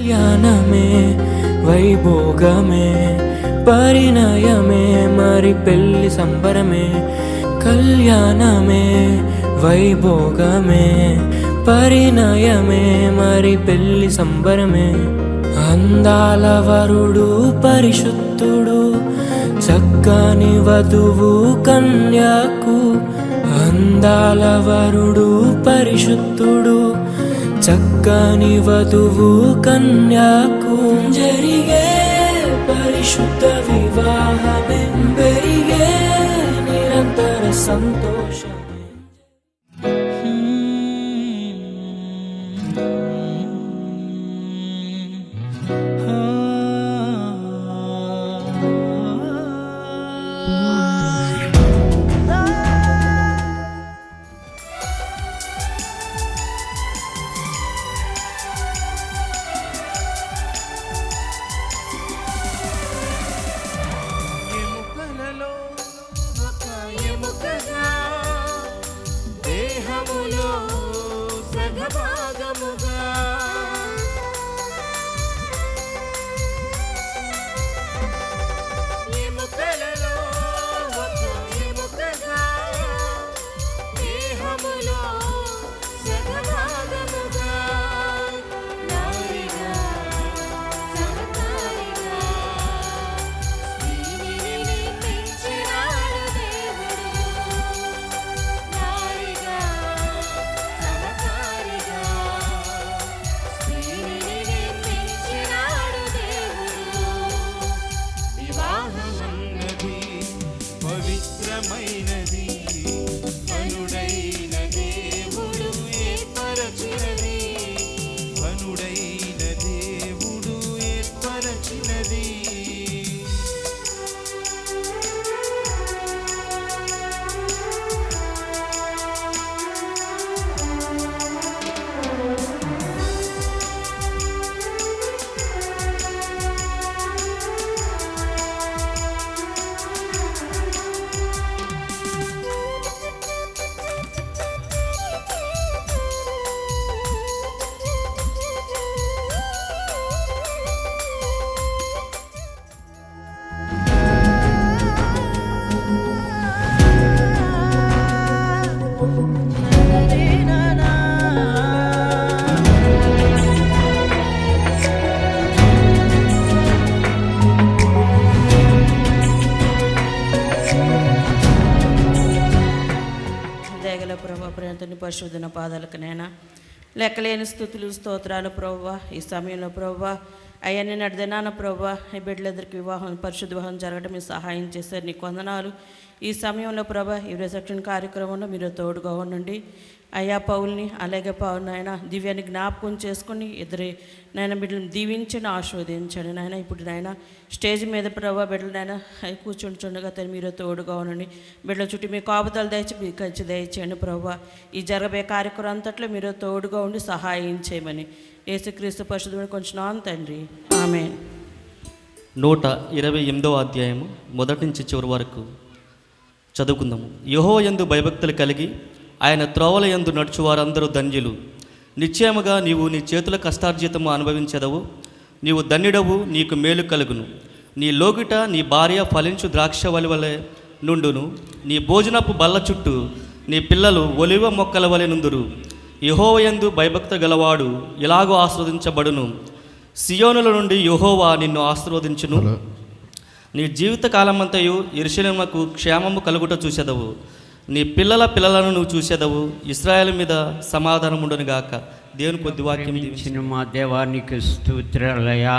కళ్యాణమే వైభోగమే పరిణయమే మరి పెళ్లి సంబరమే. కళ్యాణమే వైభోగమే పరిణయమే మరి పెళ్లి సంబరమే. అందాల వరుడు పరిశుద్ధుడు చక్కని వధువు కన్యాకు. అందాల వరుడు పరిశుద్ధుడు చక్కని వధువు కన్యాకు. జరిగే పరిశుద్ధ వివాహమే పెరిగే నిరంతర సంతోషమే. పరిశుద్ధన పాదాలకు నైనా లెక్కలేని స్తుతులు స్తోత్రాలు ప్రభువా. ఈ సమయంలో ప్రభువా అయ్యా నేను అడిదినాన ప్రభువా ఈ బిడ్డలందరికీ వివాహం పరిశుద్ధ వివాహం జరగడం మీరు సహాయం చేశారు, నీకు వందనాలు. ఈ సమయంలో ప్రభా ఈ రిసెప్షన్ కార్యక్రమంలో మీరు తోడుగా ఉండండి అయ్యా. పౌల్ని అలాగే నాయన దివ్యాన్ని జ్ఞాపకం చేసుకొని ఇద్దరి నాయన బిడ్డలను దీవించండి, ఆశీర్వదించండి నాయన. ఇప్పుడు నాయన స్టేజ్ మీద ప్రభా బిడ్డలు నాయన కూర్చుంటుండగా తను మీరు తోడుగా ఉండండి. బిడ్డల చుట్టూ మీ కాపుతాలు దయచి మీ కంచి దయచేయండి ప్రభా. ఈ జరగబోయే కార్యక్రమం అంతట్లో మీరు తోడుగా ఉండి సహాయం చేయమని యేసుక్రీస్తు పరిశుద్ధుని కొంచెం తండ్రి, ఆమేన్. 128వ అధ్యాయము మొదటి నుంచి చివరి వరకు చదువుకుందాము. యెహోవా యందు భయభక్తులు కలిగి ఆయన త్రోవల యందు నడుచువారందరూ ధన్యులు. నిశ్చయముగా నీవు నీ చేతుల కష్టార్జితము అనుభవించెదవు. నీవు ధన్యుడవు, నీకు మేలు కలుగును. నీ లోగిట నీ భార్య ఫలించు ద్రాక్షవల్లి వలె నుండును. నీ భోజనపు బల్ల చుట్టూ నీ పిల్లలు ఒలివ మొక్కల వలె నుందురు. యెహోవా యందు భయభక్తి గలవాడు ఇలాగూ ఆశీర్వదించబడును. సియోనుల నుండి యెహోవా నిన్ను ఆశీర్వదించును. నీ జీవితకాలమంతయు యెరూషలేమునకు క్షేమము కలుగుట చూసెదవు. నీ పిల్లల పిల్లలను నువ్వు చూసేదవు. ఇశ్రాయేలు మీద సమాధానం ఉండును గాక. దేవుని కొద్ది వాక్యం ఇచ్చిన మా దేవానికి స్తోత్రాలయా.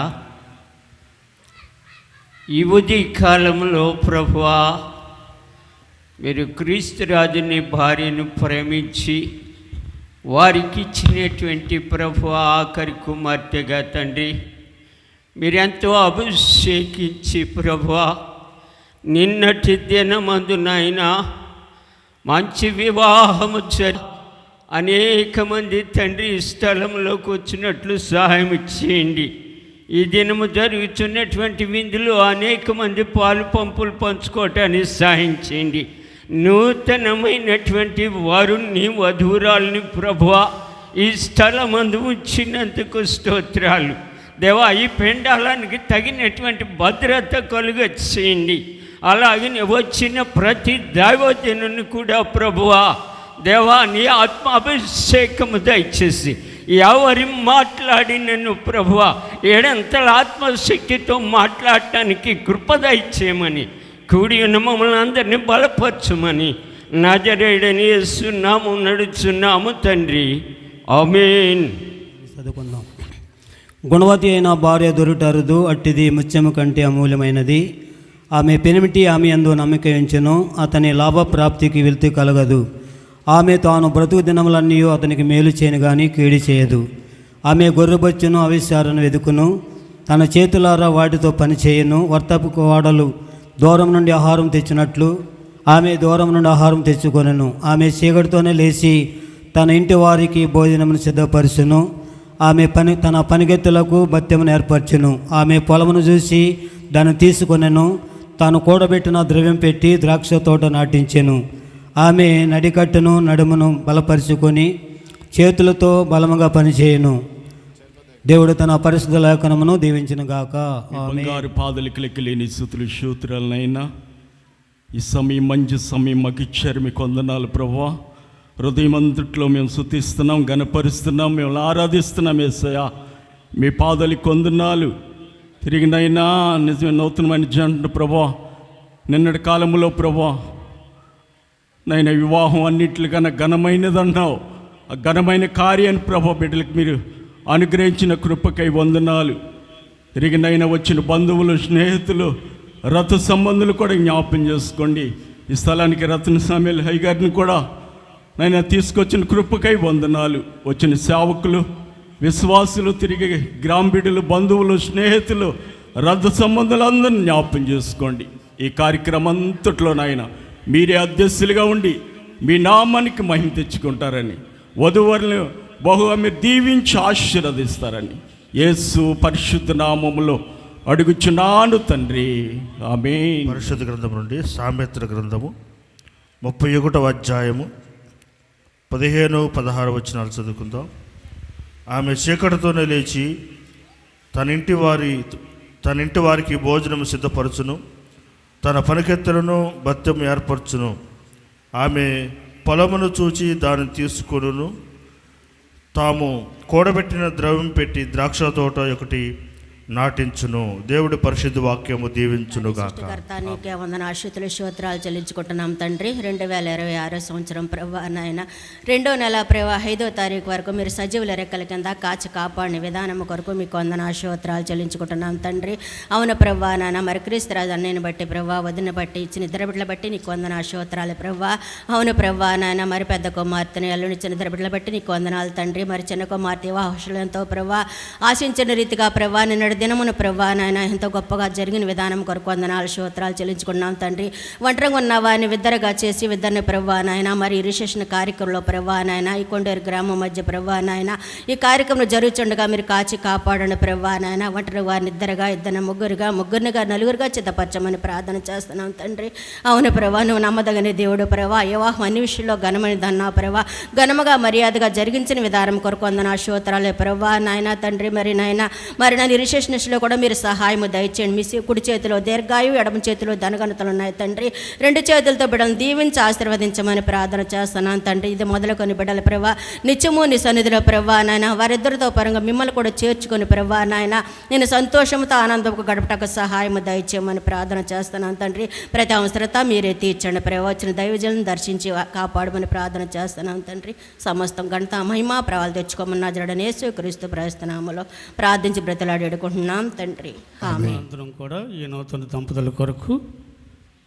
ఈ ఉదయ కాలంలో ప్రభువా మీరు క్రీస్తు రాజుని భార్యను ప్రేమించి వారికి ఇచ్చినటువంటి ప్రభువా ఆఖరి కుమార్తెగా తండ్రి మీరెంతో అభిషేకించి ప్రభువా నిన్నటి దినమందు నాయనా మంచి వివాహము అనేక మంది తండ్రి స్థలంలోకి వచ్చినట్లు సహాయం చేయండి. ఈ దినము జరుగుతున్నటువంటి విందులో అనేక మంది పాలు పంపులు పంచుకోవటానికి సహాయం చేయండి. నూతనమైనటువంటి వారుని వధూరాలని ప్రభువా ఈ స్థలమందు ఉంచినందుకు స్తోత్రాలు. దేవా ఈ పెండాలానికి తగినటువంటి భద్రత కలుగ చేయండి. అలాగే వచ్చిన ప్రతి దైవజనుని కూడా ప్రభువా దేవా నీ ఆత్మ అభిషేకము దయచేసి ఎవరి మాట్లాడి నన్ను ప్రభువా ఏడంతల ఆత్మశక్తితో మాట్లాడటానికి కృప దయచేయమని కూడి ఉన్న మమ్మల్ని అందరినీ బలపరచమని నజరేయుడైన యేసు నామమున నడుచున్నాము తండ్రి, ఆమేన్. చదువుకుందాం. గుణవతి అయిన భార్య దొరుటరుదు, అట్టిది ముత్యము కంటే అమూల్యమైనది. ఆమె పెనిమిటి ఆమె యందు నమ్మిక ఉంచెను, అతని లాభప్రాప్తికి వెళ్తూ కలగదు. ఆమె తాను బ్రతుకు దినములన్నీ అతనికి మేలు చేయను కానీ కీడి చేయదు. ఆమె గొర్రెబొచ్చును అవిశారను వెదుకును, తన చేతులారా వాటితో పని చేయను. వర్తపు వాడలు దూరం నుండి ఆహారం తెచ్చినట్లు ఆమె దూరం నుండి ఆహారం తెచ్చుకొనెను. ఆమె చీకటితోనే లేచి తన ఇంటి వారికి భోజనమును సిద్ధపరచును. ఆమె తన పనిగెత్తులకు భత్యమును ఏర్పరచును. ఆమె పొలమును చూసి దాన్ని తీసుకొనెను. తాను కూడబెట్టిన ద్రవ్యం పెట్టి ద్రాక్ష తోట నాటించెను. ఆమె నడికట్టును నడుమును బలపరుచుకొని చేతులతో బలముగా పనిచేయను. దేవుడు తన పరిశుద్ధ లేఖనమును దీవించునుగాక. బంగారు పాదలకు లెక్కలేని స్తుతులు స్తోత్రాలనైనా ఈ సమయం మంచి సమయం మాకు ఇచ్చారు. మీకు వందనాలు ప్రభువా. హృదయం అంతట్లో మేము స్తుతిస్తున్నాం, గణపరుస్తున్నాం, మేము ఆరాధిస్తున్నాం యేసయ్యా. మీ పాదాలకు వందనాలు. తిరిగినైనా నిజమే నూతనమైన జంట ప్రభువా. నిన్నటి కాలంలో ప్రభువా నైనా వివాహం అన్నింటికన్నా ఘనమైనదన్నావు. ఆ ఘనమైన కార్యాన్ని ప్రభా బిడ్డలకు మీరు అనుగ్రహించిన కృపకై వందనాలు. తిరిగినైనా వచ్చిన బంధువులు, స్నేహితులు, రథ సంబంధులు కూడా జ్ఞాపకం చేసుకోండి. ఈ స్థలానికి రత్న సామ్యుల్ హై గారిని కూడా నైనా తీసుకొచ్చిన కృపకై వందనాలు. వచ్చిన సేవకులు, విశ్వాసులు, తిరిగి గ్రామ బిడ్డలు, బంధువులు, స్నేహితులు, రథ సంబంధులందరినీ జ్ఞాపకం చేసుకోండి. ఈ కార్యక్రమం అంతట్లో నాయన మీరే అధ్యక్షులుగా ఉండి మీ నామానికి మహిమ తెచ్చుకుంటారని, వధువరులను బహుగా మీరు దీవించి ఆశీర్వదిస్తారని యేసు పరిశుద్ధ నామములో అడుగుచున్నాను తండ్రి, ఆమేన్. పరిశుద్ధ గ్రంథం నుండి సామెతల గ్రంథము 31వ అధ్యాయము 15-16 వచనాలు చదువుకుందాం. ఆమె చీకటితోనే లేచి తన ఇంటి వారికి భోజనము సిద్ధపరచును, తన పనికెత్తలను భత్యం ఏర్పరచును. ఆమె పొలమును చూచి దాన్ని తీసుకొనును, తాము కూడబెట్టిన ద్రవ్యం పెట్టి ద్రాక్ష తోట ఒకటి నాటించును. దేవుడి పరిశుద్ధ వాక్యము దీవించునుగాక. నీకే వందనాశుతులు స్తోత్రాలు చెల్లించుకుంటున్నాం తండ్రి. 2026 సంవత్సరం ప్రభా నాయన 2వ నెల ప్రభా 5వ తారీఖు వరకు మీరు సజీవుల రెక్కల కింద కాచి కాపాడిన విధానం కొరకు మీకు వందనాశోత్రాలు చెల్లించుకుంటున్నాం తండ్రి. అవును ప్రభా నాయన మరి క్రీస్తు రాజు అన్నయ్యని బట్టి ప్రభా వదిన బట్టి ఇచ్చిన ఇద్దరు బిడ్డల బట్టి నీకు వందనాశోత్రాలు ప్రభా. అవును ప్రభా నాయన మరి పెద్ద కుమార్తెని అల్లునిచ్చిన ఇద్దరు బిడ్డల బట్టి నీకు వందనాలు తండ్రి. మరి చిన్న కుమార్తె వివాహంతో ప్రభా ఆశించిన రీతిగా ప్రభా నిన్న దినమును ప్రభా నాయన ఎంతో గొప్పగా జరిగిన విధానం కొరకు వందనాలు స్తోత్రాలు చెల్లించుకున్నాం తండ్రి. ఒంటరిగా ఉన్న వారిని విద్దరుగా చేసి విద్దరిని ప్రభా నాయన మరి రిసెప్షన్ కార్యక్రమంలో ప్రభా నాయన ఈ కొండేరు గ్రామం మధ్య ప్రభా నాయన ఈ కార్యక్రమం జరుగుతుండగా మీరు కాచి కాపాడండి ప్రభా నాయన. ఒంటరి వారిని ఇద్దరిని ముగ్గురినిగా నలుగురుగా చిత్తపరచమని ప్రార్థన చేస్తున్నాం తండ్రి. అవును ప్రభా నువ్వు నమ్మదగని దేవుడు ప్రభా. వివాహం అన్ని విషయంలో ఘనమైనది అన్నా ప్రభా. ఘనముగా మర్యాదగా జరిగించిన విధానం కొరకు వందనాలు స్తోత్రాలే ప్రభా నాయన తండ్రి. మరి నాయన మరి నన్ను రిసెప్షనిస్ట్లో కూడా మీరు సహాయము దయచేయండి. మీ కుడి చేతిలో దీర్ఘాయు, ఎడమ చేతిలో ధనగణతలు ఉన్నాయి తండ్రి. 2 చేతులతో బిడ్డలను దీవించి ఆశీర్వదించమని ప్రార్థన చేస్తున్నాను తండ్రి. ఇది మొదలుకొని బిడ్డల ప్రభా నిత్యము నీ సన్నిధిలో ప్రభా నాయన వారిద్దరితో పరంగా మిమ్మల్ని కూడా చేర్చుకొని ప్రభా నాయన నేను సంతోషంతో ఆనందంతో గడపటకు సహాయము దయచేయమని ప్రార్థన చేస్తున్నాను తండ్రి. ప్రతి అవసరత మీరే తీర్చండి ప్రభా. వచ్చిన దైవజనులను దర్శించి కాపాడమని ప్రార్థన చేస్తున్నాను తండ్రి. సమస్తం ఘనత మహిమ ప్రభావాలు తెచ్చుకోమన్న జడనే యేసు క్రీస్తు ప్రయత్నాములో ప్రార్థించి బ్రతలాడుకుంటున్నాం తండ్రి. అందరం కూడా ఈ నూతన దంపతుల కొరకు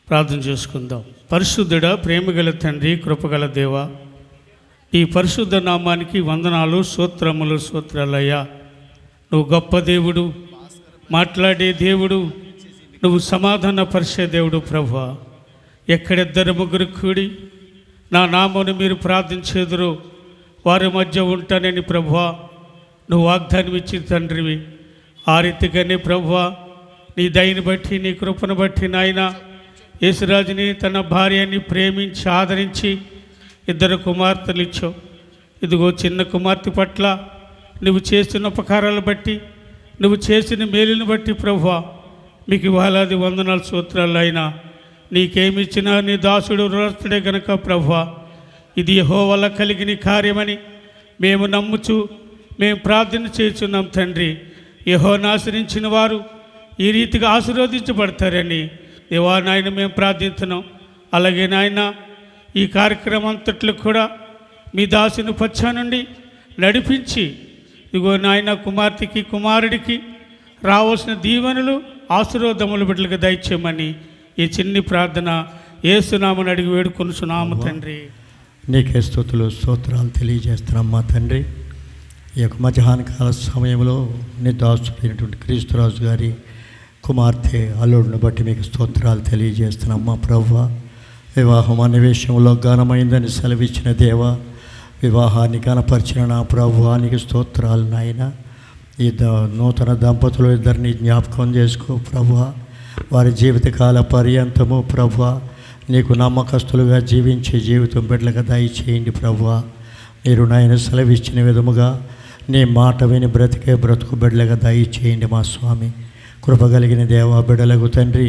ప్రార్థన చేసుకుందాం. పరిశుద్ధుడా, ప్రేమగల తండ్రి, కృపగల దేవ, ఈ పరిశుద్ధ నామానికి వందనాలు, స్తోత్రాలయ్యా. నువ్వు గొప్ప దేవుడు, మాట్లాడే దేవుడు, నువ్వు సమాధాన పరిచే దేవుడు ప్రభువా. ఎక్కడిద్దరు ముగ్గురు కూడి నా నామను మీరు ప్రార్థించేదురు వారి మధ్య ఉంటానని ప్రభువా నువ్వు వాగ్దానం ఇచ్చి తండ్రివి. ఆ రీతిగానే ప్రభువా నీ దయని బట్టి నీ కృపను బట్టి నాయన యేసురాజుని తన భార్యని ప్రేమించి ఆదరించి 2 కుమార్తెలు ఇచ్చావు. ఇదిగో చిన్న కుమార్తె పట్ల నువ్వు చేస్తున్న ఉపకారాలు బట్టి నువ్వు చేసిన మేలుని బట్టి ప్రభువా మీకు వేలాది వందనాలు స్తోత్రాలు అయినా నీకేమిచ్చినా నీ దాసుడు రుణస్థుడే గనక ప్రభువా ఇది యెహోవా వల్ల కలిగిన కార్యమని మేము నమ్ముచు మేము ప్రార్థన చేస్తున్నాం తండ్రి. యెహోవాను ఆశ్రయించిన వారు ఈ రీతిగా ఆశీర్వదించబడతారని దేవా నాయన మేము ప్రార్థిస్తున్నాం. అలాగే నాయన ఈ కార్యక్రమం అంతట్లో కూడా మీ దాసుని పచ్చా నుండి నడిపించి ఇదిగో నాయన కుమార్తెకి కుమారుడికి రావాల్సిన దీవెనలు ఆశీర్వాదములు బిడ్డలకు దయచేయమని ఈ చిన్ని ప్రార్థన యేసునామమున అడిగి వేడుకొనుచున్నాము తండ్రి. నీకే స్తుతులు స్తోత్రాలు తెలియజేస్తున్నాం మా తండ్రి. ఈ యొక్క మధ్యాహ్న కాల సమయంలో నీ దాసుడైనటువంటి క్రీస్తురాజు గారి కుమార్తె అల్లుడిని బట్టి మీకు స్తోత్రాలు తెలియజేస్తున్నాం మా ప్రభువా. వివాహం అనే విషయంలో ఘనమైందని సెలవిచ్చిన దేవ, వివాహాన్ని ఘనపరిచిన నా ప్రభువానికి స్తోత్రాలు నాయన. ఈ నూతన దంపతులు ఇద్దరిని జ్ఞాపకం చేసుకో ప్రభువా. వారి జీవితకాల పర్యంతము ప్రభువా నీకు నమ్మకస్తులుగా జీవించే జీవితం బిడ్డలుగా దయచేయండి ప్రభువా. మీరు నాయన సెలవిచ్చిన విధముగా నీ మాట విని బ్రతికే బ్రతుకు బిడ్డలుగా దయచేయండి మా స్వామి. కృపగలిగిన దేవా, బిడ్డలకు తండ్రి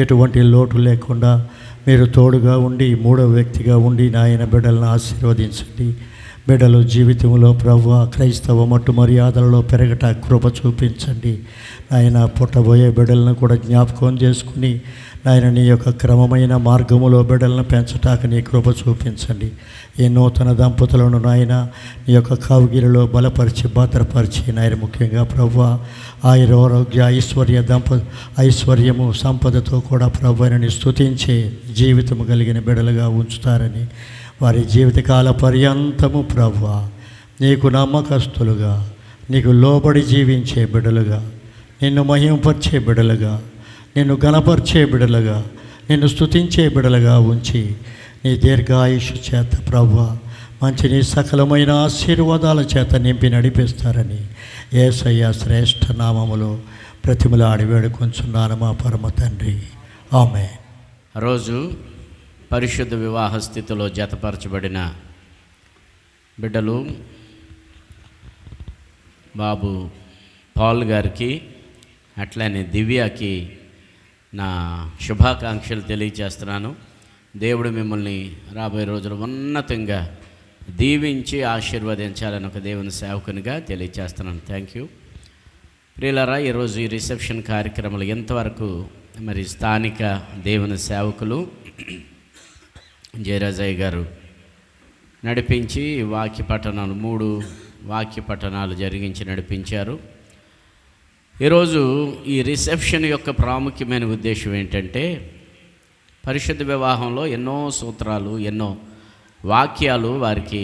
ఎటువంటి లోటు లేకుండా మీరు తోడుగా ఉండి మూడవ వ్యక్తిగా ఉండి నాయన బిడ్డలను ఆశీర్వదించండి. బిడ్డలు జీవితంలో ప్రభువా క్రైస్తవ మట్టు మర్యాదలలో పెరగట కృప చూపించండి నాయన. పుట్టబోయే బిడ్డలను కూడా జ్ఞాపకం చేసుకుని నాయన నీ యొక్క క్రమమైన మార్గములో బిడ్డలను పెంచటానికి నీ కృప చూపించండి. ఈ నూతన దంపతులను నాయన నీ యొక్క కౌగిలిలో బలపరిచి భద్రపరిచి నాయన ముఖ్యంగా ప్రభువా ఆయురారోగ్య ఐశ్వర్యము సంపదతో కూడా ప్రభువుని స్తుతించే జీవితము కలిగిన బిడ్డలుగా ఉంచుతారని, వారి జీవితకాల పర్యంతము ప్రభువా నీకు నమ్మకస్తులుగా నీకు లోబడి జీవించే బిడ్డలుగా, నిన్ను మహిమపరిచే బిడ్డలుగా, నిన్ను గణపరిచే బిడ్డలుగా, నిన్ను స్తుతించే బిడ్డలుగా ఉంచి నీ దీర్ఘాయుషు చేత ప్రభువా మంచి నీ సకలమైన ఆశీర్వాదాల చేత నింపి నడిపిస్తారని యేసయ్య శ్రేష్ఠ నామములో ప్రతిమలాడి వేడుకొంచున్నాను మా పరమ తండ్రి. ఆమేన్. రోజు పరిశుద్ధ వివాహ స్థితిలో జతపరచబడిన బిడ్డలు బాబు పాల్ గారికి అట్లానే దివ్యకి నా శుభాకాంక్షలు తెలియజేస్తున్నాను. దేవుడు మిమ్మల్ని రాబోయే రోజులు ఉన్నతంగా దీవించి ఆశీర్వదించాలని ఒక దేవుని సేవకునిగా తెలియజేస్తున్నాను. Thank you. ప్రియులారా, ఈరోజు ఈ రిసెప్షన్ కార్యక్రమాలు ఎంతవరకు మరి స్థానిక దేవుని సేవకులు జయరాజయ్య గారు నడిపించి వాక్య పఠనాలు 3 వాక్య పఠనాలు జరిగించి నడిపించారు. ఈరోజు ఈ రిసెప్షన్ యొక్క ప్రాముఖ్యమైన ఉద్దేశం ఏంటంటే పరిశుద్ధ వివాహంలో ఎన్నో సూత్రాలు ఎన్నో వాక్యాలు వారికి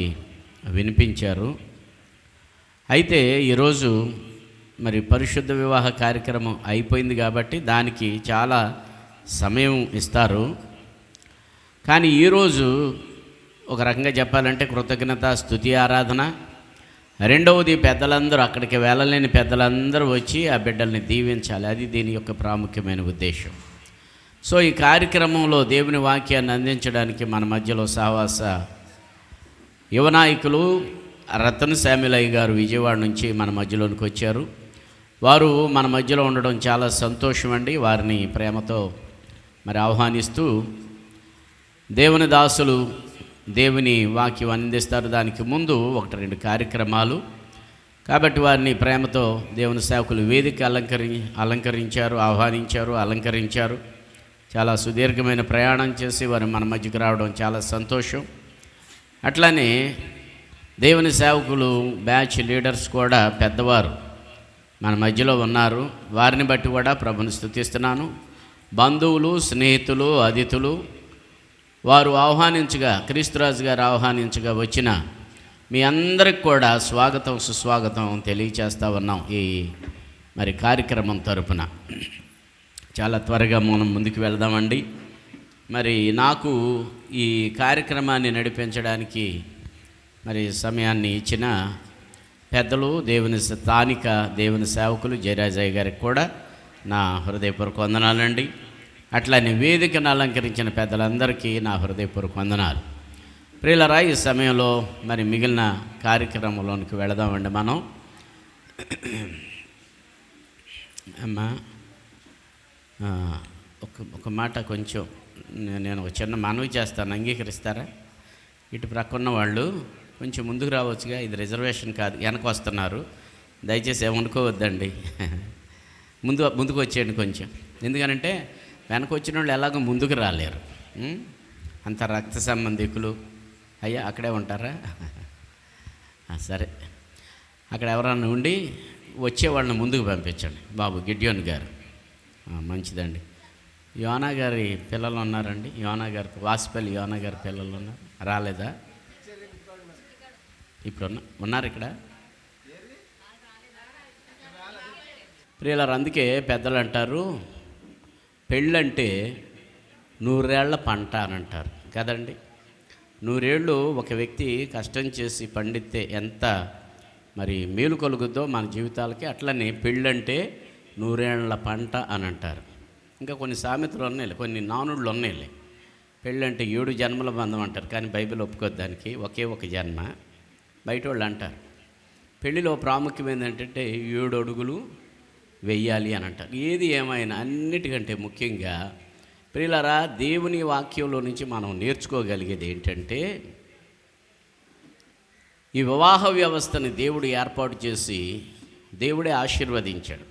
వినిపించారు. అయితే ఈరోజు మరి పరిశుద్ధ వివాహ కార్యక్రమం అయిపోయింది కాబట్టి దానికి చాలా సమయం ఇస్తారు. కానీ ఈరోజు ఒక రకంగా చెప్పాలంటే కృతజ్ఞత స్తుతి ఆరాధన. రెండవది పెద్దలందరూ అక్కడికి వెళ్ళలేని పెద్దలందరూ వచ్చి ఆ బిడ్డల్ని దీవించాలి. అది దీని యొక్క ప్రాముఖ్యమైన ఉద్దేశం. సో ఈ కార్యక్రమంలో దేవుని వాక్యాన్ని అందించడానికి మన మధ్యలో సహవాస యువనాయకులు రతన్ శామ్యులయ్య గారు విజయవాడ నుంచి మన మధ్యలోనికి వచ్చారు. వారు మన మధ్యలో ఉండడం చాలా సంతోషం అండి. వారిని ప్రేమతో మరి ఆహ్వానిస్తూ దేవుని దాసులు దేవుని వాక్యం అందిస్తారు. దానికి ముందు 1-2 కార్యక్రమాలు కాబట్టి వారిని ప్రేమతో దేవుని సేవకులు వేదిక అలంకరించారు. చాలా సుదీర్ఘమైన ప్రయాణం చేసి వారు మన మధ్యకు రావడం చాలా సంతోషం. అట్లానే దేవుని సేవకులు బ్యాచ్ లీడర్స్ కూడా పెద్దవారు మన మధ్యలో ఉన్నారు. వారిని బట్టి కూడా ప్రభుని స్తుతిస్తున్నాను. బంధువులు, స్నేహితులు, అతిథులు వారు ఆహ్వానించగా క్రీస్తురాజు గారు ఆహ్వానించగా వచ్చిన మీ అందరికి కూడా స్వాగతం సుస్వాగతం తెలియచేస్తూ ఉన్నాం ఈ మరి కార్యక్రమం తరపున. చాలా త్వరగా మనం ముందుకు వెళదామండి. మరి నాకు ఈ కార్యక్రమాన్ని నడిపించడానికి మరి సమయాన్ని ఇచ్చిన పెద్దలు స్థానిక దేవుని సేవకులు జయరాజయ్య గారికి కూడా నా హృదయపూర్వక వందనాలండి. అట్లానే వేదికను అలంకరించిన పెద్దలందరికీ నా హృదయపూర్వక వందనాలు. ప్రియులరా, ఈ సమయంలో మరి మిగిలిన కార్యక్రమంలోనికి వెళదామండి. మనం అమ్మా ఒక మాట కొంచెం నేను ఒక చిన్న మనవి చేస్తాను, అంగీకరిస్తారా? ఇటు ప్రక్కన్న వాళ్ళు కొంచెం ముందుకు రావచ్చుగా, ఇది రిజర్వేషన్ కాదు, వెనక వస్తున్నారు, దయచేసి ఏమనుకోవద్దండి. ముందుకు వచ్చేయండి కొంచెం, ఎందుకనంటే వెనక వచ్చిన వాళ్ళు ఎలాగో ముందుకు రాలేరు, అంత రక్త సంబంధికులు. అయ్యా అక్కడే ఉంటారా? సరే, అక్కడ ఎవరన్నా ఉండి వచ్చే వాళ్ళని ముందుకు పంపించండి. బాబు గిడ్యోన్ గారు, మంచిదండి. యోనా గారి పిల్లలు ఉన్నారండి, యోనా గారి వాసుపల్లి యోనా గారి పిల్లలు ఉన్నారు, రాలేదా? ఇప్పుడు ఉన్నారు ఇక్కడ ప్రియులారు. అందుకే పెద్దలు అంటారు, పెళ్ళంటే 100 ఏళ్ల పంట అని అంటారు కదండి. 100 ఏళ్ళు ఒక వ్యక్తి కష్టం చేసి పండితే ఎంత మరి మేలు కలుగుద్దో మన జీవితాలకి, అట్లనే పెళ్ళంటే 100 ఏళ్ల పంట అని అంటారు. ఇంకా కొన్ని సామెతలు ఉన్నాయి, కొన్ని నానుళ్ళు ఉన్నాయి. పెళ్ళంటే 7 జన్మల బంధం అంటారు, కానీ బైబిల్ ఒప్పుకోద్దు దానికి, ఒకే ఒక జన్మ. బయట వాళ్ళు అంటారు పెళ్ళిలో ప్రాముఖ్యం ఏంటంటే 7 అడుగులు వెయ్యాలి అని అంటారు. ఏది ఏమైనా అన్నిటికంటే ముఖ్యంగా ప్రియులారా, దేవుని వాక్యంలో నుంచి మనం నేర్చుకోగలిగేది ఏంటంటే, ఈ వివాహ వ్యవస్థని దేవుడు ఏర్పాటు చేసి దేవుడే ఆశీర్వదించాడు.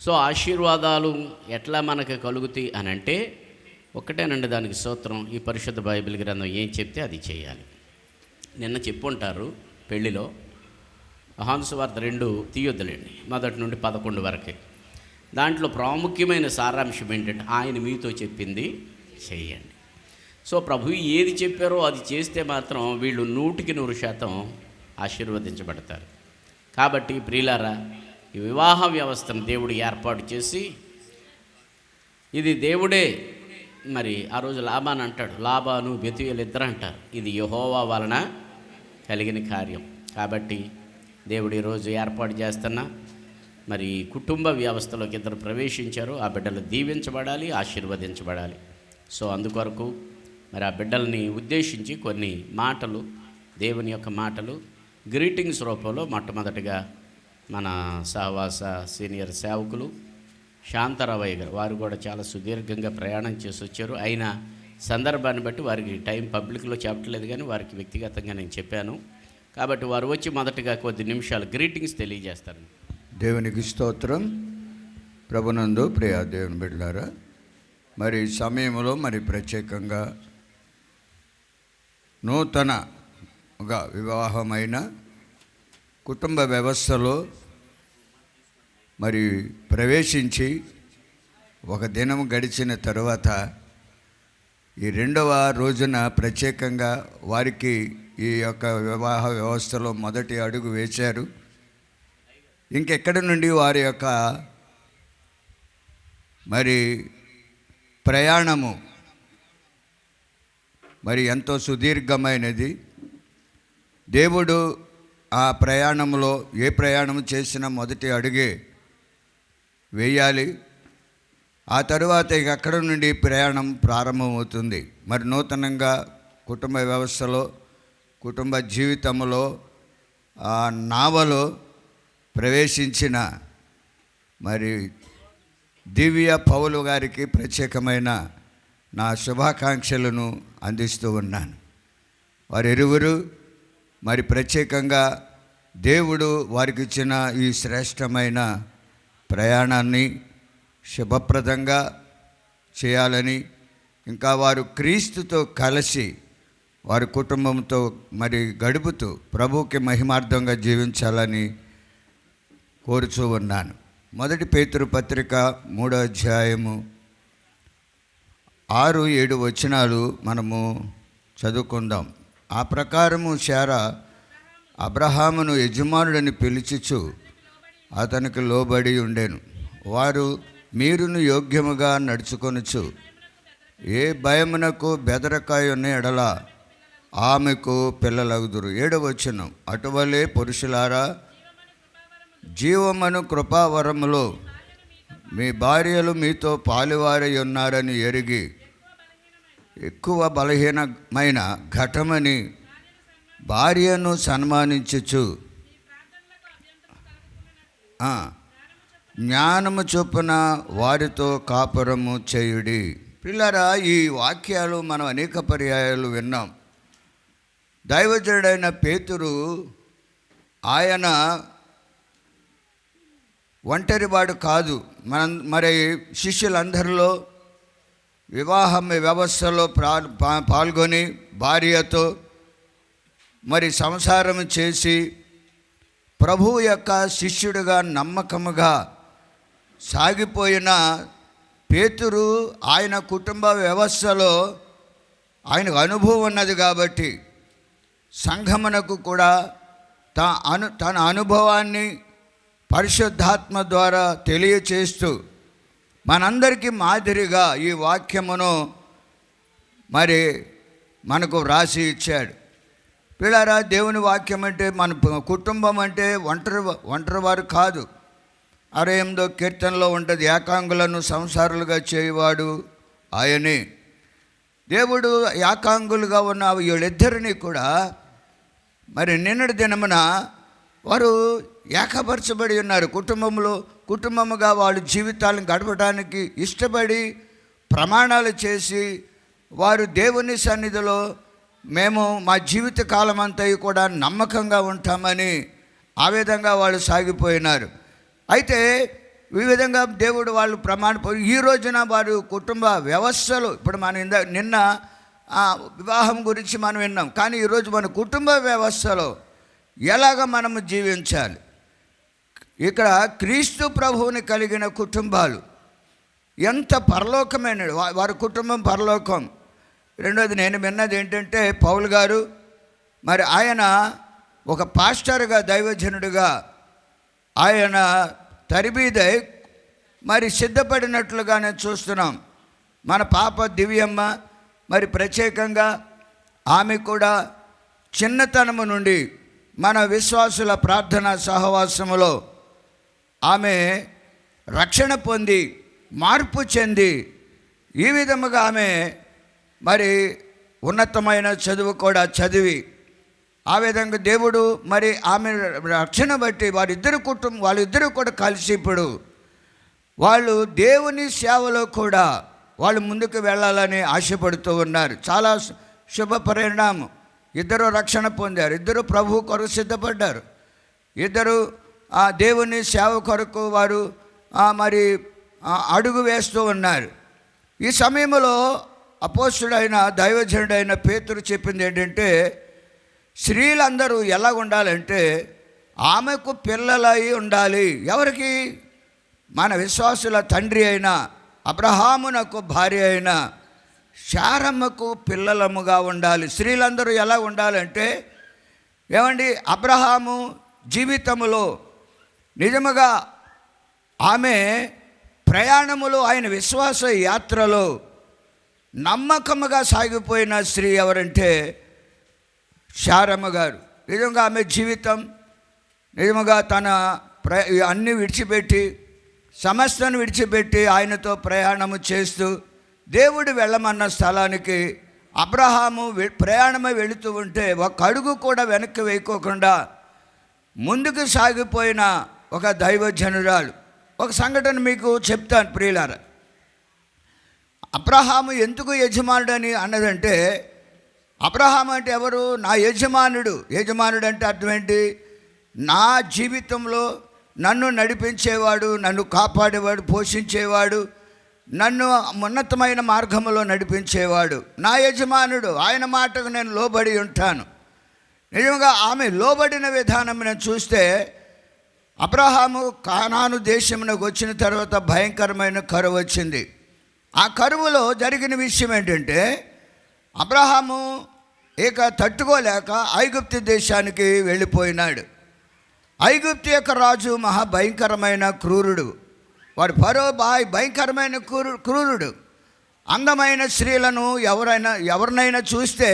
సో ఆశీర్వాదాలు ఎట్లా మనకు కలుగుతాయి అని అంటే ఒక్కటేనండి, దానికి సూత్రం ఈ పరిశుద్ధ బైబిల్ గ్రంథం ఏం చెప్తే అది చేయాలి. నిన్న చెప్పుంటారు పెళ్ళిలో, యోహాను సువార్త 2 తీయొద్దులేండి, 1 నుండి 11 వరకే. దాంట్లో ప్రాముఖ్యమైన సారాంశం ఏంటంటే, ఆయన మీతో చెప్పింది చేయండి. సో ప్రభు ఏది చెప్పారో అది చేస్తే మాత్రం వీళ్ళు 100% ఆశీర్వదించబడతారు. కాబట్టి ప్రియులారా, ఈ వివాహ వ్యవస్థను దేవుడు ఏర్పాటు చేసి, ఇది దేవుడే మరి ఆ రోజు లాబాను అంటాడు, లాబాను బెతుయేలు ఇద్దరు అంటారు, ఇది యెహోవా వలన కలిగిన కార్యం. కాబట్టి దేవుడు ఈరోజు ఏర్పాటు చేస్తున్న మరి కుటుంబ వ్యవస్థలోకి ఇద్దరు ప్రవేశించారు. ఆ బిడ్డలు దీవించబడాలి, ఆశీర్వదించబడాలి. సో అందుకొరకు మరి ఆ బిడ్డల్ని ఉద్దేశించి కొన్ని మాటలు, దేవుని యొక్క మాటలు గ్రీటింగ్స్ రూపంలో మొట్టమొదటిగా మన సహవాస సీనియర్ సేవకులు శాంతారావయ్య గారు, వారు కూడా చాలా సుదీర్ఘంగా ప్రయాణం చేసి వచ్చారు. అయినా సందర్భాన్ని బట్టి వారికి టైం పబ్లిక్లో చెప్పట్లేదు, కానీ వారికి వ్యక్తిగతంగా నేను చెప్పాను. కాబట్టి వారు వచ్చి మొదటగా కొద్ది నిమిషాలు గ్రీటింగ్స్ తెలియజేస్తారు. దేవునికి స్తోత్రం. ప్రభునందు ప్రియ దేవుని బిడ్డలారా, మరి సమయంలో మరి ప్రత్యేకంగా నూతనగా వివాహమైన కుటుంబ వ్యవస్థలో మరి ప్రవేశించి ఒక దినం గడిచిన తరువాత ఈ 2వ రోజున ప్రత్యేకంగా వారికి ఈ యొక్క వివాహ వ్యవస్థలో మొదటి అడుగు వేశారు. ఇంకెక్కడి నుండి వారి యొక్క మరి ప్రయాణము మరి ఎంతో సుదీర్ఘమైనది. దేవుడు ఆ ప్రయాణంలో ఏ ప్రయాణం చేసినా మొదటి అడుగే వేయాలి. ఆ తరువాత ఇక అక్కడ నుండి ప్రయాణం ప్రారంభమవుతుంది. మరి నూతనంగా కుటుంబ వ్యవస్థలో, కుటుంబ జీవితంలో ఆ నావలో ప్రవేశించిన మరి దివ్య పౌలు గారికి ప్రత్యేకమైన నా శుభాకాంక్షలను అందిస్తూ ఉన్నాను. వారిరువురు మరి ప్రత్యేకంగా దేవుడు వారికి ఇచ్చిన ఈ శ్రేష్టమైన ప్రయాణాన్ని శుభప్రదంగా చేయాలని, ఇంకా వారు క్రీస్తుతో కలిసి వారి కుటుంబంతో మరి గడుపుతూ ప్రభువుకి మహిమార్థంగా జీవించాలని కోరుచూ ఉన్నాను. 1 పేతురు పత్రిక 3వ అధ్యాయము 6-7 వచనాలు మనము చదువుకుందాం. ఆ ప్రకారము శారా అబ్రహామును యజమానుడని పిలుచుచు అతనికి లోబడి ఉండెను. వారు మీరును యోగ్యముగా నడుచుకొనుచు ఏ భయమునకు బెదరకాయున్న ఎడల ఆమెకు పిల్లలగుదురు. 7వ వచనం, అటువలే పురుషులారా, జీవమను కృపావరములో మీ భార్యలు మీతో పాలువారై ఉన్నారని ఎరిగి ఎక్కువ బలహీనమైన ఘటమని భార్యను సన్మానించుచు జ్ఞానము చొప్పున వారితో కాపురము చేయుడి. పిల్లరా, ఈ వాక్యాలు మనం అనేక పర్యాయాలు విన్నాం. దైవజనుడైన పేతురు ఆయన ఒంటరివాడు కాదు. మరి శిష్యులందరిలో వివాహం వ్యవస్థలో పాల్గొని భార్యతో మరి సంసారం చేసి ప్రభువు యొక్క శిష్యుడిగా నమ్మకముగా సాగిపోయిన పేతురు ఆయన కుటుంబ వ్యవస్థలో ఆయనకు అనుభవం ఉన్నది కాబట్టి సంఘమునకు కూడా తన అనుభవాన్ని పరిశుద్ధాత్మ ద్వారా తెలియచేస్తూ మనందరికీ మాదిరిగా ఈ వాక్యమును మరి మనకు వ్రాసి ఇచ్చాడు. పిల్లరా, దేవుని వాక్యం అంటే మన కుటుంబం అంటే ఒంటరి వారు కాదు. 68వ కీర్తనలో ఉంటుంది, ఏకాంగులను సంసారులుగా చేయవాడు ఆయనే. దేవుడు ఏకాంగులుగా ఉన్న వీళ్ళిద్దరినీ కూడా మరి నిన్నటి దినమున వారు ఏకపరచబడి ఉన్నారు. కుటుంబముగా వాళ్ళ జీవితాలను గడపడానికి ఇష్టపడి ప్రమాణాలు చేసి వారు దేవుని సన్నిధిలో మేము మా జీవిత కాలం అంతా కూడా నమ్మకంగా ఉంటామని ఆ విధంగా వాళ్ళు సాగిపోయినారు. అయితే ఈ విధంగా దేవుడు వాళ్ళు ఈ రోజున వారు కుటుంబ వ్యవస్థలు, ఇప్పుడు మనం నిన్న వివాహం గురించి మనం విన్నాం, కానీ ఈరోజు మన కుటుంబ వ్యవస్థలో ఎలాగ మనము జీవించాలి. ఇక్కడ క్రీస్తు ప్రభువుని కలిగిన కుటుంబాలు ఎంత పరలోకమైనది, వారి కుటుంబం పరలోకం. రెండోది నేను విన్నది ఏంటంటే, పౌలు గారు మరి ఆయన ఒక పాస్టర్గా దైవజనుడిగా ఆయన తరిబీదై మరి సిద్ధపడినట్లుగా నేను చూస్తున్నాం. మన పాప దివ్యమ్మ మరి ప్రత్యేకంగా ఆమె కూడా చిన్నతనము నుండి మన విశ్వాసుల ప్రార్థన సహవాసములో ఆమె రక్షణ పొంది మార్పు చెంది ఈ విధముగా ఆమె మరి ఉన్నతమైన చదువు కూడా చదివి ఆ విధంగా దేవుడు మరి ఆమె రక్షణ బట్టి వాళ్ళిద్దరూ కూడా కలిసి ఇప్పుడు వాళ్ళు దేవుని సేవలో కూడా వాళ్ళు ముందుకు వెళ్ళాలని ఆశపడుతూ ఉన్నారు. చాలా శుభ పరిణామం. ఇద్దరు రక్షణ పొందారు, ఇద్దరు ప్రభువు కొరకు సిద్ధపడ్డారు, ఇద్దరు ఆ దేవుని సేవ కొరకు వారు మరి అడుగు వేస్తూ ఉన్నారు. ఈ సమయంలో అపోస్తుడైన దైవజనుడైన పేతురు చెప్పింది ఏంటంటే, స్త్రీలందరూ ఎలా ఉండాలంటే ఆమెకు పిల్లలై ఉండాలి. ఎవరికి? మన విశ్వాసుల తండ్రి అయిన అబ్రహామునకు భార్య అయిన శారమ్మకు పిల్లలముగా ఉండాలి. స్త్రీలందరూ ఎలా ఉండాలంటే, ఏమండి, అబ్రహాము జీవితములో నిజముగా ఆమె ప్రయాణములో ఆయన విశ్వాస యాత్రలో నమ్మకముగా సాగిపోయిన స్త్రీ ఎవరంటే శారమ్మ గారు. నిజంగా ఆమె జీవితం నిజముగా తన అన్నీ విడిచిపెట్టి సమస్తను విడిచిపెట్టి ఆయనతో ప్రయాణము చేస్తూ దేవుడు వెళ్ళమన్న స్థలానికి అబ్రహాము ప్రయాణమై వెళుతూ ఉంటే ఒక అడుగు కూడా వెనక్కి వేయకోకుండా ముందుకు సాగిపోయిన ఒక దైవజనురాలు. ఒక సంఘటన మీకు చెప్తాను ప్రియులారా. అబ్రహాము ఎందుకు యజమానుడని అన్నదంటే, అబ్రహాము అంటే ఎవరు? నా యజమానుడు. యజమానుడు అంటే అర్థం ఏంటి? నా జీవితంలో నన్ను నడిపించేవాడు, నన్ను కాపాడేవాడు, పోషించేవాడు, నన్ను ఉన్నతమైన మార్గంలో నడిపించేవాడు నా యజమానుడు. ఆయన మాటకు నేను లోబడి ఉంటాను. నిజంగా ఆమె లోబడిన విధానం నేను చూస్తే, అబ్రహాము కానాను దేశమునకు వచ్చిన తర్వాత భయంకరమైన కరువు వచ్చింది. ఆ కరువులో జరిగిన విషయం ఏంటంటే, అబ్రహాము తట్టుకోలేక ఐగుప్తు దేశానికి వెళ్ళిపోయినాడు. ఐగుప్తు యొక్క రాజు మహాభయంకరమైన క్రూరుడు. వాడు ఫరో భయంకరమైన క్రూరుడు. అందమైన స్త్రీలను ఎవరినైనా చూస్తే,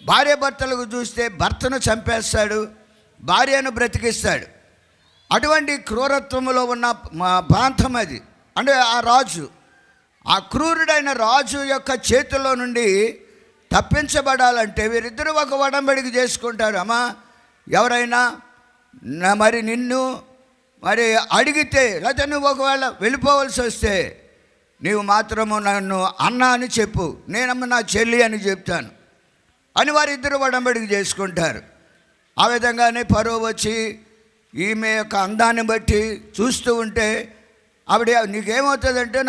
భార్యాభర్తలకు చూస్తే భర్తను చంపేస్తాడు, భార్యను బ్రతికిస్తాడు. అటువంటి క్రూరత్వంలో ఉన్న ప్రాంతం అది. అంటే ఆ రాజు, ఆ క్రూరుడైన రాజు యొక్క చేతుల్లో నుండి తప్పించబడాలంటే వీరిద్దరూ ఒక ఒడంబడిక చేసుకుంటారు. అమ్మా, ఎవరైనా మరి నిన్ను మరి అడిగితే, లేకపోతే నువ్వు ఒకవేళ వెళ్ళిపోవలసి వస్తే నీవు మాత్రము నన్ను అన్న అని చెప్పు, నేనమ్మ నా చెల్లి అని చెప్తాను అని వారిద్దరు ఒడంబడిక చేసుకుంటారు. ఆ విధంగానే ఫరో వచ్చి ఈమె యొక్క అందాన్ని బట్టి చూస్తూ ఉంటే ఆవిడ నీకేమవుతుందంటే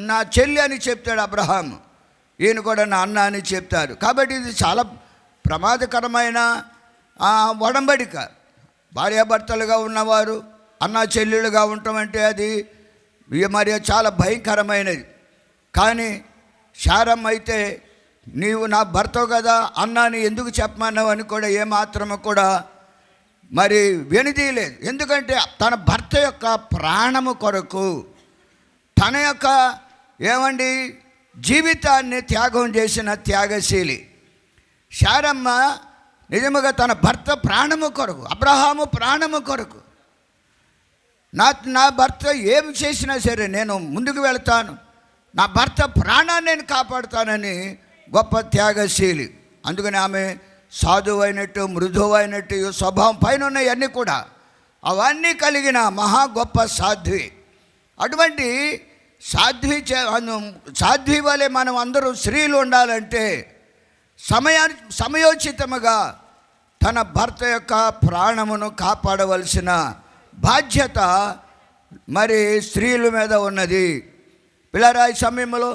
నా చెల్లి అని చెప్తాడు అబ్రహాము, ఈయన కూడా నా అన్న అని చెప్తారు. కాబట్టి ఇది చాలా ప్రమాదకరమైన ఒడంబడిక. భార్యాభర్తలుగా ఉన్నవారు అన్న చెల్లెలుగా ఉండటం అంటే అది మరి చాలా భయంకరమైనది. కానీ శారమ్మ అయితే నీవు నా భర్తవు కదా, అన్నాని ఎందుకు చెప్పమన్నావు అని కూడా ఏమాత్రము కూడా మరి వెనుదీయలేదు. ఎందుకంటే తన భర్త యొక్క ప్రాణము కొరకు తన యొక్క జీవితాన్ని త్యాగం చేసిన త్యాగశీలి శారమ్మ. నిజముగా తన భర్త ప్రాణము కొరకు, అబ్రహాము ప్రాణము కొరకు, నా భర్త ఏమి చేసినా సరే నేను ముందుకు వెళ్తాను, నా భర్త ప్రాణాన్ని నేను కాపాడుతానని గొప్ప త్యాగశీలి. అందుకని ఆమె సాధువైనట్టు మృదువైనట్టు స్వభావం పైన ఉన్నవన్నీ కూడా అవన్నీ కలిగిన మహా గొప్ప సాధ్వి. అటువంటి సాధ్వి వలె మనం అందరూ స్త్రీలు ఉండాలంటే సమయోచితముగా తన భర్త యొక్క ప్రాణమును కాపాడవలసిన బాధ్యత మరి స్త్రీల మీద ఉన్నది. పిల్లరా, ఈ సమయంలో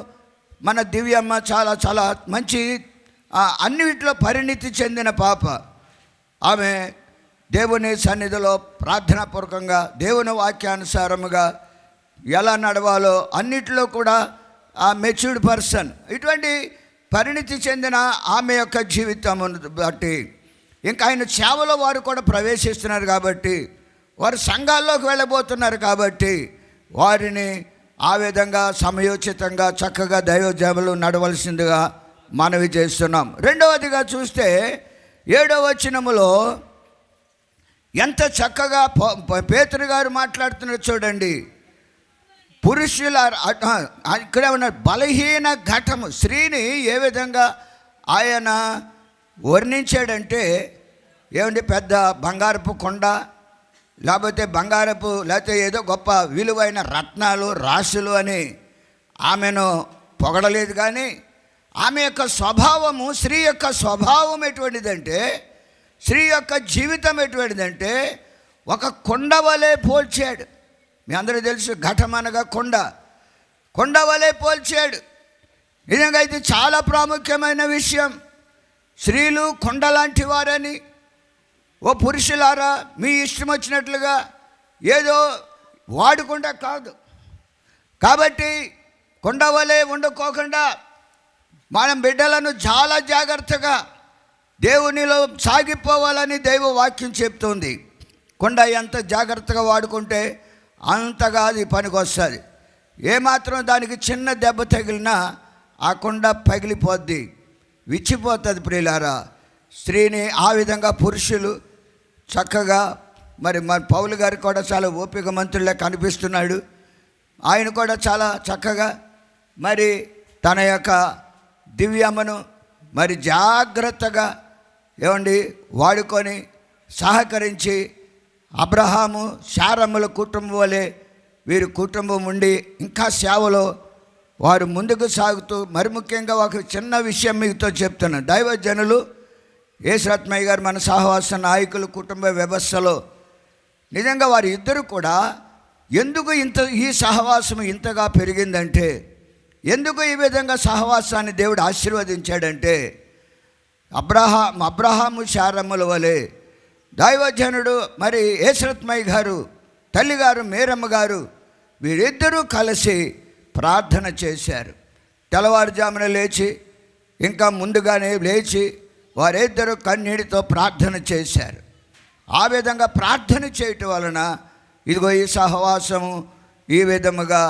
మన దివ్యమ్మ చాలా చాలా మంచి అన్నిటిలో పరిణితి చెందిన పాప. ఆమె దేవుని సన్నిధిలో ప్రార్థనాపూర్వకంగా దేవుని వాక్యానుసారముగా ఎలా నడవాలో అన్నిటిలో కూడా మెచ్యూర్డ్ పర్సన్. ఇటువంటి పరిణితి చెందిన ఆమె యొక్క జీవితమును బట్టి ఇంకా ఆయన సేవలో వారు కూడా ప్రవేశిస్తున్నారు కాబట్టి, వారు సంఘాల్లోకి వెళ్ళబోతున్నారు కాబట్టి వారిని ఆ విధంగా సమయోచితంగా చక్కగా దైవజనులు నడవలసిందిగా మనవి చేస్తున్నాం. రెండవదిగా చూస్తే 7వ వచనములో ఎంత చక్కగా పేతురు గారు మాట్లాడుతున్నారు చూడండి. పురుషుల ఇక్కడ ఉన్న బలహీన ఘటము స్త్రీని ఏ విధంగా ఆయన వర్ణించాడంటే, పెద్ద బంగారపు కొండ, లేకపోతే ఏదో గొప్ప విలువైన రత్నాలు రాసులు అని ఆమెను పొగడలేదు. కానీ ఆమె యొక్క స్వభావము, స్త్రీ యొక్క స్వభావం ఎటువంటిదంటే, స్త్రీ యొక్క జీవితం ఎటువంటిదంటే ఒక కొండ వలె పోల్చాడు. మీ అందరూ తెలుసు, ఘటమనగా కొండ వలె పోల్చాడు. నిజంగా ఇది చాలా ప్రాముఖ్యమైన విషయం. స్త్రీలు కొండ లాంటి వారని, ఓ పురుషులారా మీ ఇష్టం వచ్చినట్లుగా ఏదో వాడుకుంటా కాదు. కాబట్టి కొండ వలె వండుకోకుండా మనం బిడ్డలను చాలా జాగ్రత్తగా దేవునిలో సాగిపోవాలని దైవ వాక్యం చెప్తుంది. కొండ ఎంత జాగ్రత్తగా వాడుకుంటే అంతగా అది పనికొస్తుంది. ఏమాత్రం దానికి చిన్న దెబ్బ తగిలినా ఆ కొండ పగిలిపోద్ది, విచ్చిపోతుంది. ప్రియులారా, స్త్రీని ఆ విధంగా పురుషులు చక్కగా మరి పౌలు గారు కూడా చాలా ఓపిక మంత్రులే కనిపిస్తున్నాడు. ఆయన కూడా చాలా చక్కగా మరి తన యొక్క దివ్యమ్మను మరి జాగ్రత్తగా వాడుకొని సహకరించి అబ్రహాము శారమ్మల కుటుంబం వలె వీరి కుటుంబం ఉండి ఇంకా సేవలో వారు ముందుకు సాగుతూ, మరి ముఖ్యంగా ఒక చిన్న విషయం మీతో చెప్తున్నాను. దైవజనులు యేసరత్మయ్య గారు మన సహవాస నాయకులు కుటుంబ వ్యవస్థలో నిజంగా వారి ఇద్దరు కూడా ఎందుకు ఈ సహవాసం ఇంతగా పెరిగిందంటే, ఎందుకు ఈ విధంగా సహవాసాన్ని దేవుడు ఆశీర్వదించాడంటే, అబ్రహాము శారమ్మల వలె దైవజనుడు మరి యేసరత్మయ్య గారు తల్లిగారు మేరమ్మ గారు వీరిద్దరూ కలిసి ప్రార్థన చేశారు. తెల్లవారుజామున లేచి ఇంకా ముందుగానే లేచి వారిద్దరూ కన్నీటితో ప్రార్థన చేశారు. ఆ విధంగా ప్రార్థన చేయటం వలన ఇదిగో ఈ సహవాసము ఈ విధముగా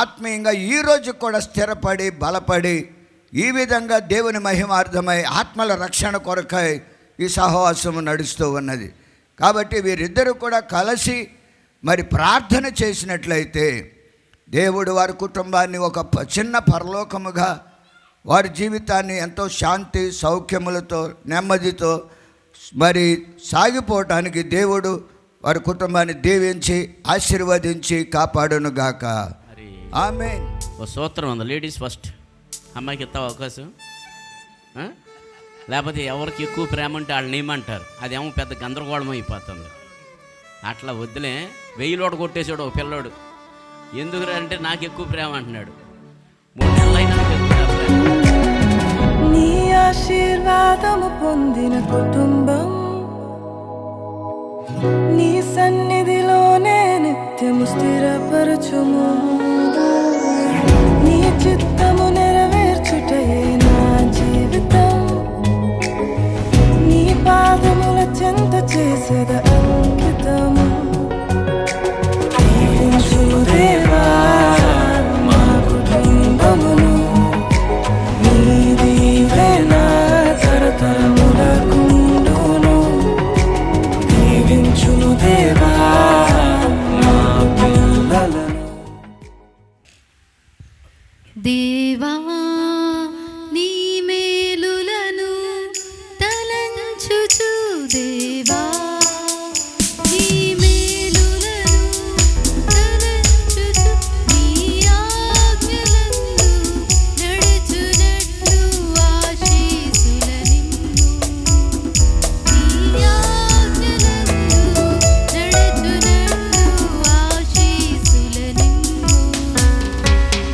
ఆత్మీయంగా ఈరోజు కూడా స్థిరపడి బలపడి ఈ విధంగా దేవుని మహిమార్థమై ఆత్మల రక్షణ కొరకై ఈ సహవాసము నడుస్తూ ఉన్నది. కాబట్టి వీరిద్దరూ కూడా కలిసి మరి ప్రార్థన చేసినట్లయితే దేవుడు వారి కుటుంబాన్ని ఒక చిన్న పరలోకముగా, వారి జీవితాన్ని ఎంతో శాంతి సౌఖ్యములతో నెమ్మదితో మరి సాగిపోవటానికి దేవుడు వారి కుటుంబాన్ని దీవించి ఆశీర్వదించి కాపాడునుగాక. ఆమేన్. ఓ సూత్రం ఉంది, లేడీస్ ఫస్ట్. అమ్మాయికి ఇస్తావు అవకాశం, లేకపోతే ఎవరికి ఎక్కువ ప్రేమ ఉంటే వాళ్ళని ఏమంటారు, అదేమో పెద్ద గందరగోళం అయిపోతుంది. అట్లా వద్దులే. 1000 లోటు కొట్టేసాడు ఒక పిల్లోడు. ఎందుకు అంటే నాకు ఎక్కువ ప్రేమ అంటున్నాడు. 3 నెలలైనా నాకు ఎక్కువ ప్రేమ. నీ ఆశీర్వాదము పొందిన కుటుంబం నీ సన్నిధిలోనే నిత్యము స్థిరపరచుము. నీ చిత్తము నెరవేర్చుటయే నా జీవితం. నీ పాదముల చెంత చేసేద అంకితము. దీవించుము దేవా మా కుటుంబమును. నీ దీవెన తరతరములకుండును. దీవించుము దేవా మా పిల్లలను. దేవా నీ మేలులను తలంచుచు దేవా నీ మేలులను తలంచుచు నీ ఆజ్ఞలందు నడుచునట్లు ఆశీసుల నిమ్ము. నీ ఆజ్ఞలందు నడుచునట్లు ఆశీసుల నిమ్ము.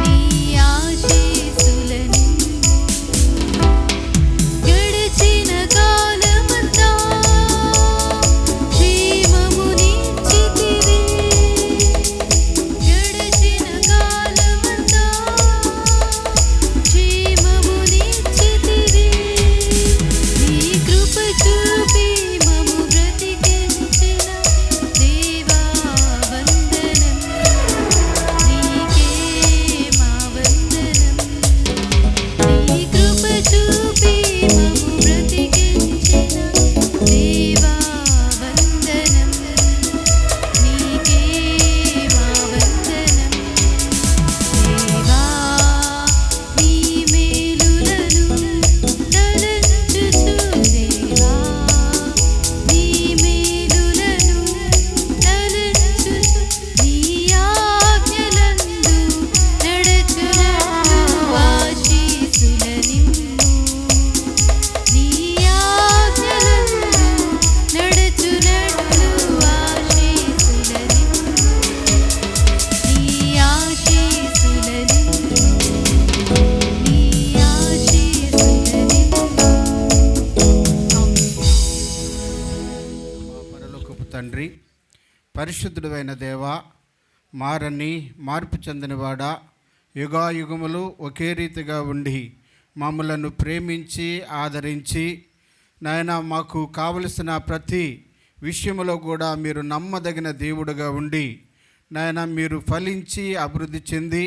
నీ ఆశీసుల నిమ్ము. గడిచిన కాలమంతా క్షేమమునిచ్చితివి. గడిచిన కాలమంతా క్షేమమునిచ్చితివి. నీ కృప చూపి మమ్ము బ్రతికించిన దేవా వందనం. నీకే మా వందనం. నీ కృప చూపి మమ్ము బ్రతికించిన దేవా వందనం. నీకే మా వందనం. దేవా నీ మేలులను తలంచుచు దేవా నీ మేలులను తలంచుచు నీ ఆజ్ఞలందు నడుచునట్లు ఆశీసుల నిమ్ము. నీ ఆజ్ఞలందు నడుచునట్లు ఆశీసుల నిమ్ము. నీ ఆశీసుల నిమ్ము. నీ ఆశీసుల నిమ్ము. మా పరలోకపు తండ్రి, పరిశుద్ధుడైన దేవా, మారని మార్పు చెందినవాడా, యుగాయుగములు ఒకే రీతిగా ఉండి మమ్మలను ప్రేమించి ఆదరించి నాయన మాకు కావలసిన ప్రతి విషయంలో కూడా మీరు నమ్మదగిన దేవుడుగా ఉండి నాయన మీరు ఫలించి అభివృద్ధి చెంది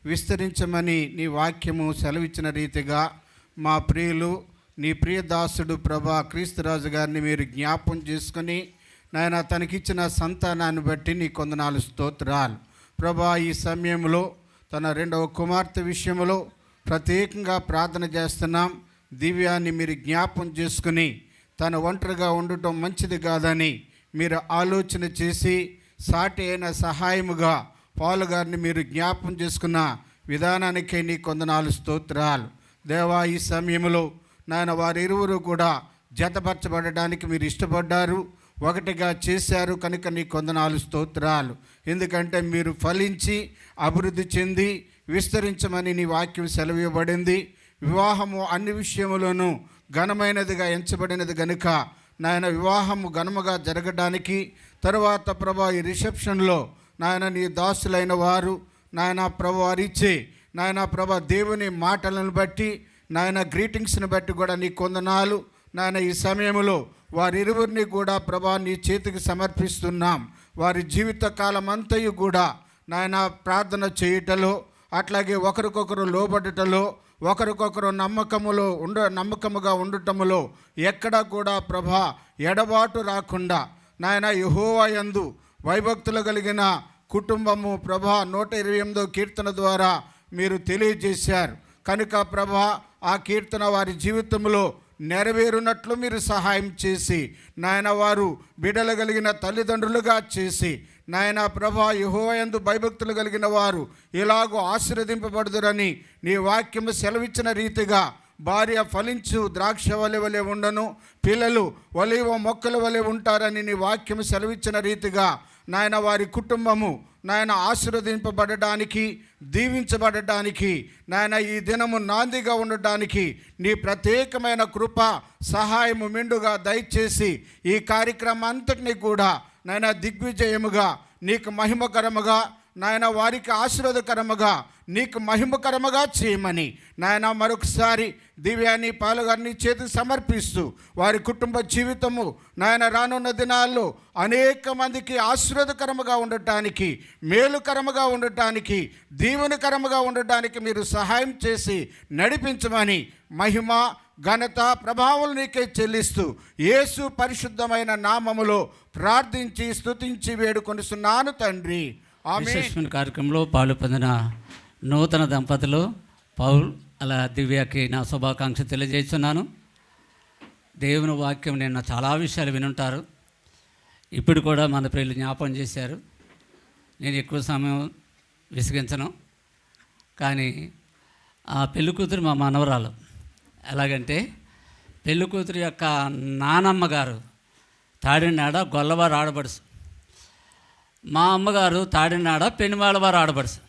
విస్తరించమని నీ వాక్యము సెలవిచ్చిన రీతిగా మా ప్రియులు నీ ప్రియదాసుడు ప్రభా క్రీస్తురాజు గారిని మీరు జ్ఞాపం చేసుకొని నాయన తనకిచ్చిన సంతానాన్ని బట్టి నీ కొందనాలు స్తోత్రాలు. ప్రభా ఈ సమయంలో తన 2వ కుమార్తె విషయంలో ప్రత్యేకంగా ప్రార్థన చేస్తున్నాం. దివ్యాన్ని మీరు జ్ఞాపం చేసుకుని తన ఒంటరిగా ఉండటం మంచిది కాదని మీరు ఆలోచన చేసి సాటి అయిన సహాయముగా పాలు గారిని మీరు జ్ఞాపం చేసుకున్న విధానానికై నీ కొందనాలు స్తోత్రాలు. దేవా ఈ సమయంలో నాయన వారిరువురు కూడా జతపరచబడడానికి మీరు ఇష్టపడ్డారు, ఒకటిగా చేశారు కనుక నీ కొందనాలు స్తోత్రాలు. ఎందుకంటే మీరు ఫలించి అభివృద్ధి చెంది విస్తరించమని నీ వాక్యం సెలవివ్వబడింది. వివాహము అన్ని విషయములోనూ ఘనమైనదిగా ఎంచబడినది గనుక నాయన వివాహము ఘనముగా జరగడానికి తరువాత ప్రభా ఈ రిసెప్షన్లో నాయన నీ దాసులైన వారు నాయన ప్రభు వారిచ్చే నాయన ప్రభా దేవుని మాటలను బట్టి నాయన గ్రీటింగ్స్ని బట్టి కూడా నీ కొందనాలు నాయన ఈ సమయంలో వారిరువురిని కూడా ప్రభా నీ చేతికి సమర్పిస్తున్నాం. వారి జీవిత కాలం అంతయు కూడా నాయన ప్రార్థన చేయుటలో, అట్లాగే ఒకరికొకరు లోబడుటలో, ఒకరికొకరు నమ్మకముగా ఉండటములో ఎక్కడా కూడా ప్రభా ఎడబాటు రాకుండా నాయన యెహోవా యందు భయభక్తులు కలిగిన కుటుంబము ప్రభా 128వ కీర్తన ద్వారా మీరు తెలియజేశారు కనుక ప్రభా ఆ కీర్తన వారి జీవితంలో నెరవేరునట్లు మీరు సహాయం చేసి నాయన వారు బిడ్డలు కలిగిన తల్లిదండ్రులుగా చేసి నాయన ప్రభా యెహోవాయందు భయభక్తులు కలిగిన వారు ఇలాగూ ఆశీర్వదింపబడుదురని నీ వాక్యము సెలవిచ్చిన రీతిగా భార్య ఫలించు ద్రాక్ష వలె ఉండను, పిల్లలు ఒలీవ మొక్కల వలె ఉంటారని నీ వాక్యము సెలవిచ్చిన రీతిగా నాయన వారి కుటుంబము నాయన ఆశీర్వదింపబడడానికి దీవించబడడానికి నాయన ఈ దినము నాందిగా ఉండడానికి నీ ప్రత్యేకమైన కృప సహాయము మెండుగా దయచేసి ఈ కార్యక్రమం అంతటినీ కూడా నాయన దిగ్విజయముగా నీకు మహిమకరముగా నాయన వారికి ఆశీర్వాదకరముగా నీకు మహిమకరముగా చేయమని నాయన మరొకసారి దివ్యాన్ని పాలుగారిని చేతికి సమర్పిస్తూ వారి కుటుంబ జీవితము నాయన రానున్న దినాల్లో అనేక మందికి ఆశీర్వాదకరముగా ఉండటానికి, మేలుకరముగా ఉండటానికి, దీవెనకరముగా ఉండటానికి మీరు సహాయం చేసి నడిపించమని మహిమ ఘనత ప్రభావం నీకే చెల్లిస్తూ యేసు పరిశుద్ధమైన నామములో ప్రార్థించి స్తుతించి వేడుకొనిస్తున్నాను తండ్రి. ఆమేన్. కార్యక్రమంలో పాలు పొందిన నూతన దంపతులు పౌల్ అలా దివ్యకి నా శుభాకాంక్ష తెలియజేస్తున్నాను. దేవుని వాక్యం నిన్న చాలా విషయాలు వినుంటారు. ఇప్పుడు కూడా మన ప్రియులు జ్ఞాపకం చేశారు. నేను ఎక్కువ సమయం విసిగించను, కానీ ఆ పెళ్లి కూతురు మా మనవరాలు. ఎలాగంటే పెళ్లి కూతురు యొక్క నానమ్మ గారు తాడినాడ గొల్లవారు ఆడబడుసు, మా అమ్మగారు తాడినాడ పెనుమాలవారు ఆడబడుసు.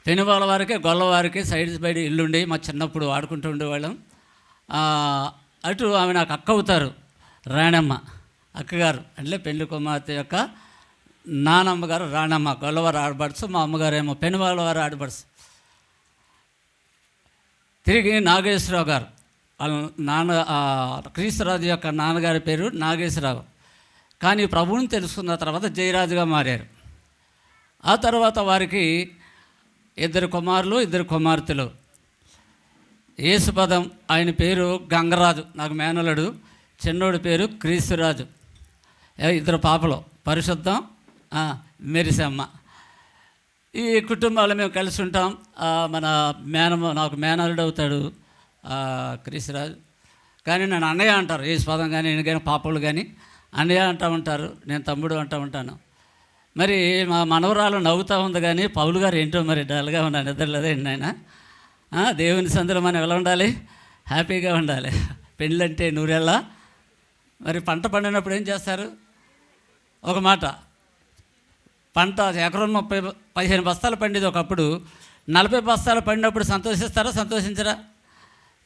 పెనుమాల వారికి గొల్లవారికి సైడ్ బైడ్ ఇల్లుండి మా చిన్నప్పుడు ఆడుకుంటూ ఉండేవాళ్ళం. అటు ఆమె నాకు అక్క అవుతారు, రాణమ్మ అక్కగారు, అంటే పెళ్లి కుమార్తె యొక్క నానమ్మ గారు రాణమ్మ గొల్లవారు ఆడబడుసు, మా అమ్మగారు ఏమో పెనుమాలవారు ఆడబడుసు. తిరిగి నాగేశ్వరరావు గారు వాళ్ళ నాన్న క్రీస్తురాజు యొక్క నాన్నగారి పేరు నాగేశ్వరరావు, కానీ ప్రభువుని తెలుసుకున్న తర్వాత జయరాజుగా మారారు. ఆ తర్వాత వారికి 2 కుమారులు 2 కుమార్తెలు. యేసుపదం ఆయన పేరు గంగరాజు, నాకు మేనలుడు. చిన్నోడి పేరు క్రీస్తురాజు. 2 పాపలు పరిశుద్ధం మెరిసమ్మ. ఈ కుటుంబాలు మేము కలిసి ఉంటాం. మన నాకు మేనలుడు అవుతాడు క్రీస్తురాజు, కానీ నన్ను అన్నయ్య అంటారు. యేసుపదం కానీ నేను కానీ పాపలు కానీ అన్నయ్య అంటూ ఉంటారు, నేను తమ్ముడు అంటూ ఉంటాను. మరి మా మనవరాలు నవ్వుతూ ఉంది, కానీ పౌలు గారు ఏంటో మరి డల్గా ఉన్నాను, నిద్రలేదండి ఆయన. దేవుని సందులో మనం ఎలా ఉండాలి? హ్యాపీగా ఉండాలి. పెళ్ళంటే నూరేళ్ళ. మరి పంట పండినప్పుడు ఏం చేస్తారు? ఒక మాట, పంట ఎకరం 15 బస్తాలు పండేది ఒకప్పుడు, 40 బస్తాలు పండినప్పుడు సంతోషిస్తారా? సంతోషించరా?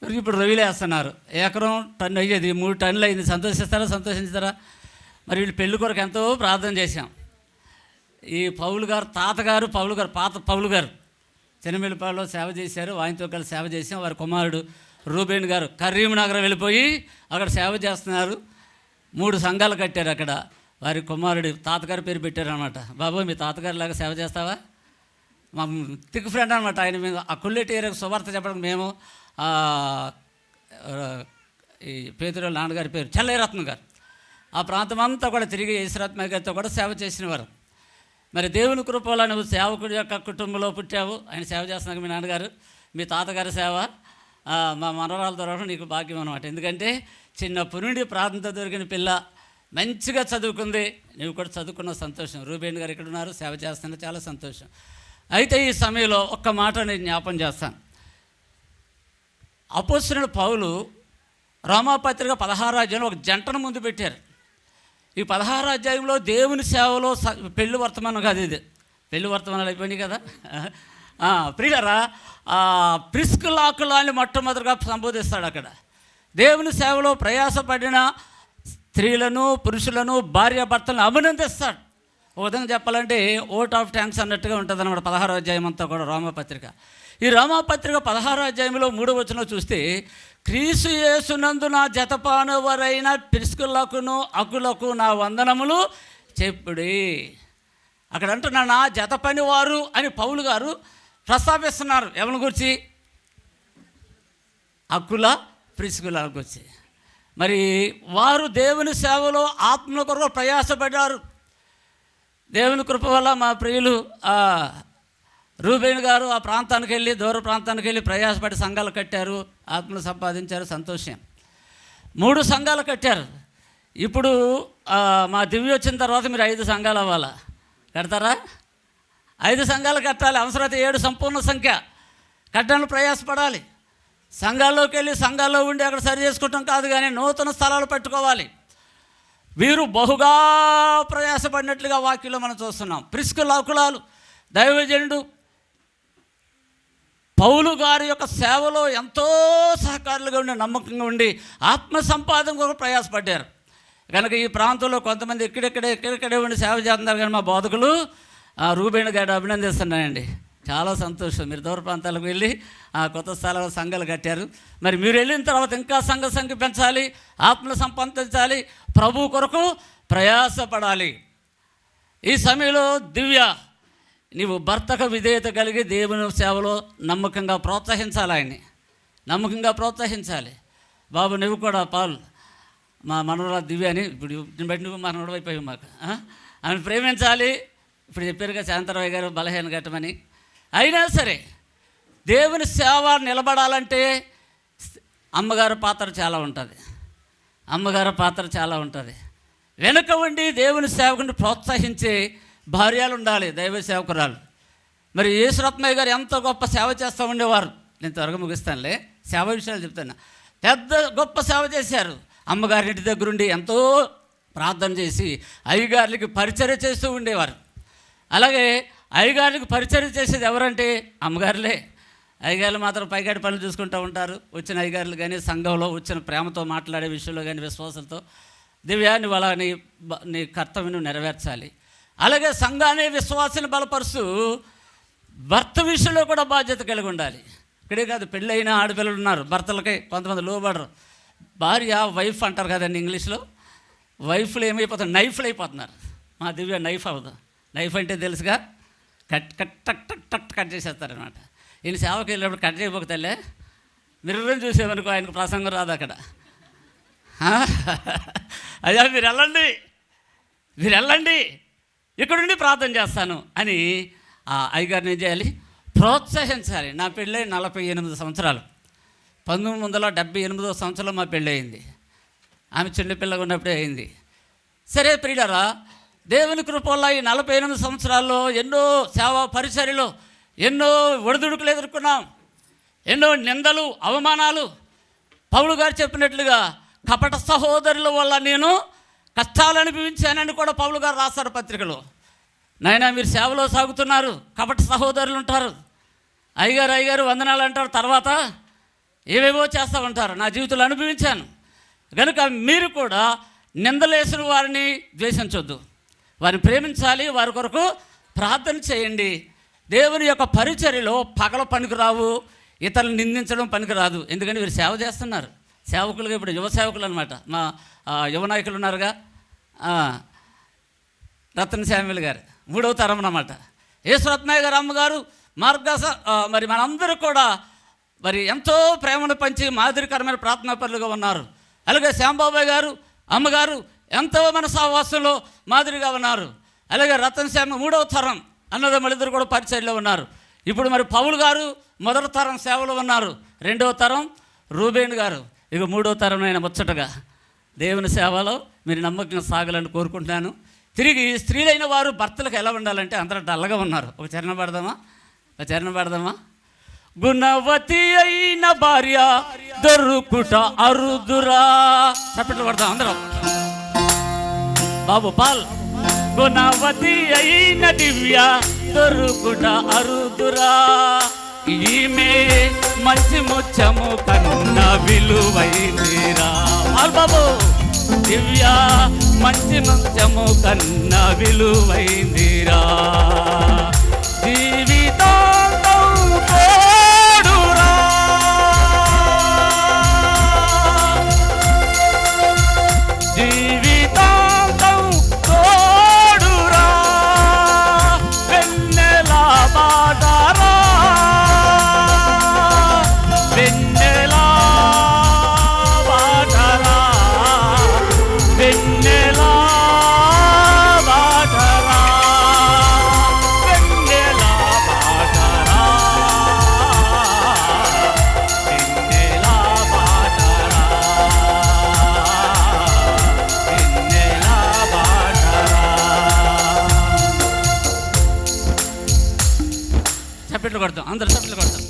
ఇప్పుడు రొయ్యలు వేస్తున్నారు, ఎకరం టన్ను అయ్యేది 3 టన్నులు అయింది, సంతోషిస్తారా? సంతోషించుతారా? మరి వీళ్ళు పెళ్లి కొరకు ఎంతో ప్రార్థన చేశాం. ఈ పౌలు గారు తాతగారు పాత పౌలు గారు చిన్నమిల్లిపాడులో సేవ చేశారు, ఆయనతో కలిసి సేవ చేసాం. వారి కుమారుడు రూబేన్ గారు కరీంనగర్ వెళ్ళిపోయి అక్కడ సేవ చేస్తున్నారు. 3 సంఘాలు కట్టారు అక్కడ. వారి కుమారుడు తాతగారి పేరు పెట్టారనమాట. బాబు మీ తాతగారి లాగా సేవ చేస్తావా? మా థిక్ ఫ్రెండ్ అనమాట ఆయన. మేము ఆ కొల్లెటి ఏరియాకు శుభార్త చెప్పడానికి మేము ఈ పేదల నాన్నగారి పేరు చెల్లైరత్నం గారు. ఆ ప్రాంతం అంతా కూడా తిరిగి యేసురత్న గారితో కూడా సేవ చేసినవారు. మరి దేవుని కృపలో నువ్వు సేవకుడి యొక్క కుటుంబంలో పుట్టావు, ఆయన సేవ చేస్తున్నాక మీ నాన్నగారు, మీ తాతగారి సేవ మా మనవరాల దొరకడం నీకు భాగ్యం అనమాట. ఎందుకంటే చిన్నప్పటి నుండి ప్రాంతంతో దొరికిన పిల్ల మంచిగా చదువుకుంది, నువ్వు కూడా చదువుకున్న సంతోషం. రూబేన్ గారు ఇక్కడ ఉన్నారు, సేవ చేస్తున్నా, చాలా సంతోషం. అయితే ఈ సమయంలో ఒక్క మాట నేను జ్ఞాపం చేస్తాను. అపోస్తలుడు పౌలు రోమాపత్రిక 16వ అధ్యాయంలో ఒక జంటను ముందు పెట్టారు. ఈ 16వ అధ్యాయంలో దేవుని సేవలో పెళ్లి వర్తమానం కాదు, ఇది పెళ్లి వర్తమానాలు అయిపోయినాయి కదా. ప్రియులరా, ప్రిస్కులాకులాన్ని మొట్టమొదటిగా సంబోధిస్తాడు అక్కడ. దేవుని సేవలో ప్రయాసపడిన స్త్రీలను పురుషులను భార్యాభర్తలను అభినందిస్తాడు. ఒక విధంగా చెప్పాలంటే ఓట్ ఆఫ్ థ్యాంక్స్ అన్నట్టుగా ఉంటుంది అన్నమాట 16వ అధ్యాయం అంతా కూడా రోమాపత్రిక. ఈ రోమాపత్రిక 16వ అధ్యాయంలో 3వ వచనం చూస్తే, క్రీస్తు యేసునందు నా జతపానువరైన ప్రిస్కులకును అకులకు నా వందనములు చెప్పుడి. అక్కడ అంటున్నా నా జత పనివారు అని పౌలు గారు ప్రస్తావిస్తున్నారు. ఎవరి గురించి? అకుల ప్రిస్కుల గురించి. మరి వారు దేవుని సేవలో ఆత్మల కొరకు ప్రయాసపడ్డారు. దేవుని కృప వల్ల మా ప్రియులు రూబేన్ గారు ఆ ప్రాంతానికి వెళ్ళి దూర ప్రాంతానికి వెళ్ళి ప్రయాసపడి సంఘాలు కట్టారు, ఆత్మలు సంపాదించారు, సంతోషం. 3 సంఘాలు కట్టారు. ఇప్పుడు మా దివ్య వచ్చిన తర్వాత మీరు 5 సంఘాలు అవ్వాలా? కడతారా? 5 సంఘాలు కట్టాలి. అవసరమైతే 7 సంపూర్ణ సంఖ్య కట్టడానికి ప్రయాసపడాలి. సంఘాల్లోకి వెళ్ళి సంఘాల్లో ఉండి అక్కడ సరి చేసుకుంటాం కాదు, కానీ నూతన స్థలాలు పట్టుకోవాలి. వీరు బహుగా ప్రయాసపడినట్లుగా వాక్యంలో మనం చూస్తున్నాం. ప్రిస్కుల అకులాలు దైవజనుడు పౌలు గారి యొక్క సేవలో ఎంతో సహకారులుగా ఉండి నమ్మకంగా ఉండి ఆత్మ సంపాదన కూడా ప్రయాసపడ్డారు. కనుక ఈ ప్రాంతంలో కొంతమంది ఎక్కడెక్కడే ఉండి సేవ చేస్తున్నారు. కానీ మా బోధకులు రూబేణు గారు అభినందిస్తున్నానండి. చాలా సంతోషం. మీరు దూర ప్రాంతాలకు వెళ్ళి కొత్త స్థలాల సంఘాలు కట్టారు. మరి మీరు వెళ్ళిన తర్వాత ఇంకా సంఖ్య పెంచాలి, ఆత్మను సంపాదించాలి, ప్రభు కొరకు ప్రయాసపడాలి. ఈ సమయంలో దివ్య, నీవు భర్తకు విధేయత కలిగి దేవుని సేవలో నమ్మకంగా ప్రోత్సహించాలి. ఆయన్ని నమ్మకంగా ప్రోత్సహించాలి. బాబు నువ్వు కూడా పాలు మా మనవరాలు దివ్య అని ఇప్పుడు బట్టి నువ్వు మనవడు అయిపోయావు. మాకు ఆమెను ప్రేమించాలి. ఇప్పుడు చెప్పారుగా శాంతరావు గారు బలహీన ఘట్టమని. అయినా సరే దేవుని సేవ నిలబడాలంటే అమ్మగారి పాత్ర చాలా ఉంటుంది. అమ్మగారి పాత్ర చాలా ఉంటుంది. వెనుక ఉండి దేవుని సేవకుని ప్రోత్సహించే భార్యలు ఉండాలి, దైవ సేవకురాలు. మరి యేసురత్నయ్య గారు ఎంత గొప్ప సేవ చేస్తూ ఉండేవారు. నేను త్వరగా ముగిస్తానులే, సేవ విషయాలు చెప్తాను. పెద్ద గొప్ప సేవ చేశారు. అమ్మగారి ఇంటి దగ్గరుండి ఎంతో ప్రార్థన చేసి అయ్యగారులకి పరిచర్య చేస్తూ ఉండేవారు. అలాగే అయ్యగారులకు పరిచర్య చేసేది ఎవరంటే అమ్మగారులే. అయ్యగారులు మాత్రం పైగాడి పనులు చూసుకుంటూ ఉంటారు. వచ్చిన అయ్యగారులు కానీ సంఘంలో వచ్చిన ప్రేమతో మాట్లాడే విషయంలో కానీ విశ్వాసంతో దివ్యా నువ్వు అలా నీ కర్తవ్యం నెరవేర్చాలి. అలాగే సంఘాన్ని విశ్వాసాన్ని బలపరుస్తూ భర్త విషయంలో కూడా బాధ్యత కలిగి ఉండాలి. ఇక్కడే కాదు, పెళ్ళైన ఆడపిల్లలు ఉన్నారు, భర్తలకి కొంతమంది లోబడరు. భార్య వైఫ్ అంటారు కదండి ఇంగ్లీష్లో. వైఫ్లు ఏమైపోతారు, నైఫ్లు అయిపోతున్నారు. మా దివ్య నైఫ్ అవ్వదు. నైఫ్ అంటే తెలుసుగా, కట్ చేసేస్తారనమాట. ఈయన సేవకి వెళ్ళినప్పుడు కట్ చేయబోతలే మీరు చూసేవనుకో ఆయనకు ప్రసంగం రాదు అక్కడ. అయ్యా మీరు వెళ్ళండి ఇక్కడుండి ప్రార్థన చేస్తాను అని ఆ అయ్యగారిని ఏం చేయాలి, ప్రోత్సహించాలి. నా పెళ్ళి 48 సంవత్సరాలు, 1978 సంవత్సరంలో మా పెళ్ళి అయింది. ఆమె చిన్నపిల్లగా ఉన్నప్పుడే అయింది. సరే ప్రియులారా, దేవుని కృప వల్ల ఈ 48 సంవత్సరాల్లో ఎన్నో సేవా పరిచర్యలో ఎన్నో ఒడిదుడుకులు ఎదుర్కొన్నాం, ఎన్నో నిందలు, అవమానాలు. పౌలు గారు చెప్పినట్లుగా కపట సహోదరుల వల్ల నేను కష్టాలు అనుభవించానని కూడా పౌలు గారు రాస్తారు పత్రికలో. నాయనా మీరు సేవలో సాగుతున్నారు, కపట సహోదరులు ఉంటారు. అయ్యగారు వందనాలు అంటారు, తర్వాత ఏవేవో చేస్తూ ఉంటారు. నా జీవితంలో అనుభవించాను. కనుక మీరు కూడా నిందలేసిన వారిని ద్వేషించొద్దు, వారిని ప్రేమించాలి, వారి కొరకు ప్రార్థన చేయండి. దేవుని యొక్క పరిచర్యలో పగల పనికిరావు, ఇతరులను నిందించడం పనికిరాదు. ఎందుకంటే వీరు సేవ చేస్తున్నారు. సేవకులుగా ఇప్పుడు యువ సేవకులు అనమాట. మా యువ నాయకులు ఉన్నారుగా, రతన్ శామ్యుల్ గారు 3వ తరం అన్నమాట. యేసురత్నయ్య గారు అమ్మగారు మరి మనందరూ కూడా మరి ఎంతో ప్రేమను పంచి మాదిరికరమైన ప్రార్థనాపరులుగా ఉన్నారు. అలాగే శ్యాంబాబాయ్ గారు అమ్మగారు ఎంతో మన సహవాసంలో మాదిరిగా ఉన్నారు. అలాగే రతన్ శ్యామ 3వ తరం అన్నదమ్ములిద్దరు కూడా పరిచర్యలో ఉన్నారు. ఇప్పుడు మరి పౌలు గారు 1వ తరం సేవలో ఉన్నారు. 2వ తరం రూబేణ్ గారు, ఇక 3వ తరం అయిన ముచ్చటగా దేవుని సేవలో మీరు నమ్మకంగా సాగాలని కోరుకుంటున్నాను. తిరిగి స్త్రీలైన వారు భర్తలకు ఎలా ఉండాలంటే అందరూ డల్లగా ఉన్నారు. ఒక చరణ పాడదామా? గుణవతి అయిన భార్య దొరుకుట అరుదురా. చప్పట్లు పడదాం అందరం. బాబు పాల్. గుణవతి అయిన దివ్య దొరుకుట అరుదురా, ఈమె మంచి ముచ్చము కన్న విలువైనరా. బాబు దివ్య మంచి ముచ్చము కన్న విలువైందిరా. జీవితాంతం తోడురా, జీవితాంతం తోడురా, వెన్నెలా బాటరా, వెన్నెలా బాటరా, వెన్నెలా బాటరా, వెన్నెలా చప్పట్లు కొడతాం, అందరు చప్పట్లు కొడతాం.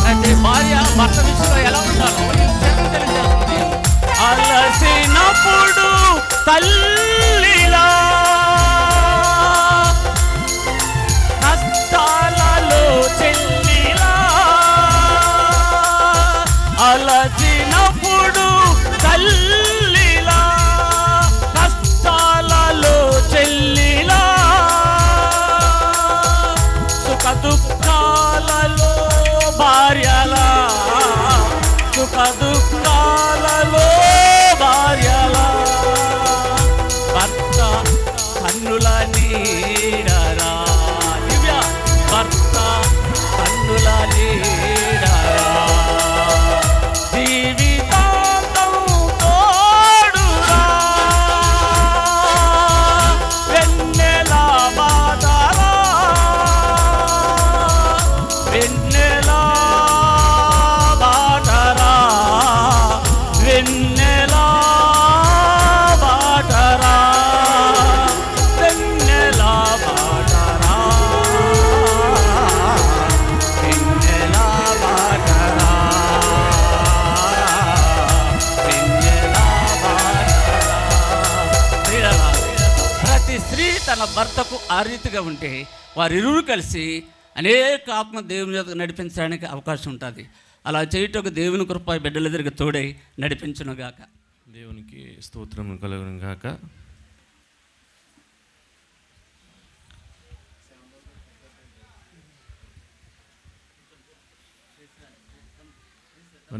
ప్రతి భార్య భర్త విషయంలో ఎలా ఉండాలో తెలియజేస్తుంది. అలసినప్పుడు తల్లిలా, కష్టాలలో చెల్లిలా, అలసినప్పుడు తల్లిలా, కష్టాలలో చెల్లిలా, సుఖ దుఃఖాలలో భార్యలా, సుఖ దుఃఖాలలో భార్యలా, భర్త కన్నుల నీడరా, దివ్య భర్త కన్నుల నీడరా, జీవితాంతం తోడురా, వెన్నెల బాటరా, వెన్నెల బాటరా, వెన్నెల బాటరా, వెన్నెల బాటరా, వెన్నెల బాటరా, వెన్నెల బాటరా. ప్రతి స్త్రీ తన భర్తకు ఆ రీతిగా ఉంటే వారిరువురు కలిసి అనేక ఆత్మ దేవుని యొక్క నడిపించడానికి అవకాశం ఉంటుంది. అలా చేయటకు దేవుని కృప బిడ్డల దగ్గర తోడై నడిపించునుగాక. దేవునికి స్తోత్రం కలుగును గాక.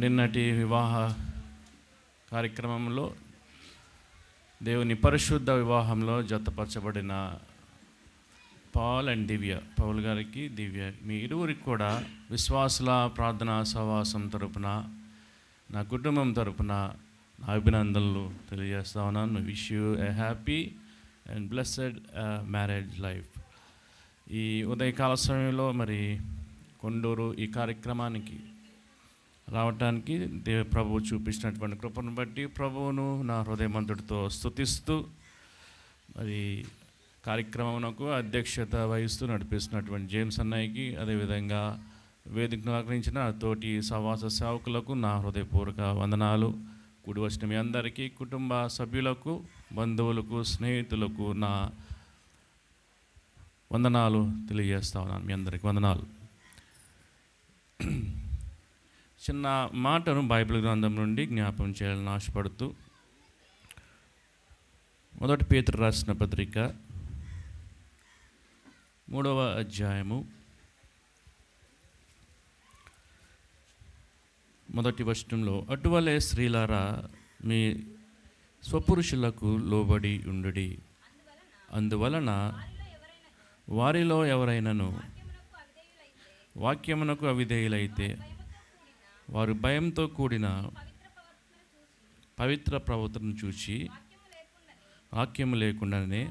నిన్నటి వివాహ కార్యక్రమంలో దేవుని పరిశుద్ధ వివాహంలో జతపరచబడిన పాల్ అండ్ దివ్య, పౌల్ గారికి, దివ్య, మీ ఇరువురికి కూడా విశ్వాసుల ప్రార్థనా సహవాసం తరపున, నా కుటుంబం తరపున నా అభినందనలు తెలియజేస్తా ఉన్నాను. Wish you A happy and blessed marriage life. ఈ ఉదయకాల సమయంలో మరి కొండూరు ఈ కార్యక్రమానికి రావటానికి ప్రభువు చూపించినటువంటి కృపను బట్టి ప్రభువును నా హృదయమంతుడితో స్తుతిస్తూ మరి కార్యక్రమంకు అధ్యక్షత వహిస్తూ నడిపిస్తున్నటువంటి జేమ్స్ అన్నయ్యకి, అదేవిధంగా వేదికను అలంకరించిన తోటి సహవాస సేవకులకు నా హృదయపూర్వక వందనాలు. కూడి వచ్చిన మీ అందరికీ, కుటుంబ సభ్యులకు, బంధువులకు, స్నేహితులకు నా వందనాలు తెలియజేస్తా ఉన్నాను. మీ అందరికీ వందనాలు. చిన్న మాటను బైబిల్ గ్రంథం నుండి జ్ఞాపకం చేయాలని ఆశపడుతూ, మొదటి పేతురు రాసిన పత్రిక 3వ అధ్యాయము 1వ వచనంలో, అటువలే స్త్రీలారా మీ స్వపురుషులకు లోబడి ఉండుడి, అందువలన వారిలో ఎవరైనాను వాక్యమునకు అవిధేయులైతే వారు భయంతో కూడిన పవిత్ర ప్రవర్తనను చూచి వాక్యము లేకుండానే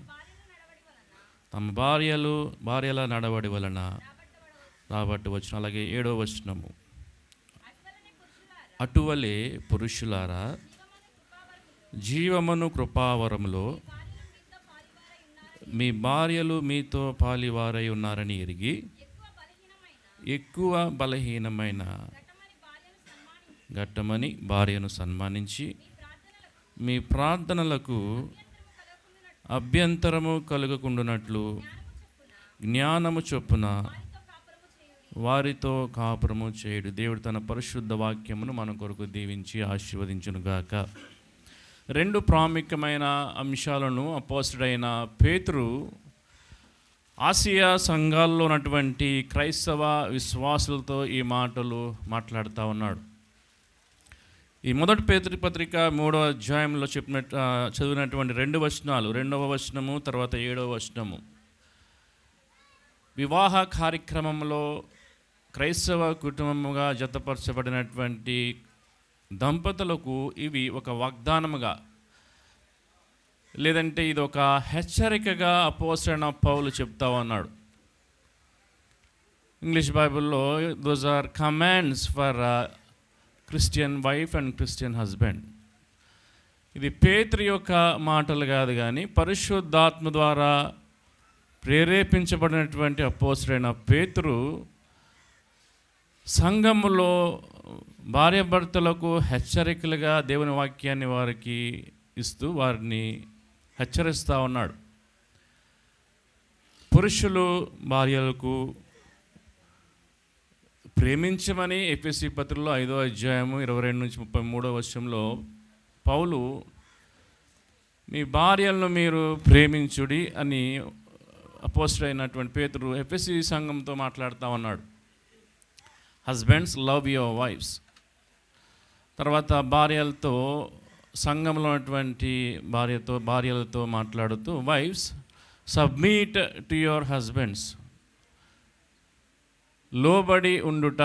తమ భార్యల నడవడి వలన రాబట్టి వచ్చిన. అలాగే 7వ వచనము, అటువలే పురుషులారా జీవమును కృపావరములో మీ భార్యలు మీతో పాలివారై ఉన్నారని ఎరిగి ఎక్కువ బలహీనమైన ఘట్టమని భార్యను సన్మానించి మీ ప్రార్థనలకు అభ్యంతరము కలుగకుండునట్లు జ్ఞానము చొప్పున వారితో కాపురము చేయుడు. దేవుడు తన పరిశుద్ధ వాక్యమును మన కొరకు దీవించి ఆశీర్వదించునుగాక. 2 ప్రాముఖ్యమైన అంశాలను అపోస్తలుడైన పేతురు ఆసియా సంఘాల్లో ఉన్నటువంటి క్రైస్తవ విశ్వాసులతో ఈ మాటలు మాట్లాడుతూ ఉన్నాడు. ఈ మొదటి పేతురు పత్రిక 3వ అధ్యాయంలో చదివినటువంటి 2 వచనాలు, 2వ వచనము తర్వాత 7వ వచనము, వివాహ కార్యక్రమంలో క్రైస్తవ కుటుంబముగా జతపరచబడినటువంటి దంపతులకు ఇవి ఒక వాగ్దానముగా, లేదంటే ఇది ఒక హెచ్చరికగా అపోస్తలుడైన పౌలు చెప్తా ఉన్నాడు. ఇంగ్లీష్ బైబిల్లో those are commands for Christian wife and Christian husband. ఇది పేతురు యొక్క మాటలు కాదు, కానీ పరిశుద్ధాత్మ ద్వారా ప్రేరేపించబడినటువంటి అపోస్తలుడైన పేతురు సంఘములో భార్యాభర్తలకు హెచ్చరికలుగా దేవుని వాక్యాన్ని వారికి ఇస్తూ వారిని హెచ్చరిస్తూ ఉన్నాడు. పురుషులు భార్యలకు ప్రేమించమని ఎఫెసీ పత్రికలో 5వ అధ్యాయము 22 నుంచి 33వ వచనంలో పౌలు మీ భార్యలను మీరు ప్రేమించుడి అని అపోస్తలుడైనటువంటి పేతురు ఎఫెసీ సంఘంతో మాట్లాడుతూ ఉన్నాడు. Husbands love your wives. తర్వాత భార్యలతో సంఘంలో ఉన్నటువంటి భార్యలతో మాట్లాడుతూ wives submit to your husbands, లోబడి ఉండుట,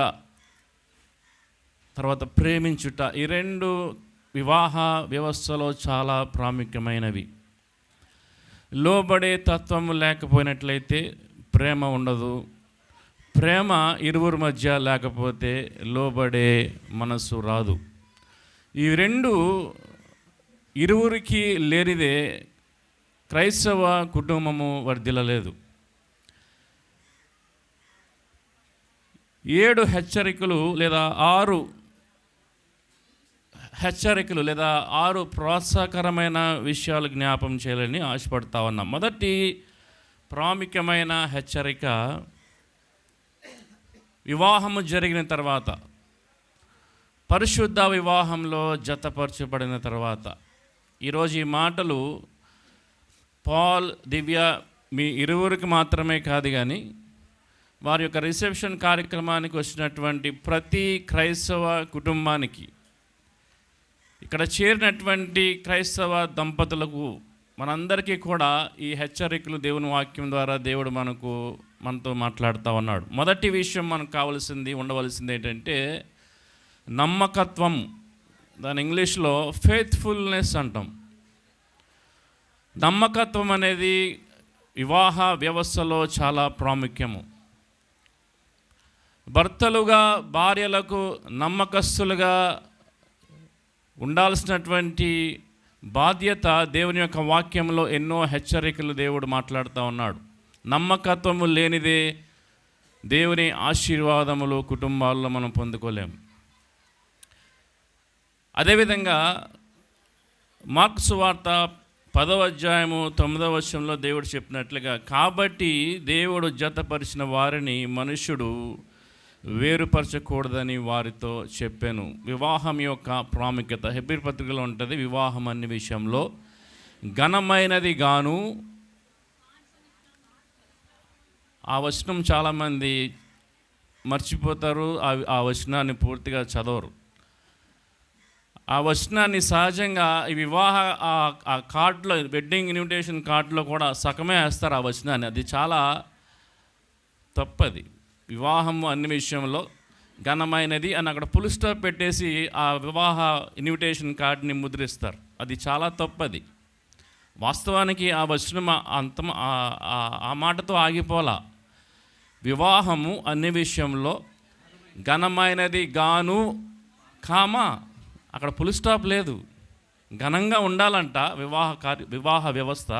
తర్వాత ప్రేమించుట. ఈ రెండు వివాహ వ్యవస్థలో చాలా ప్రాముఖ్యమైనవి. లోబడే తత్వం లేకపోయినట్లయితే ప్రేమ ఉండదు. ప్రేమ ఇరువురి మధ్య లేకపోతే లోబడే మనసు రాదు. ఈ రెండు ఇరువురికి లేనిదే క్రైస్తవ కుటుంబము వర్ధిల్లలేదు. 7 హెచ్చరికలు లేదా 6 హెచ్చరికలు లేదా 6 ప్రోత్సాహకరమైన విషయాలు జ్ఞాపం చేయాలని ఆశపడతా ఉన్నాం. మొదటి ప్రాముఖ్యమైన హెచ్చరిక, వివాహము జరిగిన తర్వాత, పరిశుద్ధ వివాహంలో జతపరచబడిన తర్వాత. ఈరోజు ఈ మాటలు పాల్, దివ్య మీ ఇరువురికి మాత్రమే కాదు, కానీ వారి యొక్క రిసెప్షన్ కార్యక్రమానికి వచ్చినటువంటి ప్రతి క్రైస్తవ కుటుంబానికి, ఇక్కడ చేరినటువంటి క్రైస్తవ దంపతులకు, మనందరికీ కూడా ఈ హెచ్చరికలు దేవుని వాక్యం ద్వారా దేవుడు మనతో మాట్లాడుతూ ఉన్నాడు. మొదటి విషయం మనకు ఉండవలసింది ఏంటంటే నమ్మకత్వం. దాని ఇంగ్లీష్లో ఫెయిత్ఫుల్నెస్ అంటాం. నమ్మకత్వం అనేది వివాహ వ్యవస్థలో చాలా ప్రాముఖ్యము. భర్తలుగా భార్యలకు నమ్మకస్తులుగా ఉండాల్సినటువంటి బాధ్యత దేవుని యొక్క వాక్యంలో ఎన్నో హెచ్చరికలు దేవుడు మాట్లాడుతూ ఉన్నాడు. నమ్మకత్వము లేనిదే దేవుని ఆశీర్వాదములు కుటుంబాల్లో మనం పొందుకోలేము. అదేవిధంగా మార్కు సువార్త 10వ అధ్యాయము 9వ వచనంలో దేవుడు చెప్పినట్లుగా, కాబట్టి దేవుడు జతపరిచిన వారిని మనుష్యుడు వేరుపరచకూడదని వారితో చెప్పాను. వివాహం యొక్క ప్రాముఖ్యత హెబ్రీ పత్రికలో ఉంటుంది. వివాహం అన్ని విషయంలో ఘనమైనది గాను, ఆ వచనం చాలామంది మర్చిపోతారు, ఆ వచనాన్ని పూర్తిగా చదవరు. ఆ వచనాన్ని సహజంగా ఈ వివాహ ఆ కార్డులో, వెడ్డింగ్ ఇన్విటేషన్ కార్డులో కూడా సగమే వేస్తారు ఆ వచనాన్ని. అది చాలా తప్పది. వివాహం అన్ని విషయంలో ఘనమైనది అని అక్కడ ఫుల్ స్టాప్ పెట్టేసి ఆ వివాహ ఇన్విటేషన్ కార్డుని ముద్రిస్తారు. అది చాలా తప్పది. వాస్తవానికి ఆ వచనం ఆ మాటతో ఆగిపోలా. వివాహము అన్ని విషయంలో ఘనమైనది గాను, అక్కడ ఫుల్ స్టాప్ లేదు. ఘనంగా ఉండాలంట వివాహ వ్యవస్థ.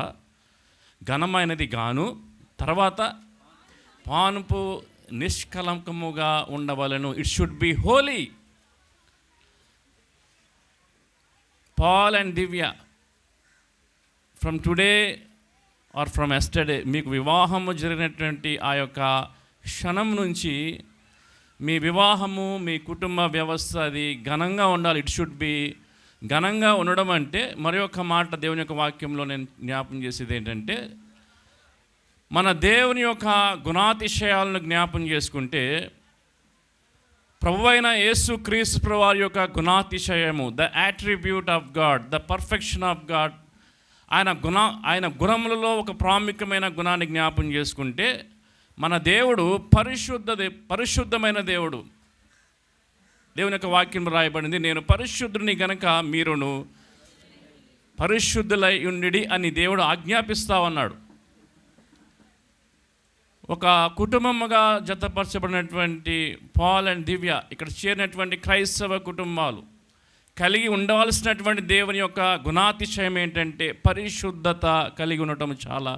ఘనమైనది గాను, తర్వాత పానుపు నిష్కలంకముగా ఉండవలను. It should be holy. Paul and Divya, from today or from yesterday, మీకు వివాహము జరిగినటువంటి ఆ యొక్క క్షణం నుంచి మీ వివాహము, మీ కుటుంబ వ్యవస్థ అది ఘనంగా ఉండాలి. It should B. ఘనంగా ఉండడం అంటే మరి ఒక మాట దేవుని యొక్క వాక్యంలో నేను జ్ఞాపం చేసేది ఏంటంటే, మన దేవుని యొక్క గుణాతిశయాలను జ్ఞాపం చేసుకుంటే, ప్రభువైన యేసు క్రీస్తు వారి యొక్క గుణాతిశయము, the attribute of God, the perfection of God, ఆయన గుణములలో ఒక ప్రాముఖ్యమైన గుణాన్ని జ్ఞాపం చేసుకుంటే, మన దేవుడు పరిశుద్ధమైన దేవుడు. దేవుని యొక్క వాక్యం రాయబడింది, నేను పరిశుద్ధుని గనక మీరును పరిశుద్ధులై ఉండి అని దేవుడు ఆజ్ఞాపిస్తా ఉన్నాడు. ఒక కుటుంబముగా జతపరచబడినటువంటి పాల్ అండ్ దివ్య, ఇక్కడ చేరినటువంటి క్రైస్తవ కుటుంబాలు కలిగి ఉండవలసినటువంటి దేవుని యొక్క గుణాతిశయం ఏంటంటే పరిశుద్ధత కలిగి ఉండటం చాలా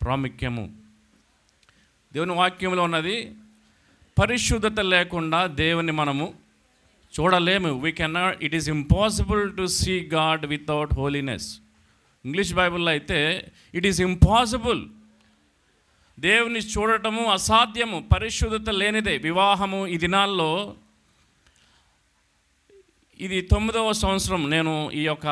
ప్రాముఖ్యము. దేవుని వాక్యంలో ఉన్నది, పరిశుద్ధత లేకుండా దేవుని మనము చూడలేము. We cannot, it is impossible to see God without holiness. English బైబిల్లో అయితే ఇట్ ఈస్ ఇంపాసిబుల్, దేవుని చూడటము అసాధ్యము, పరిశుద్ధత లేనిదే. వివాహము ఈ దినాల్లో, ఇది 9వ సంవత్సరం నేను ఈ యొక్క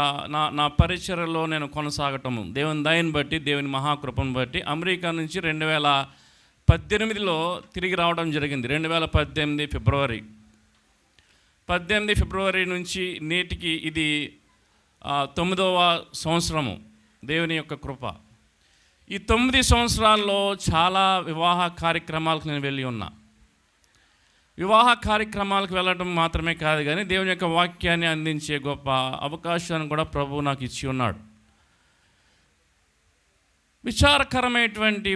నా పరిచర్యలో నేను కొనసాగటము. దేవుని దయని బట్టి, దేవుని మహాకృపను బట్టి అమెరికా నుంచి 2018లో తిరిగి రావడం జరిగింది. 2018 ఫిబ్రవరి 18 నుంచి నేటికి ఇది 9వ సంవత్సరము. దేవుని యొక్క కృప. ఈ 9 సంవత్సరాల్లో చాలా వివాహ కార్యక్రమాలకు నేను వెళ్ళి ఉన్నా. వివాహ కార్యక్రమాలకు వెళ్ళడం మాత్రమే కాదు, కానీ దేవుని యొక్క వాక్యాన్ని అందించే గొప్ప అవకాశాన్ని కూడా ప్రభువు నాకు ఇచ్చి ఉన్నాడు. విచారకరమైనటువంటి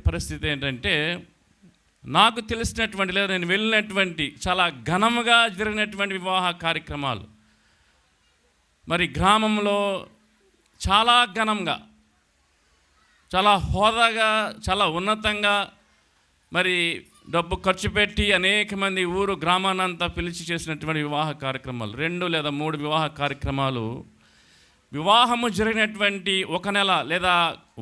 పరిస్థితి ఏంటంటే, నాకు తెలిసినటువంటి లేదా నేను వెళ్ళినటువంటి చాలా ఘనముగా జరిగినటువంటి వివాహ కార్యక్రమాలు, మరి గ్రామంలో చాలా ఘనంగా, చాలా హోదాగా, చాలా ఉన్నతంగా, మరి డబ్బు ఖర్చు పెట్టి అనేక మంది గ్రామానంతా పిలిచి చేసినటువంటి వివాహ కార్యక్రమాలు, 2 లేదా 3 వివాహ కార్యక్రమాలు. వివాహము జరిగినటువంటి 1 నెల లేదా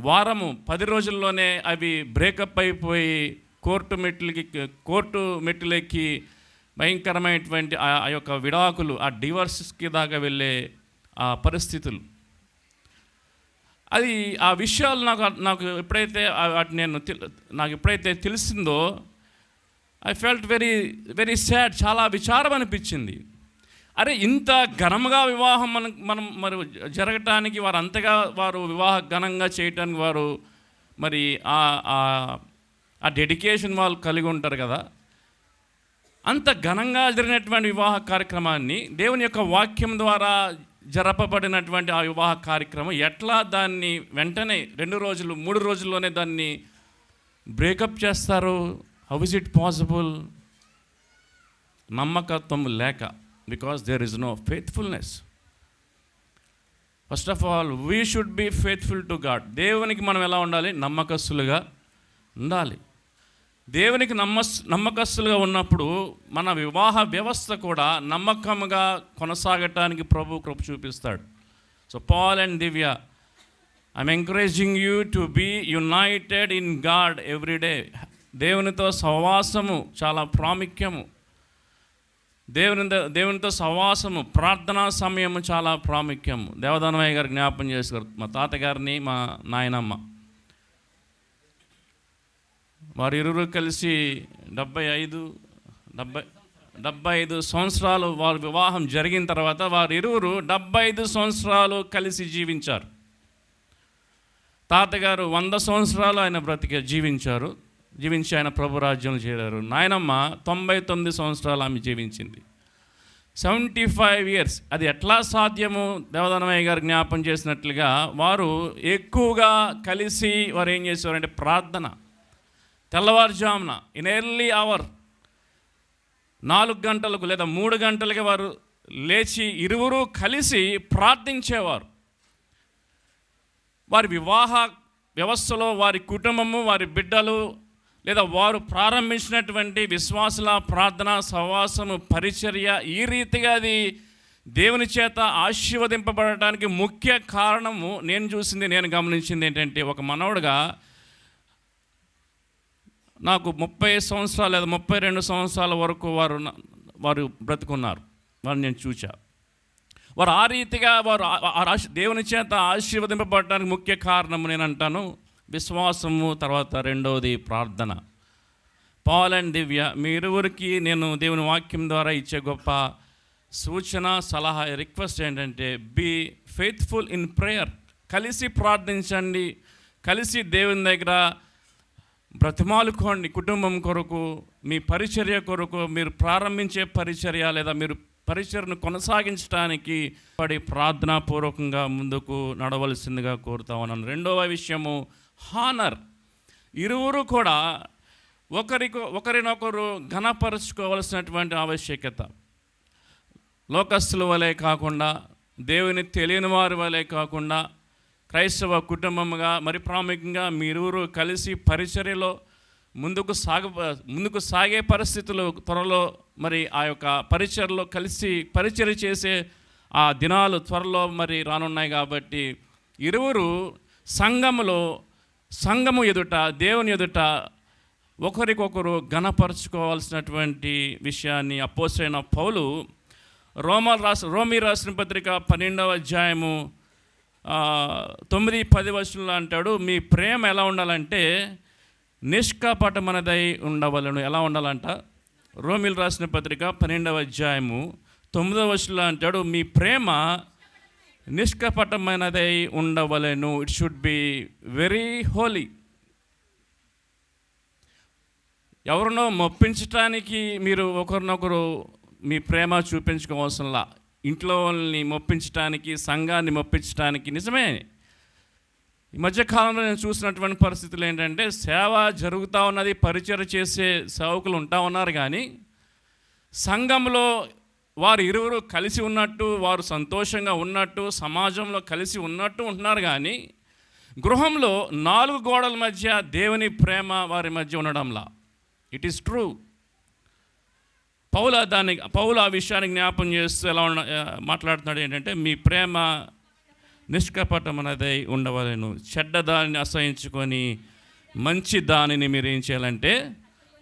వారము 10 రోజుల్లోనే అవి బ్రేకప్ అయిపోయి కోర్టు మెట్లెక్కి భయంకరమైనటువంటి ఆ యొక్క విడాకులు, ఆ డివర్స్కి దాకా వెళ్ళే ఆ పరిస్థితులు. అది ఆ విషయాలు నాకు ఎప్పుడైతే నాకు ఎప్పుడైతే తెలిసిందో, I felt very very sad. చాలా విచారం అనిపించింది. అరే, ఇంత ఘనంగా వివాహం మనం మరి జరగటానికి వారు అంతగా వారు వివాహ ఘనంగా చేయటానికి వారు మరి ఆ డెడికేషన్ వాళ్ళు కలిగి ఉంటారు కదా. అంత ఘనంగా జరిగినటువంటి వివాహ కార్యక్రమాన్ని దేవుని యొక్క వాక్యం ద్వారా జరపబడినటువంటి ఆ వివాహ కార్యక్రమం ఎట్లా దాన్ని వెంటనే 2 రోజులు 3 రోజుల్లోనే దాన్ని బ్రేకప్ చేస్తారు? How is it possible? నమ్మకత్వం లేక, because there is no faithfulness. First of all we should be faithful to God. దేవునికి మనం ఎలా ఉండాలి? నమ్మకస్తులుగా ఉండాలి. దేవునికి నమ్మకస్తులుగా ఉన్నప్పుడు మన వివాహ వ్యవస్థ కూడా నమ్మకంగా కొనసాగటానికి ప్రభు కృప చూపిస్తాడు. So Paul and Divya, I'm encouraging you to be united in God every day. దేవునితో సహవాసము చాలా ప్రాముఖ్యము. దేవునితో సహవాసము, ప్రార్థనా సమయము చాలా ప్రాముఖ్యము. దేవదానమయ్య గారు జ్ఞాపం చేశారు, మా తాతగారిని, మా నాయనమ్మ, వారు ఇరువురు కలిసి 75 సంవత్సరాలు వారి వివాహం జరిగిన తర్వాత వారు ఇరువురు 75 సంవత్సరాలు కలిసి జీవించారు. తాతగారు 100 సంవత్సరాలు ఆయన జీవించి ఆయన ప్రభు రాజ్యంలో చేరారు. నాయనమ్మ 99 సంవత్సరాలు ఆమె జీవించింది. 75 years. అది ఎట్లా సాధ్యము? దేవదానమయ్య గారు జ్ఞాపం చేసినట్లుగా వారు ఎక్కువగా కలిసి వారు ఏం చేసేవారంటే ప్రార్థన. తెల్లవారుజామున ఇన్ ఎర్లీ అవర్ 4 గంటలకు లేదా 3 గంటలకి వారు లేచి ఇరువురు కలిసి ప్రార్థించేవారు. వారి వివాహ వ్యవస్థలో వారి కుటుంబము, వారి బిడ్డలు లేదా వారు ప్రారంభించినటువంటి విశ్వాసుల ప్రార్థన, సహవాసము, పరిచర్య ఈ రీతిగా అది దేవుని చేత ఆశీర్వదింపబడటానికి ముఖ్య కారణము నేను గమనించింది ఏంటంటే, ఒక మనవడుగా నాకు 30 సంవత్సరాలు లేదా 32 సంవత్సరాల వరకు వారు బ్రతుకున్నారు. వారు నేను చూచా. వారు ఆ రీతిగా దేవుని చేత ఆశీర్వదింపబడటానికి ముఖ్య కారణము నేను అంటాను విశ్వాసము, తర్వాత రెండవది ప్రార్థన. పాల్ అండ్ దివ్య, మీ ఇరువురికి నేను దేవుని వాక్యం ద్వారా ఇచ్చే గొప్ప సూచన, సలహా, రిక్వెస్ట్ ఏంటంటే, బీ ఫెయిత్ఫుల్ ఇన్ ప్రేయర్. కలిసి ప్రార్థించండి, కలిసి దేవుని దగ్గర బ్రతిమాలుకోండి. కుటుంబం కొరకు, మీ పరిచర్య కొరకు, మీరు ప్రారంభించే పరిచర్య లేదా మీరు పరిచర్యను కొనసాగించడానికి ప్రార్థనాపూర్వకంగా ముందుకు నడవలసిందిగా కోరుతా ఉన్నాను. రెండవ విషయము హానర్. ఇరువురు కూడా ఒకరినొకరు ఘనపరుచుకోవాల్సినటువంటి ఆవశ్యకత. లోకస్తుల వలె కాకుండా, దేవుని తెలియని వారి వలె కాకుండా, క్రైస్తవ కుటుంబంగా మరి ప్రాముఖ్యంగా మీరూరు కలిసి పరిచర్యలో ముందుకు సాగే పరిస్థితులు త్వరలో మరి ఆ యొక్క పరిచర్లో కలిసి పరిచర్య చేసే ఆ దినాలు త్వరలో మరి రానున్నాయి. కాబట్టి ఇరువురు సంఘము ఎదుట, దేవుని ఎదుట ఒకరికొకరు ఘనపరచుకోవాల్సినటువంటి విషయాన్ని అపోస్తలుడైన పౌలు రోమీ రాసిన పత్రిక 12వ అధ్యాయము 9-10 వచనంలో అంటాడు, మీ ప్రేమ ఎలా ఉండాలంటే నిష్కపటమనదై ఉండవలను. ఎలా ఉండాలంట? రోమీలు రాసిన పత్రిక 12వ అధ్యాయము 9వ వచనంలో అంటాడు, మీ ప్రేమ నిష్కపటమైనదై ఉండవలను. It should be very holy. ఎవరినో మొప్పించటానికి మీరు ఒకరినొకరు మీ ప్రేమ చూపించుకోవాల్సినలా, ఇంట్లో వాళ్ళని మొప్పించడానికి, సంఘాన్ని మొప్పించడానికి. నిజమే, ఈ మధ్యకాలంలో నేను చూసినటువంటి పరిస్థితులు ఏంటంటే, సేవ జరుగుతూ ఉన్నది, పరిచర్య చేసే సేవకులు ఉంటా ఉన్నారు, కానీ సంఘంలో వారు ఇరువురు కలిసి ఉన్నట్టు, వారు సంతోషంగా ఉన్నట్టు, సమాజంలో కలిసి ఉన్నట్టు ఉంటున్నారు, కానీ గృహంలో 4 గోడల మధ్య దేవుని ప్రేమ వారి మధ్య ఉండడంలా. It is true. పౌలు ఆ విషయాన్ని జ్ఞాపం చేస్తూ ఎలా మాట్లాడుతున్నాడు ఏంటంటే, మీ ప్రేమ నిష్కపటమనదై ఉండవలను. చెడ్డ దానిని అసహించుకొని మంచి దానిని మీరు ఏం చేయాలంటే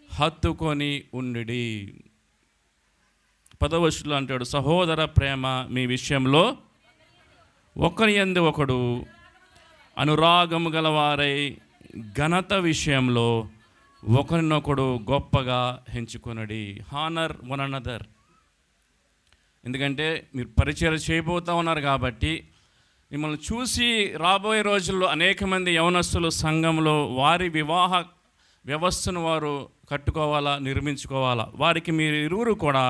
హత్తుకొని ఉండుడి. 10వ వచనంలో అంటాడు, సహోదర ప్రేమ మీ విషయంలో ఒకరి యందు ఒకడు అనురాగము గలవారై ఘనత విషయంలో ఒకరినొకడు గొప్పగా ఎంచుకొనడి. Honour one another. ఎందుకంటే మీరు పరిచయం చేయబోతూ ఉన్నారు కాబట్టి, మిమ్మల్ని చూసి రాబోయే రోజుల్లో అనేక మంది యవనస్తులు సంఘంలో వారి వివాహ వ్యవస్థను వారు కట్టుకోవాలా, నిర్మించుకోవాలా. వారికి మీరు ఇరువురు కూడా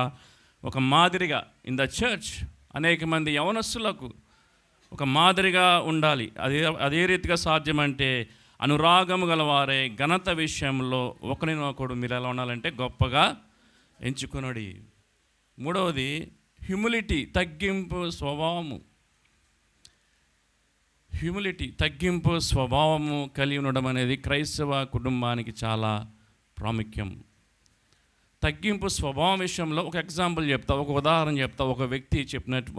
ఒక మాదిరిగా ఇన్ ద చర్చ్ అనేక మంది యవనస్తులకు ఒక మాదిరిగా ఉండాలి. అదే రీతిగా సాధ్యమంటే అనురాగము గలవారే ఘనత విషయంలో ఒకరినొకడు మీరు ఎలా ఉండాలంటే గొప్పగా ఎంచుకునడి. 3వది హ్యూమిలిటీ, తగ్గింపు స్వభావము. హ్యూమిలిటీ, తగ్గింపు స్వభావము కలిగి ఉండడం అనేది క్రైస్తవ కుటుంబానికి చాలా ప్రాముఖ్యం. తగ్గింపు స్వభావం విషయంలో ఒక ఎగ్జాంపుల్ చెప్తా, ఒక ఉదాహరణ చెప్తా. ఒక వ్యక్తి చెప్పినట్టు,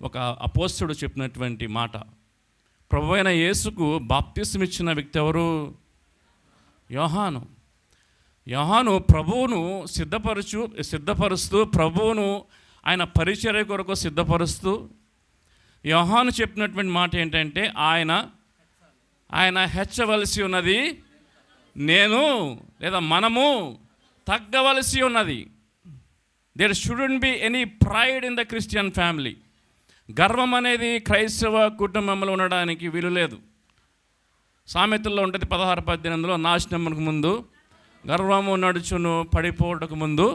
ఒక అపోస్తలుడు చెప్పినటువంటి మాట. ప్రభువైన యేసుకు బాప్తిసం ఇచ్చిన వ్యక్తి ఎవరు? యోహాను ప్రభువును సిద్ధపరుస్తూ ప్రభువును ఆయన పరిచర్య కొరకు సిద్ధపరుస్తూ, యోహాను చెప్పినటువంటి మాట ఏంటంటే, ఆయన హెచ్చవలసి ఉన్నది, నేను లేదా మనము తగ్గవలసి ఉన్నది. There shouldn't be any pride in the Christian family. గర్వం అనేది క్రైస్తవ కుటుంబంలో ఉండడానికి వీలు లేదు. సామెతల్లో ఉంటుంది 16-18, నాశనమునకు ముందు గర్వము నడుచును, పడిపోవటకు ముందు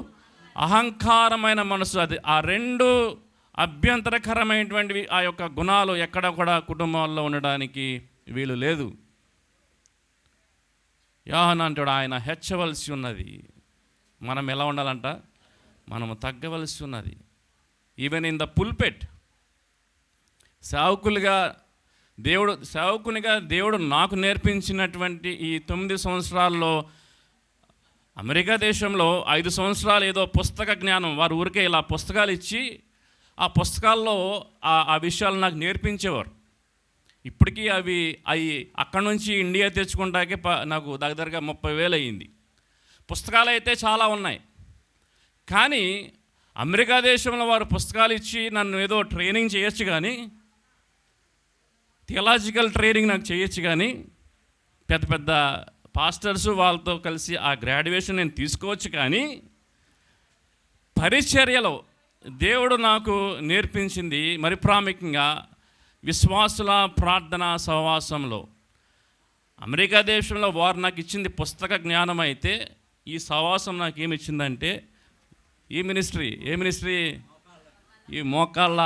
అహంకారమైన మనసు. అది ఆ 2 అభ్యంతరకరమైనటువంటివి. ఆ యొక్క గుణాలు ఎక్కడ కూడా కుటుంబాల్లో ఉండడానికి వీలు లేదు. యోహాను అంటాడు, ఆయన హెచ్చవలసి ఉన్నది, మనం ఎలా ఉండాలంట? మనము తగ్గవలసి ఉన్నది. ఈవెన్ ఇన్ ద పుల్పెట్, సేవకునిగా దేవుడు నాకు నేర్పించినటువంటి ఈ 9 సంవత్సరాల్లో, అమెరికా దేశంలో 5 సంవత్సరాలు ఏదో పుస్తక జ్ఞానం, వారు ఊరికే ఇలా పుస్తకాలు ఇచ్చి ఆ పుస్తకాల్లో ఆ విషయాలు నాకు నేర్పించేవారు. ఇప్పటికీ అవి అక్కడి నుంచి ఇండియా తెచ్చుకుంటాకే నాకు దగ్గరగా 30,000 అయ్యింది. పుస్తకాలు అయితే చాలా ఉన్నాయి, కానీ అమెరికా దేశంలో వారు పుస్తకాలు ఇచ్చి నన్ను ఏదో ట్రైనింగ్ చేయొచ్చు, కానీ థియలాజికల్ ట్రైనింగ్ నాకు చేయొచ్చు, కానీ పెద్ద పెద్ద పాస్టర్స్ వాళ్ళతో కలిసి ఆ గ్రాడ్యుయేషన్ నేను తీసుకోవచ్చు, కానీ పరిచర్యలో దేవుడు నాకు నేర్పించింది మరి ప్రాముఖ్యంగా విశ్వాసుల ప్రార్థనా సహవాసంలో. అమెరికా దేశంలో వారు నాకు ఇచ్చింది పుస్తక జ్ఞానం అయితే, ఈ సహవాసం నాకు ఏమి ఇచ్చిందంటే ఈ మినిస్ట్రీ. ఈ మోకాళ్ళ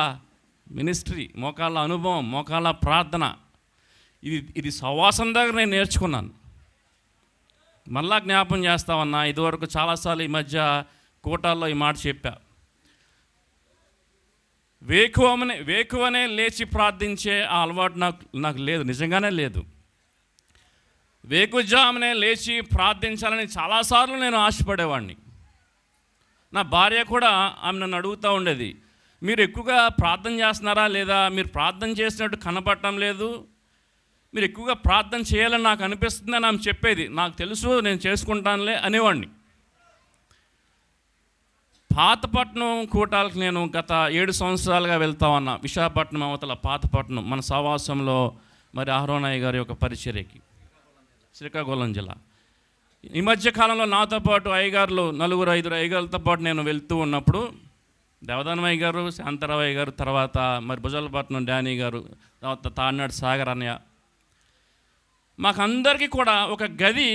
మినిస్ట్రీ, మోకాళ్ళ అనుభవం, మోకాళ్ళ ప్రార్థన. ఇది సహవాసం దగ్గర నేను నేర్చుకున్నాను. మళ్ళా జ్ఞాపం చేస్తామన్నా, ఇదివరకు చాలాసార్లు ఈ మధ్య కూటాల్లో ఈ మాట చెప్పా. వేకువనే లేచి ప్రార్థించే ఆ అలవాటు నాకు లేదు, నిజంగానే లేదు. వేకుజామునే లేచి ప్రార్థించాలని చాలాసార్లు నేను ఆశపడేవాడిని. నా భార్య కూడా ఆమె నన్ను అడుగుతూ ఉండేది, మీరు ఎక్కువగా ప్రార్థన చేస్తున్నారా లేదా, మీరు ప్రార్థన చేసినట్టు కనపడటం లేదు, మీరు ఎక్కువగా ప్రార్థన చేయాలని నాకు అనిపిస్తుందని ఆమె చెప్పేది. నాకు తెలుసు, నేను చేసుకుంటానులే అనేవాడిని. పాతపట్నం కూటాలకు నేను గత 7 సంవత్సరాలుగా వెళ్తా ఉన్నా. విశాఖపట్నం అవతల పాతపట్నం మన సహవాసంలో మరి అహరోనయ్య గారి యొక్క పరిచర్యకి, శ్రీకాకుళం జిల్లా. ఈ మధ్యకాలంలో నాతో పాటు అయ్యగారులు 4-5 అయ్యగారులతో పాటు నేను వెళ్తూ ఉన్నప్పుడు దేవదానమయ్య గారు, శాంతరావయ్య గారు, తర్వాత మరి భుజలపట్నం డానీ గారు, తర్వాత తాడినాడు సాగర్ అన్నయ్య, మాకందరికీ కూడా ఒక గది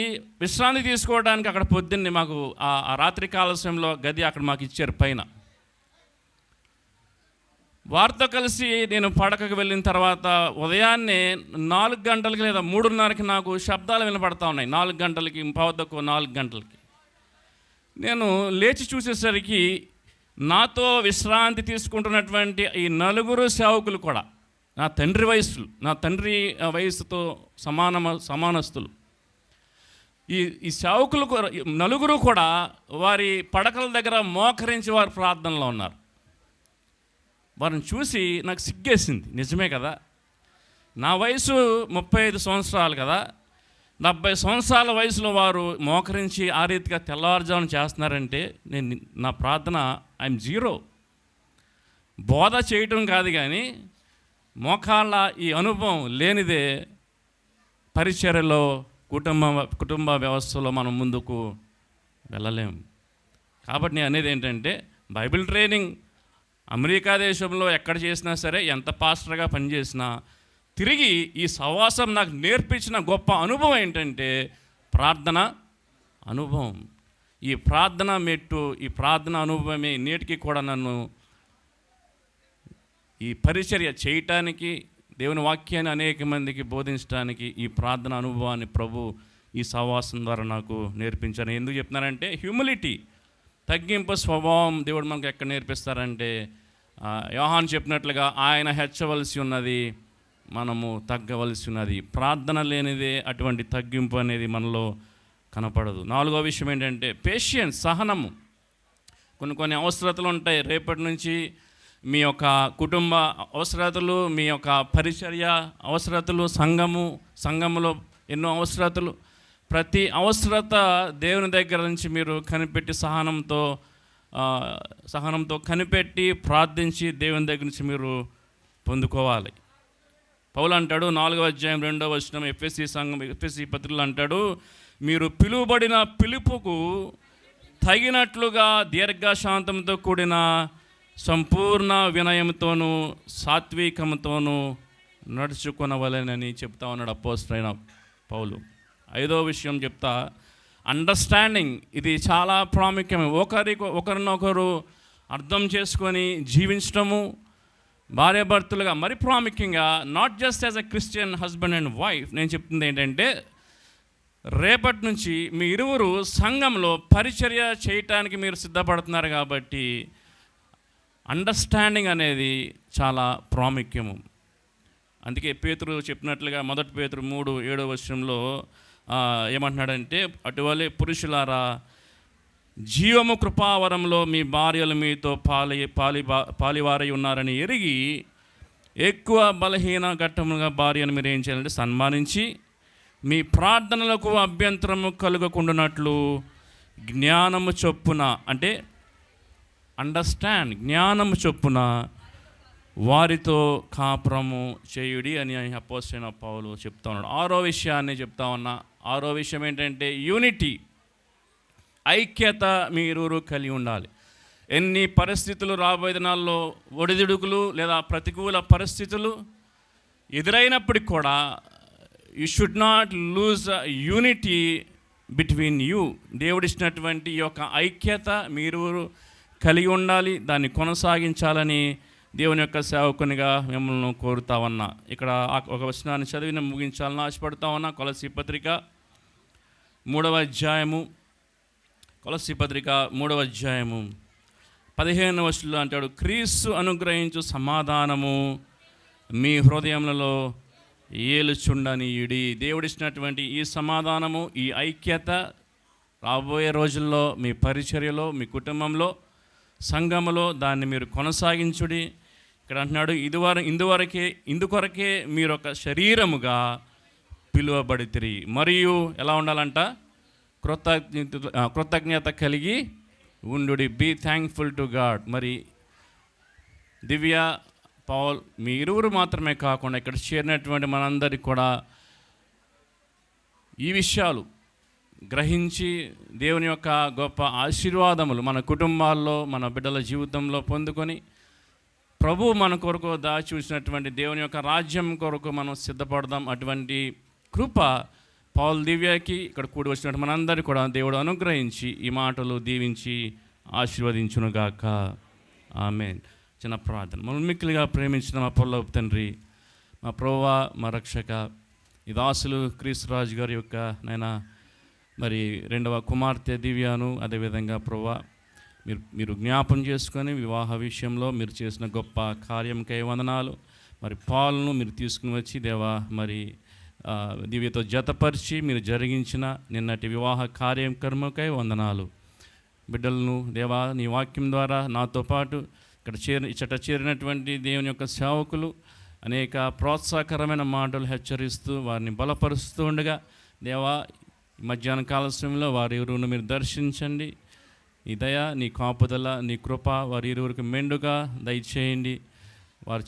విశ్రాంతి తీసుకోవడానికి అక్కడ పొద్దున్నే మాకు ఆ రాత్రి కాలస్యంలో గది అక్కడ మాకు ఇచ్చారు పైన. వారితో కలిసి నేను పడకకు వెళ్ళిన తర్వాత ఉదయాన్నే 4 గంటలకి లేదా 3:30కి నాకు శబ్దాలు వినపడతా ఉన్నాయి. 4 గంటలకి, 4 గంటలకి నేను లేచి చూసేసరికి నాతో విశ్రాంతి తీసుకుంటున్నటువంటి ఈ 4 సేవకులు కూడా నా తండ్రి వయసుతో సమానస్తులు. ఈ సేవకులు 4 కూడా వారి పడకల దగ్గర మోకరించి వారి ప్రార్థనలో ఉన్నారు. వారిని చూసి నాకు సిగ్గేసింది. నిజమే కదా, నా వయసు 35 సంవత్సరాలు కదా, 70 సంవత్సరాల వయసులో వారు మోకరించి ఆ రీతిగా తెల్లవారుజామున చేస్తున్నారంటే నా ప్రార్థన ఐఎమ్ జీరో. బోధ చేయటం కాదు కానీ మోకాళ్ళ ఈ అనుభవం లేనిదే పరిచర్యలో కుటుంబ వ్యవస్థలో మనం ముందుకు వెళ్ళలేం. కాబట్టి నేను అనేది ఏంటంటే, బైబిల్ ట్రైనింగ్ అమెరికా దేశంలో ఎక్కడ చేసినా సరే, ఎంత పాస్టర్గా పనిచేసినా, తిరిగి ఈ సహవాసం నాకు నేర్పించిన గొప్ప అనుభవం ఏంటంటే ప్రార్థన అనుభవం. ఈ ప్రార్థన మెట్టు, ఈ ప్రార్థన అనుభవమే నేటికి కూడా నన్ను ఈ పరిచర్య చేయటానికి, దేవుని వాక్యాన్ని అనేక మందికి బోధించడానికి ఈ ప్రార్థన అనుభవాన్ని ప్రభు ఈ సహవాసం ద్వారా నాకు నేర్పించాను. ఎందుకు చెప్తున్నారంటే, హ్యూమిలిటీ, తగ్గింపు స్వభావం దేవుడు మనకు ఎక్కడ నేర్పిస్తారంటే, యోహాను చెప్పినట్లుగా ఆయన హెచ్చవలసి ఉన్నది, మనము తగ్గవలసి ఉన్నది. ప్రార్థన లేనిదే అటువంటి తగ్గింపు అనేది మనలో కనపడదు. 4వ విషయం ఏంటంటే పేషెన్స్, సహనము. కొన్ని అవసరతలు ఉంటాయి. రేపటి నుంచి మీ యొక్క కుటుంబ అవసరతలు, మీ యొక్క పరిచర్య అవసరతలు, సంఘములో ఎన్నో అవసరతలు, ప్రతి అవసరత దేవుని దగ్గర నుంచి మీరు కనిపెట్టి సహనంతో కనిపెట్టి ప్రార్థించి దేవుని దగ్గర నుంచి మీరు పొందుకోవాలి. పౌలు అంటాడు 4వ అధ్యాయం 2వ వచనం ఎఫెసీ పత్రికలో అంటాడు, మీరు పిలువబడిన పిలుపుకు తగినట్లుగా దీర్ఘశాంతంతో కూడిన సంపూర్ణ వినయంతోనూ సాత్వికంతోనూ నడుచుకొనవలెనని చెప్తా ఉన్నాడు అపోస్తలుడైన పౌలు. 5వ విషయం చెప్తా, అండర్స్టాండింగ్. ఇది చాలా ప్రాముఖ్యం. ఒకరినొకరు అర్థం చేసుకొని జీవించడము, భార్యాభర్తలుగా. మరి ప్రాముఖ్యంగా not just as a Christian husband and wife. నేను చెప్తుంది ఏంటంటే, రేపటి నుంచి మీ ఇరువురు సంఘంలో పరిచర్య చేయటానికి మీరు సిద్ధపడుతున్నారు కాబట్టి అండర్స్టాండింగ్ అనేది చాలా ప్రాముఖ్యము. అందుకే పేతురు చెప్పినట్లుగా 1 పేతురు 3:7 వచనంలో ఏమంటున్నాడంటే, అటువలే పురుషులారా జీవము కృపావరంలో మీ భార్యలు మీతో పాలివారై ఉన్నారని ఎరిగి ఎక్కువ బలహీన ఘట్టముగా భార్యను మీరు ఏం చేయాలంటే సన్మానించి మీ ప్రార్థనలకు అభ్యంతరము కలుగకుండానట్లు జ్ఞానము చొప్పున, అంటే అండర్స్టాండ్, జ్ఞానము చొప్పున వారితో కాపురము చేయుడి అని అపోస్తలుడైన పౌలు చెప్తా ఉన్నాడు. 6వ విషయాన్ని చెప్తా ఉన్నా. 6వ విషయం ఏంటంటే యూనిటీ, ఐక్యత మీ ఇరువురు కలిగి ఉండాలి. ఎన్ని పరిస్థితులు రాబోయే దినాల్లో ఒడిదుడుకులు లేదా ప్రతికూల పరిస్థితులు ఎదురైనప్పటికి కూడా you should not lose unity between you. దేవుడిచ్చినటువంటి ఈ యొక్క ఐక్యత మీరు కలిగి ఉండాలి, దాన్ని కొనసాగించాలని దేవుని యొక్క సేవకునిగా మిమ్మల్ని కోరుతా ఉన్నా. ఇక్కడ ఒక వచనాన్ని చదివి ముగించాలని ఆశపడతా ఉన్నా. కొలస్సీ పత్రిక 3వ అధ్యాయము 15వ వచనంలో అంటాడు, క్రీస్తు అనుగ్రహించు సమాధానము మీ హృదయములలో ఏలుచుండనీయుడి. దేవుడిచ్చినటువంటి ఈ సమాధానము, ఈ ఐక్యత రాబోయే రోజుల్లో మీ పరిచర్యలో, మీ కుటుంబంలో, సంఘములో దాన్ని మీరు కొనసాగించుడి. ఇక్కడ అంటున్నాడు, ఇందుకొరకే మీరు ఒక శరీరముగా పిలువబడితిరి, మరియు ఎలా ఉండాలంట, కృతజ్ఞత కలిగి ఉండుడి. Be thankful to God. మరి దివ్య, పౌల్ మీ ఇరువురు మాత్రమే కాకుండా ఇక్కడ చేరినటువంటి మనందరికీ కూడా ఈ విషయాలు గ్రహించి దేవుని యొక్క గొప్ప ఆశీర్వాదములు మన కుటుంబాల్లో, మన బిడ్డల జీవితంలో పొందుకొని ప్రభు మన కొరకు దాచి ఉంచినటువంటి దేవుని యొక్క రాజ్యం కొరకు మనం సిద్ధపడదాం. అటువంటి కృప పౌల్ దివ్యకి ఇక్కడ కూడి వచ్చినట్టు మనందరికీ కూడా దేవుడు అనుగ్రహించి ఈ మాటలు దీవించి ఆశీర్వదించునుగాక. ఆమేన్. చిన్న ప్రార్థన. మమ్మల్ని మిక్కిలిగా ప్రేమించిన మా పరలోకపు తండ్రి, మా ప్రభువా, మా రక్షక, ఈ దాసులు క్రీస్తురాజు గారి యొక్క నాయనా మరి 2వ కుమార్తె దివ్యాను, అదేవిధంగా ప్రభువా మీరు జ్ఞాపం చేసుకొని వివాహ విషయంలో మీరు చేసిన గొప్ప కార్యంకై వందనాలు. మరి పాలను మీరు తీసుకుని వచ్చి దేవా మరి దివ్యతో జతపరిచి మీరు జరిగించిన నిన్నటి వివాహ కార్యక్రమకై వందనాలు. బిడ్డలను దేవా నీ వాక్యం ద్వారా నాతో పాటు ఇచ్చట చేరినటువంటి దేవుని యొక్క సేవకులు అనేక ప్రోత్సాహకరమైన మాటలు హెచ్చరిస్తూ వారిని బలపరుస్తూ ఉండగా దేవా మధ్యాహ్న కాల సమయంలో వారి ఇరువురు మీరు దర్శించండి. నీ దయ, నీ కాపుదల, నీ కృప వారి ఇరువురికి మెండుగా దయచేయండి. వారు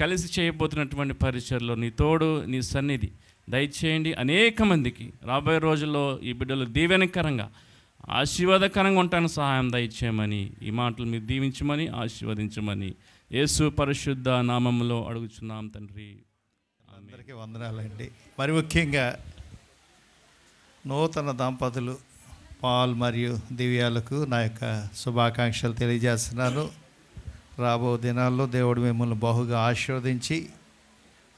కలిసి చేయబోతున్నటువంటి పరిచర్లో నీ తోడు, నీ సన్నిధి దయచేయండి. అనేక మందికి రాబోయే రోజుల్లో ఈ బిడ్డలు దీవెనకరంగా, ఆశీర్వాదకరంగా ఉండటానికి సహాయం దయచేయమని, ఈ మాటలు మీరు దీవించమని, ఆశీర్వదించమని యేసు పరిశుద్ధ నామములో అడుగుచున్నాం తండ్రి. అందరికీ వందనాలండి. మరి ముఖ్యంగా నూతన దంపతులు పాల్ మరియు దివ్యాలకు నా యొక్క శుభాకాంక్షలు తెలియజేస్తున్నాను. రాబో దినాల్లో దేవుడు మిమ్మల్ని బహుగా ఆశీర్వదించి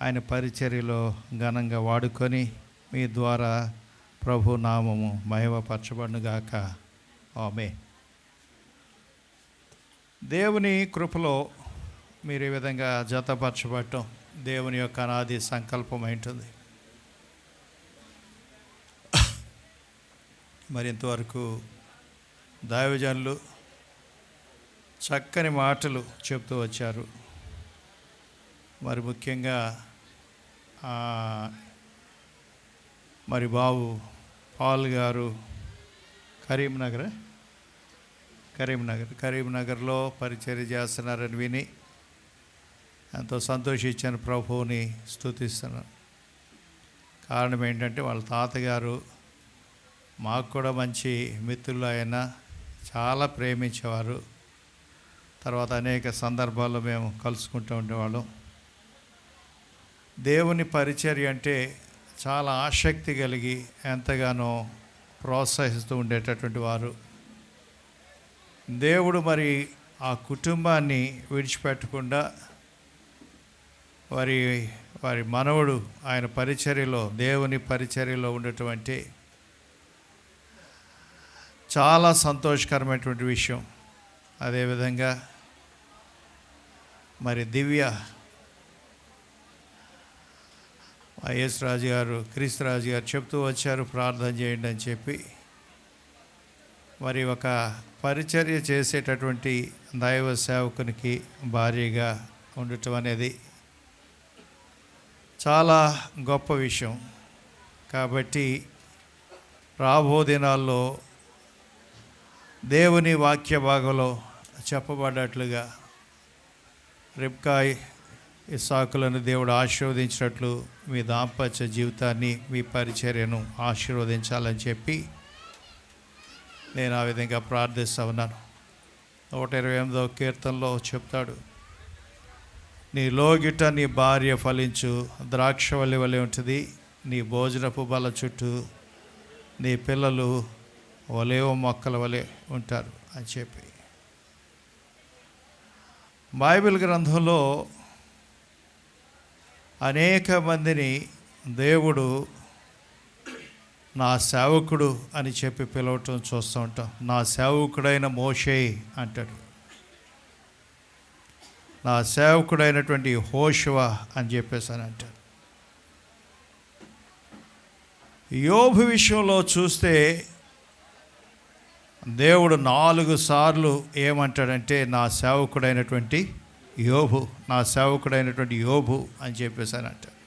ఆయన పరిచర్యలో ఘనంగా వాడుకొని మీ ద్వారా ప్రభు నామము మహిమపరచబడునుగాక. ఆమేన్. దేవుని కృపలో మీరు ఈ విధంగా జతపరచబడటం దేవుని యొక్క అనాది సంకల్పం ఉంటుంది. మరి ఇంతవరకు దైవజనులు చక్కని మాటలు చెప్తూ వచ్చారు. మరి ముఖ్యంగా మరి బాబు పాల్ గారు కరీంనగర్లో పరిచర్య చేస్తున్నారని విని ఎంతో సంతోషించాను. ప్రభువుని స్తుతిస్తున్నాను. కారణం ఏంటంటే వాళ్ళ తాతగారు మాకు కూడా మంచి మిత్రులు, ఆయన చాలా ప్రేమించేవారు. తర్వాత అనేక సందర్భాల్లో మేము కలుసుకుంటూ ఉండేవాళ్ళం. దేవుని పరిచర్య అంటే చాలా ఆసక్తి కలిగి ఎంతగానో ప్రోత్సహిస్తూ ఉండేటటువంటి వారు. దేవుడు మరి ఆ కుటుంబాన్ని విడిచిపెట్టకుండా వారి మనవడు ఆయన పరిచర్యలో, దేవుని పరిచర్యలో ఉండేటువంటి చాలా సంతోషకరమైనటువంటి విషయం. అదేవిధంగా మరి దివ్య వైఎస్ రాజు గారు, క్రీస్తురాజు గారు చెప్తూ వచ్చారు ప్రార్థన చేయండి అని చెప్పి. మరి ఒక పరిచర్య చేసేటటువంటి దైవ సేవకునికి భార్యగా ఉండటం అనేది చాలా గొప్ప విషయం. కాబట్టి రాబో దినాల్లో దేవుని వాక్య భాగంలో చెప్పబడ్డట్లుగా రిబ్కా ఇస్సాకులను దేవుడు ఆశీర్వదించినట్లు మీ దాంపత్య జీవితాన్ని, మీ పరిచర్యను ఆశీర్వదించాలని చెప్పి నేను ఆ విధంగా ప్రార్థిస్తూ ఉన్నాను. 128వ కీర్తనలో చెప్తాడు, నీ లోగిట నీ భార్య ఫలించు ద్రాక్షవల్లి వలె ఉంటుంది, నీ భోజనపు బల చుట్టూ నీ పిల్లలు ఒలేవ మొక్కల వలె ఉంటారు అని చెప్పి. బైబిల్ గ్రంథంలో అనేక మందిని దేవుడు నా సేవకుడు అని చెప్పి పిలవటం చూస్తూ ఉంటాం. నా సేవకుడైన మోషే అంటాడు, నా సేవకుడైనటువంటి హోషువ అని చెప్పేసి అని అంటాడు. యోబు విషయంలో చూస్తే దేవుడు 4 సార్లు ఏమంటాడంటే నా సేవకుడైనటువంటి యోబు, నా సేవకుడైనటువంటి యోబు అని చెప్పేసి అని అంటాడు.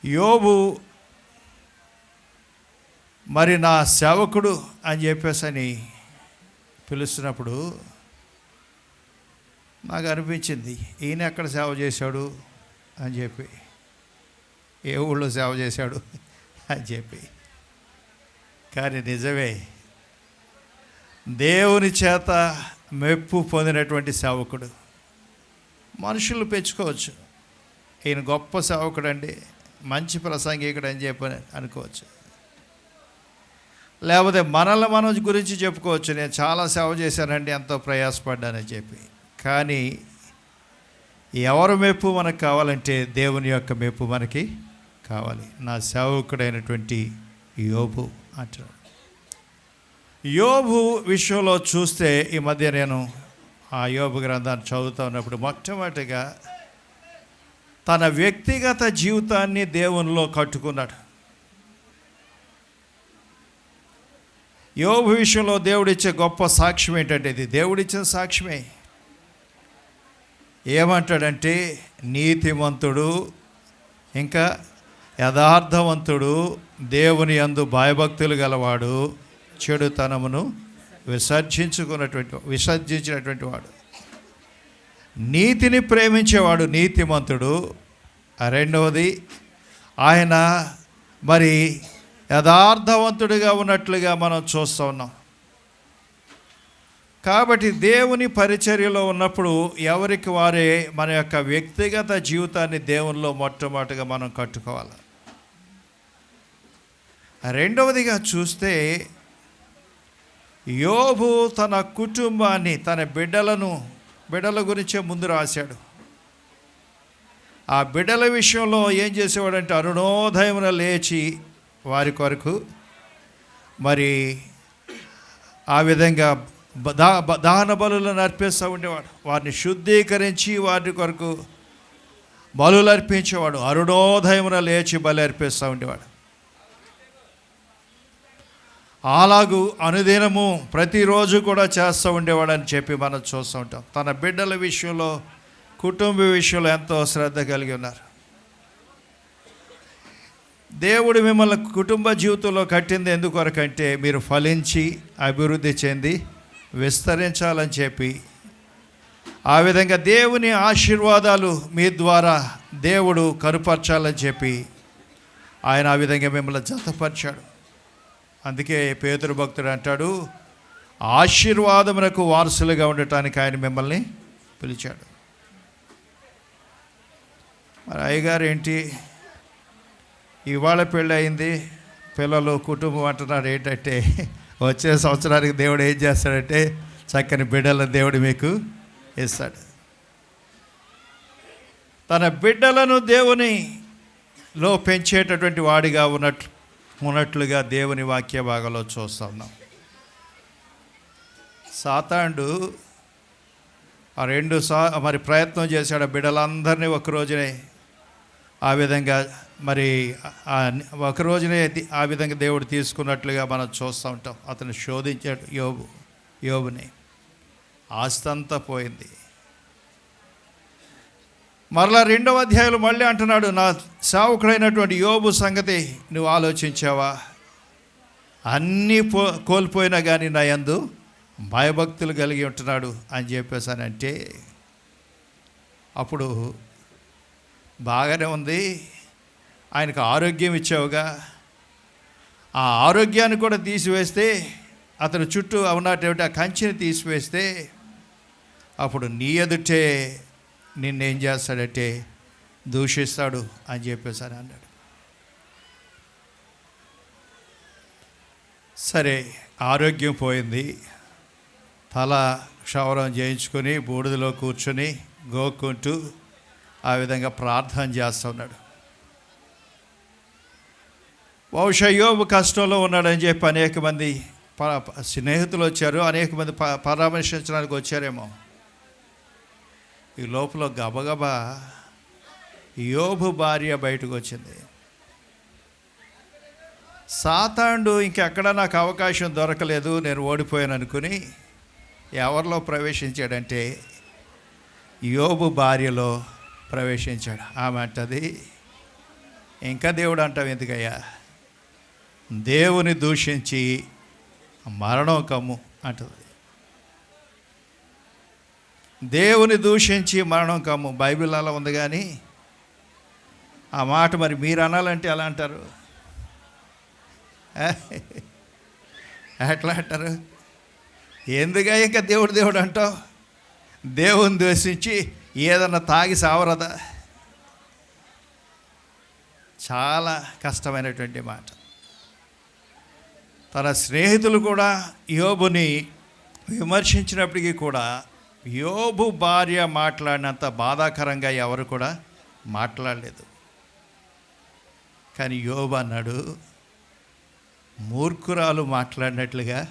యోబు మరి నా సేవకుడు అని చెప్పేసి పిలుస్తున్నప్పుడు నాకు అనిపించింది, ఈయన ఎక్కడ సేవ చేశాడు అని చెప్పి, ఏ ఊళ్ళో సేవ చేశాడు అని చెప్పి. కానీ నిజమే, దేవుని చేత మెప్పు పొందినటువంటి సేవకుడు. మనుషులు పెంచుకోవచ్చు, ఈయన గొప్ప సేవకుడు అండి, మంచి ప్రసంగికుడు అని చెప్పి అనుకోవచ్చు. లేకపోతే మనల్ని మనం గురించి చెప్పుకోవచ్చు, నేను చాలా సేవ చేశానండి, ఎంతో ప్రయాసపడ్డానని చెప్పి. కానీ ఎవరు మెప్పు మనకు కావాలంటే దేవుని యొక్క మెప్పు మనకి కావాలి. నా సేవకుడైనటువంటి యోబు అంటాడు. యోబు విషయంలో చూస్తే ఈ మధ్య నేను ఆ యోబు గ్రంథాన్ని చదువుతూ ఉన్నప్పుడు మొట్టమొదటిగా తన వ్యక్తిగత జీవితాన్ని దేవునిలో కట్టుకున్నాడు. యోబు విషయంలో దేవుడిచ్చే గొప్ప సాక్ష్యం ఏంటంటే, ఇది దేవుడిచ్చిన సాక్ష్యమే. ఏమంటాడంటే, నీతిమంతుడు ఇంకా యథార్థవంతుడు, దేవుని యందు భయభక్తులు గలవాడు, చెడుతనమును విసర్జించినటువంటి వాడు, నీతిని ప్రేమించేవాడు నీతిమంతుడు. రెండవది, ఆయన మరి యథార్థవంతుడిగా ఉన్నట్లుగా మనం చూస్తూ ఉన్నాం. కాబట్టి దేవుని పరిచర్యలో ఉన్నప్పుడు ఎవరికి వారే మన యొక్క వ్యక్తిగత జీవితాన్ని దేవునిలో మొట్టమొదటిగా మనం కట్టుకోవాలి. రెండవదిగా చూస్తే యోబు తన కుటుంబాన్ని, తన బిడ్డల గురించే ముందు రాశాడు. ఆ బిడ్డల విషయంలో ఏం చేసేవాడంటే, అరుణోదయమున లేచి వారి కొరకు మరి ఆ విధంగా దహన బలులను అర్పిస్తూ ఉండేవాడు. వారిని శుద్ధీకరించి వారి కొరకు బలులు అర్పించేవాడు. అరుణోదయమున లేచి బలి అర్పిస్తూ ఉండేవాడు. అలాగూ అనుదినము ప్రతిరోజు కూడా చేస్తూ ఉండేవాడు అని చెప్పి మనం చూస్తూ ఉంటాం. తన బిడ్డల విషయంలో, కుటుంబ విషయంలో ఎంతో శ్రద్ధ కలిగి ఉన్నారు. దేవుడు మిమ్మల్ని కుటుంబ జీవితంలో కట్టింది ఎందుకొరకంటే, మీరు ఫలించి అభివృద్ధి చెంది విస్తరించాలని చెప్పి, ఆ విధంగా దేవుని ఆశీర్వాదాలు మీ ద్వారా దేవుడు కనుపరచాలని చెప్పి ఆయన ఆ విధంగా మిమ్మల్ని జతపరిచాడు. అందుకే పేతురు భక్తుడు అంటాడు, ఆశీర్వాదమునకు వారసులుగా ఉండటానికి ఆయన మిమ్మల్ని పిలిచాడు. మరి అయ్యగారు ఏంటి, ఇవాళ పెళ్ళి అయింది, పిల్లలు కుటుంబం అంటున్నారు ఏంటంటే, వచ్చే సంవత్సరానికి దేవుడు ఏం చేస్తాడంటే చక్కని బిడ్డలను దేవుడు మీకు ఇస్తాడు. తన బిడ్డలను దేవునిలో పెంచేటటువంటి వాడిగా ఉన్నట్లుగా దేవుని వాక్య భాగంలో చూస్తూ ఉన్నాం. సాతానుడు మరి ప్రయత్నం చేశాడు, బిడ్డలందరినీ ఒకరోజునే ఆ విధంగా మరి ఒక రోజునే ఆ విధంగా దేవుడు తీసుకున్నట్లుగా మనం చూస్తూ ఉంటాం. అతను శోధించాడు యోబుని. ఆస్తి అంతా పోయింది. మరలా 2వ అధ్యాయంలో మళ్ళీ అంటున్నాడు, నా సేవకుడైనటువంటి యోబు సంగతి నువ్వు ఆలోచించావా? అన్నీ కోల్పోయినా కానీ నా యందు భయభక్తులు కలిగి ఉంటున్నాడు అని చెప్పేసానంటే, అప్పుడు బాగానే ఉంది, ఆయనకు ఆరోగ్యం ఇచ్చావుగా, ఆ ఆరోగ్యాన్ని కూడా తీసివేస్తే, అతను చుట్టూ ఉన్నటువంటి ఆ కంచెని తీసివేస్తే, అప్పుడు నీ ఎదుటే నిన్నేం చేస్తాడంటే దూషిస్తాడు అని చెప్పేసి అన్నాడు. సరే, ఆరోగ్యం పోయింది, తల క్షౌరం చేయించుకొని బూడిదలో కూర్చొని గోక్కుంటూ ఆ విధంగా ప్రార్థన చేస్తూ ఉన్నాడు. బహుశా యోబు కష్టంలో ఉన్నాడని చెప్పి అనేక మంది స్నేహితులు వచ్చారు, అనేక మంది పరామర్శించడానికి వచ్చారేమో. ఈ లోపల గబగబా యోబు భార్య బయటకు వచ్చింది. సాతానుడు ఇంకెక్కడ నాకు అవకాశం దొరకలేదు, నేను ఓడిపోయాను అనుకుని ఎవరిలో ప్రవేశించాడంటే యోబు భార్యలో ప్రవేశించాడు. ఆమె అంటది, ఇంకా దేవుడు అంటావు ఎందుకయ్యా, దేవుని దూషించి మరణం కమ్ము అంటది. దేవుని దూషించి మరణం కమ్ము బైబిల్ అలా ఉంది, కానీ ఆ మాట మరి మీరు అనాలంటే ఎలా అంటారు? ఎట్లా అంటారు? ఎందుగా ఇంకా దేవుడు దేవుడు అంటావు? దేవుని దూషించి ఏదన్నా తాగి సావరదా? చాలా కష్టమైనటువంటి మాట. తన స్నేహితులు కూడా యోబుని విమర్శించినప్పటికీ కూడా యోబు భార్య మాట్లాడినంత బాధాకరంగా ఎవరు కూడా మాట్లాడలేదు. కానీ యోబు అన్నాడు, మూర్ఖురాలు మాట్లాడినట్లుగా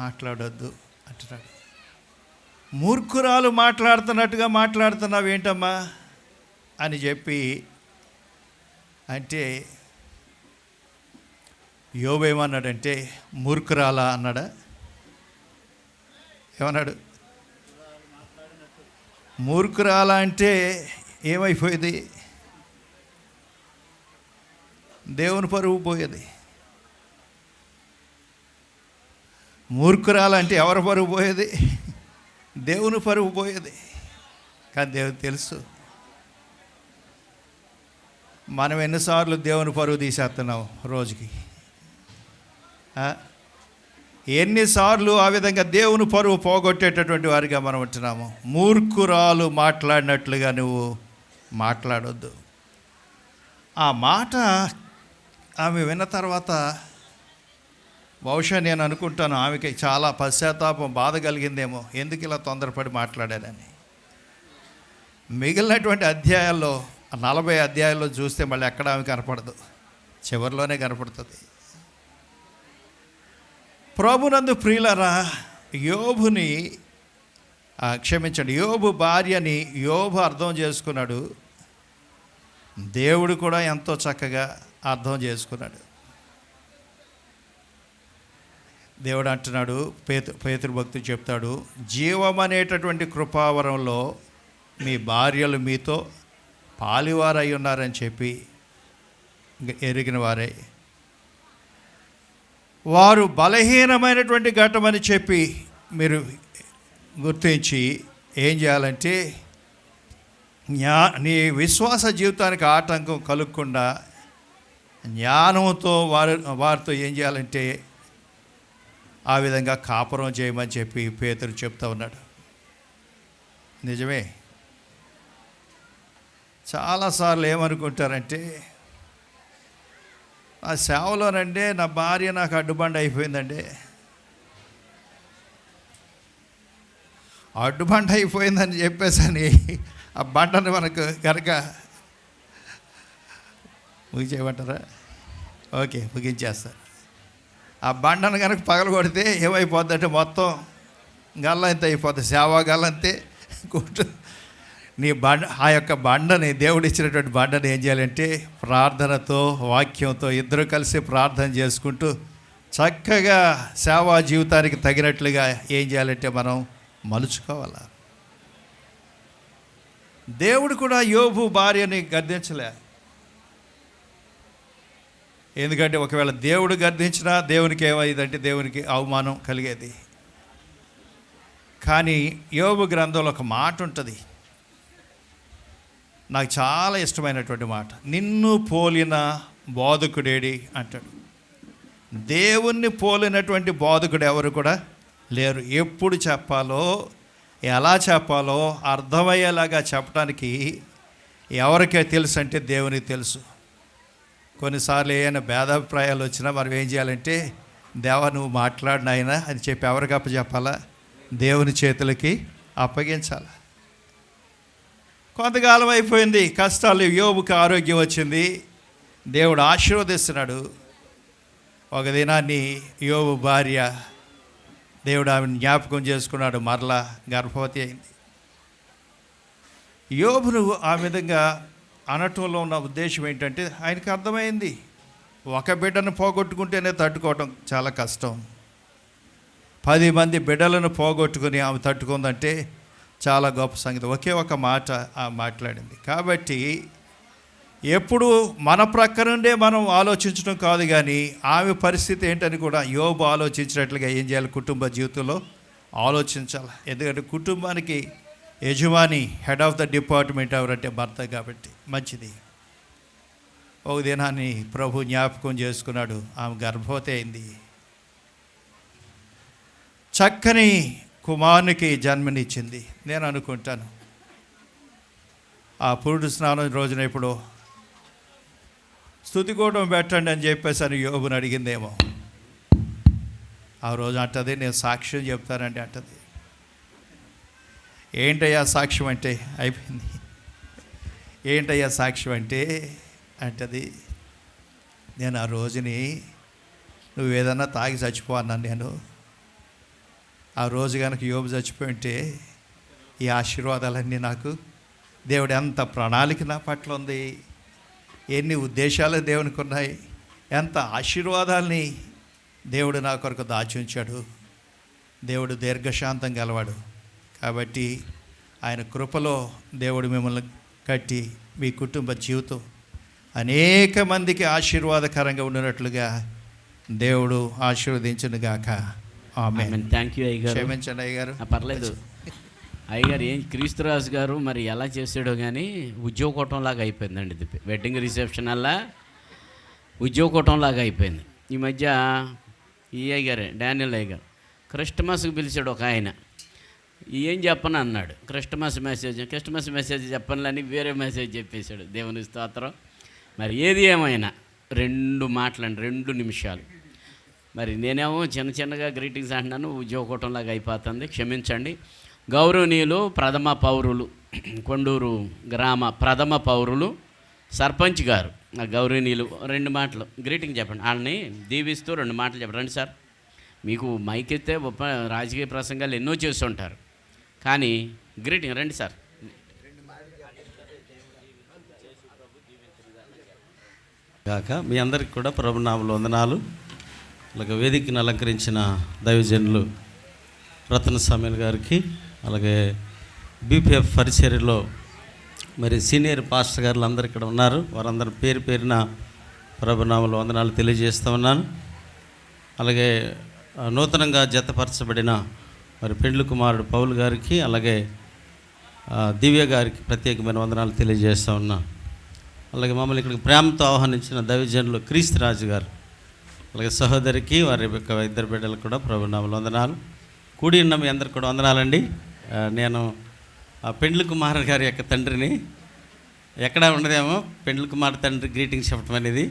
మాట్లాడొద్దు అంటున్నాడు. మూర్ఖురాలు మాట్లాడుతున్నట్టుగా మాట్లాడుతున్నావు ఏంటమ్మా అని చెప్పి అంటే యోబు ఏమన్నాడంటే, మూర్ఖురాలా అన్నాడా? ఏమన్నాడు? మూర్ఖురాలా అంటే ఏమైపోయేది? దేవుని పరువు పోయేది. మూర్ఖురాలు అంటే ఎవరి పరువు పోయేది? దేవుని పరువు పోయేది. కానీ దేవునికి తెలుసు మనం ఎన్నిసార్లు దేవుని పరువు తీసేస్తున్నాం రోజుకి. ఎన్నిసార్లు ఆ విధంగా దేవుని పరువు పోగొట్టేటటువంటి వారిగా మనం ఉంటున్నాము. మూర్ఖురాలు మాట్లాడినట్లుగా నువ్వు మాట్లాడొద్దు. ఆ మాట ఆమె విన్న తర్వాత బహుశా నేను అనుకుంటాను ఆమెకి చాలా పశ్చాత్తాపం, బాధ కలిగిందేమో, ఎందుకు ఇలా తొందరపడి మాట్లాడానని. మిగిలినటువంటి అధ్యాయాల్లో 40 అధ్యాయాల్లో చూస్తే మళ్ళీ ఎక్కడ ఆమె కనపడదు, చివరిలోనే కనపడుతుంది. ప్రభునందు ప్రియులారా, యోబుని క్షమించండి, యోబు భార్యని యోబు అర్థం చేసుకున్నాడు. దేవుడు కూడా ఎంతో చక్కగా అర్థం చేసుకున్నాడు. దేవుడు అంటున్నాడు, పేతురు భక్తుడు చెప్తాడు, జీవం అనేటటువంటి కృపావరంలో మీ భార్యలు మీతో పాలివారై ఉన్నారని చెప్పి ఎరిగిన వారే, వారు బలహీనమైనటువంటి ఘట్టమని చెప్పి మీరు గుర్తించి ఏం చేయాలంటే నీ విశ్వాస జీవితానికి ఆటంకం కలుగకుండా జ్ఞానంతో వారితో ఏం చేయాలంటే ఆ విధంగా కాపురం చేయమని చెప్పి పేతురు చెప్తా ఉన్నాడు. నిజమే. చాలాసార్లు ఏమనుకుంటారంటే, ఆ సేవలోనంటే నా భార్య నాకు అడ్డుబండ అయిపోయిందండి, అడ్డుబండ అయిపోయిందని చెప్పేసని ఆ బండను మనకు కనుక ముగించేయమంటారా? ఓకే, ముగించేస్తారు. ఆ బండను కనుక పగలగొడితే ఏమైపోద్దంటే మొత్తం గల్లంత అయిపోతుంది, సేవా గల్లంతే కొట్టు. నీ ఆ యొక్క బండని, దేవుడు ఇచ్చినటువంటి బండని ఏం చేయాలంటే ప్రార్థనతో, వాక్యంతో ఇద్దరు కలిసి ప్రార్థన చేసుకుంటూ చక్కగా సేవా జీవితానికి తగినట్లుగా ఏం చేయాలంటే మనం మలుచుకోవాలి. దేవుడు కూడా యోబు భార్యని గద్దించలే. ఎందుకంటే ఒకవేళ దేవుడు గద్దించినా దేవునికి ఏమైందంటే దేవునికి అవమానం కలిగేది. కానీ యోబు గ్రంథంలో ఒక మాట ఉంటుంది, నాకు చాలా ఇష్టమైనటువంటి మాట. నిన్ను పోలిన బోధకుడేడి అంటాడు. దేవుణ్ణి పోలినటువంటి బోధకుడు ఎవరు కూడా లేరు. ఎప్పుడు చెప్పాలో, ఎలా చెప్పాలో అర్థమయ్యేలాగా చెప్పడానికి ఎవరికే తెలుసు అంటే దేవునికి తెలుసు. కొన్నిసార్లు ఏమైనా భేదాభిప్రాయాలు వచ్చినా మనం ఏం చేయాలంటే, దేవా నువ్వు మాట్లాడినాయనా అని చెప్పి ఎవరికి అప్పచెప్పాలా? దేవుని చేతులకి అప్పగించాలి. కొంతకాలం అయిపోయింది, కష్టాలు, యోబుకి ఆరోగ్యం వచ్చింది, దేవుడు ఆశీర్వదిస్తున్నాడు. ఒక దినాన్ని యోబు భార్య దేవుడు ఆమెను జ్ఞాపకం చేసుకున్నాడు, మరలా గర్భవతి అయింది. యోబును ఆ విధంగా అనటంలో ఉన్న ఉద్దేశం ఏంటంటే ఆయనకు అర్థమైంది, ఒక బిడ్డను పోగొట్టుకుంటేనే తట్టుకోవటం చాలా కష్టం, 10 మంది బిడ్డలను పోగొట్టుకుని ఆమె తట్టుకుందంటే చాలా గొప్ప సంగతి. ఒకే ఒక మాట మాట్లాడింది. కాబట్టి ఎప్పుడు మన ప్రక్క నుండే మనం ఆలోచించడం కాదు, కానీ ఆమె పరిస్థితి ఏంటని కూడా యోబు ఆలోచించినట్లుగా ఏం చేయాలి, కుటుంబ జీవితంలో ఆలోచించాలి. ఎందుకంటే కుటుంబానికి యజమాని, హెడ్ ఆఫ్ ద డిపార్ట్మెంట్ ఎవరంటే భర్త, కాబట్టి మంచిది. ఒక దినాన్ని ప్రభు జ్ఞాపకం చేసుకున్నాడు, ఆమె గర్భవతి అయింది, చక్కని కుమారునికి జన్మనిచ్చింది. నేను అనుకుంటాను ఆ పురుడు స్నానం రోజున ఇప్పుడు స్తుతికోవడం పెట్టండి అని చెప్పేసి అని యోబుని అడిగిందేమో. ఆ రోజు అంటది, నేను సాక్ష్యం చెప్తానండి అంటది. ఏంటయ్యా సాక్ష్యం అంటే, అయిపోయింది, ఏంటయ్యా సాక్ష్యం అంటే అంటది, నేను ఆ రోజుని నువ్వు ఏదన్నా తాగి చచ్చిపో అన్నాను. నేను ఆ రోజు కనుక యోబు చచ్చిపోయి ఉంటే ఈ ఆశీర్వాదాలన్నీ నాకు, దేవుడు ఎంత ప్రణాళిక నా పట్ల ఉంది, ఎన్ని ఉద్దేశాలు దేవునికి ఉన్నాయి, ఎంత ఆశీర్వాదాలని దేవుడు నా కొరకు దాచి ఉంచాడు. దేవుడు దీర్ఘశాంతం గలవాడు. కాబట్టి ఆయన కృపలో దేవుడు మిమ్మల్ని కట్టి మీ కుటుంబ జీవితం అనేక మందికి ఆశీర్వాదకరంగా ఉండినట్లుగా దేవుడు ఆశీర్వదించును గాక. ఆమేన్. థ్యాంక్ యూ అయ్యగారు. క్షమించండి అయ్యగారు. పర్లేదు అయ్యగారు. ఏం క్రీస్తురాజు గారు మరి ఎలా చేసాడో కానీ ఉద్యోగకూటంలాగా అయిపోయిందండి ఇది. వెడ్డింగ్ రిసెప్షన్ అలా ఉద్యోగకూటంలాగా అయిపోయింది. ఈ మధ్య ఈ అయ్యగారే, డానియల్ అయ్యగారు, క్రిస్టమస్కి పిలిచాడు ఒక ఆయన. ఏం చెప్పను అన్నాడు, క్రిస్టమస్ మెసేజ్ చెప్పనులని వేరే మెసేజ్ చెప్పేశాడు. దేవుని స్తోత్రం. మరి ఏది ఏమైనా 2 మాటలండి, 2 నిమిషాలు. మరి నేనేమో చిన్నగా గ్రీటింగ్స్ అంటున్నాను, ఉద్యోగకూటంలాగా అయిపోతుంది, క్షమించండి. గౌరవనీయులు ప్రథమ పౌరులు, కొండూరు గ్రామ ప్రథమ పౌరులు సర్పంచ్ గారు, గౌరవనీయులు 2 మాటలు గ్రీటింగ్ చెప్పండి. వాళ్ళని దీవిస్తూ 2 మాటలు చెప్పండి. రండి సార్, మీకు మైక్ ఎత్తే రాజకీయ ప్రసంగాలు ఎన్నో చేస్తుంటారు, కానీ గ్రీటింగ్ రండి సార్. కాక మీ అందరికి కూడా ప్రభునామములు వందనాలు. అలాగే వేదికను అలంకరించిన దైవజనులు రత్న సామ్యుల్ గారికి, అలాగే బీపీఎఫ్ పరిచర్యలో మరి సీనియర్ పాస్టర్ గారులు అందరు ఇక్కడ ఉన్నారు. వారందరూ పేరు పేరున ప్రభునామములు వందనాలు తెలియజేస్తూ ఉన్నాను. అలాగే నూతనంగా జతపరచబడిన మరి పెండ్లి కుమారుడు పౌలు గారికి, అలాగే దివ్య గారికి ప్రత్యేకమైన వందనాలు తెలియజేస్తూ ఉన్నా. అలాగే మమ్మల్ని ఇక్కడికి ప్రేమతో ఆహ్వానించిన దైవజనులు క్రీస్తురాజు గారు, అలాగే సహోదరికి వారి యొక్క 2 బిడ్డలకు కూడా ప్రభునామములు వందనాలు. కూడి ఉన్న మీ అందరికి కూడా వందనాలండి. నేను పెండ్లి కుమార్ గారి యొక్క తండ్రిని, ఎక్కడ ఉండదేమో పెండ్లి కుమార్ తండ్రి గ్రీటింగ్స్ చెప్పడం అనేది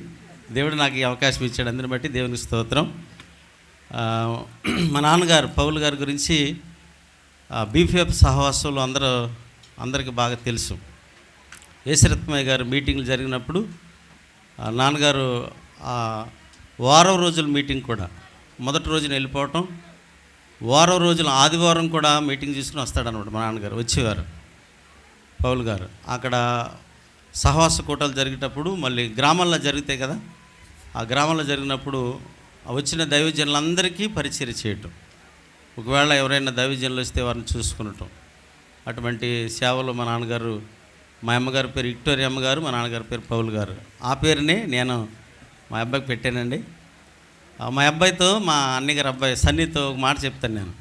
దేవుడు నాకు ఈ అవకాశం ఇచ్చాడు. అందరిని బట్టి దేవునికి స్తోత్రం. మా నాన్నగారు పౌలు గారి గురించి బీపీఎఫ్ సహవాసంలో అందరికీ బాగా తెలుసు. యేసరత్మయ్య గారు మీటింగ్లు జరిగినప్పుడు నాన్నగారు వారం రోజుల మీటింగ్ కూడా మొదటి రోజున వెళ్ళిపోవటం, వారం రోజులు ఆదివారం కూడా మీటింగ్ తీసుకుని వస్తాడనమాట. మా నాన్నగారు వచ్చేవారు, పౌలు గారు. అక్కడ సహవాస కూటాలు జరిగేటప్పుడు మళ్ళీ గ్రామాల్లో జరుగుతాయి కదా, ఆ గ్రామాల్లో జరిగినప్పుడు వచ్చిన దైవజనులందరికీ పరిచర్య చేయటం, ఒకవేళ ఎవరైనా దైవజనులు వస్తే వారిని చూసుకునటం, అటువంటి సేవలు మా నాన్నగారు, మా అమ్మగారి పేరు విక్టోరియా అమ్మగారు, మా నాన్నగారి పేరు పౌలు గారు. ఆ పేరునే నేను మా అబ్బాయికి పెట్టానండి. మా అబ్బాయితో మా అన్నగారు అబ్బాయి సన్నీతో ఒక మాట చెప్తాను నేను.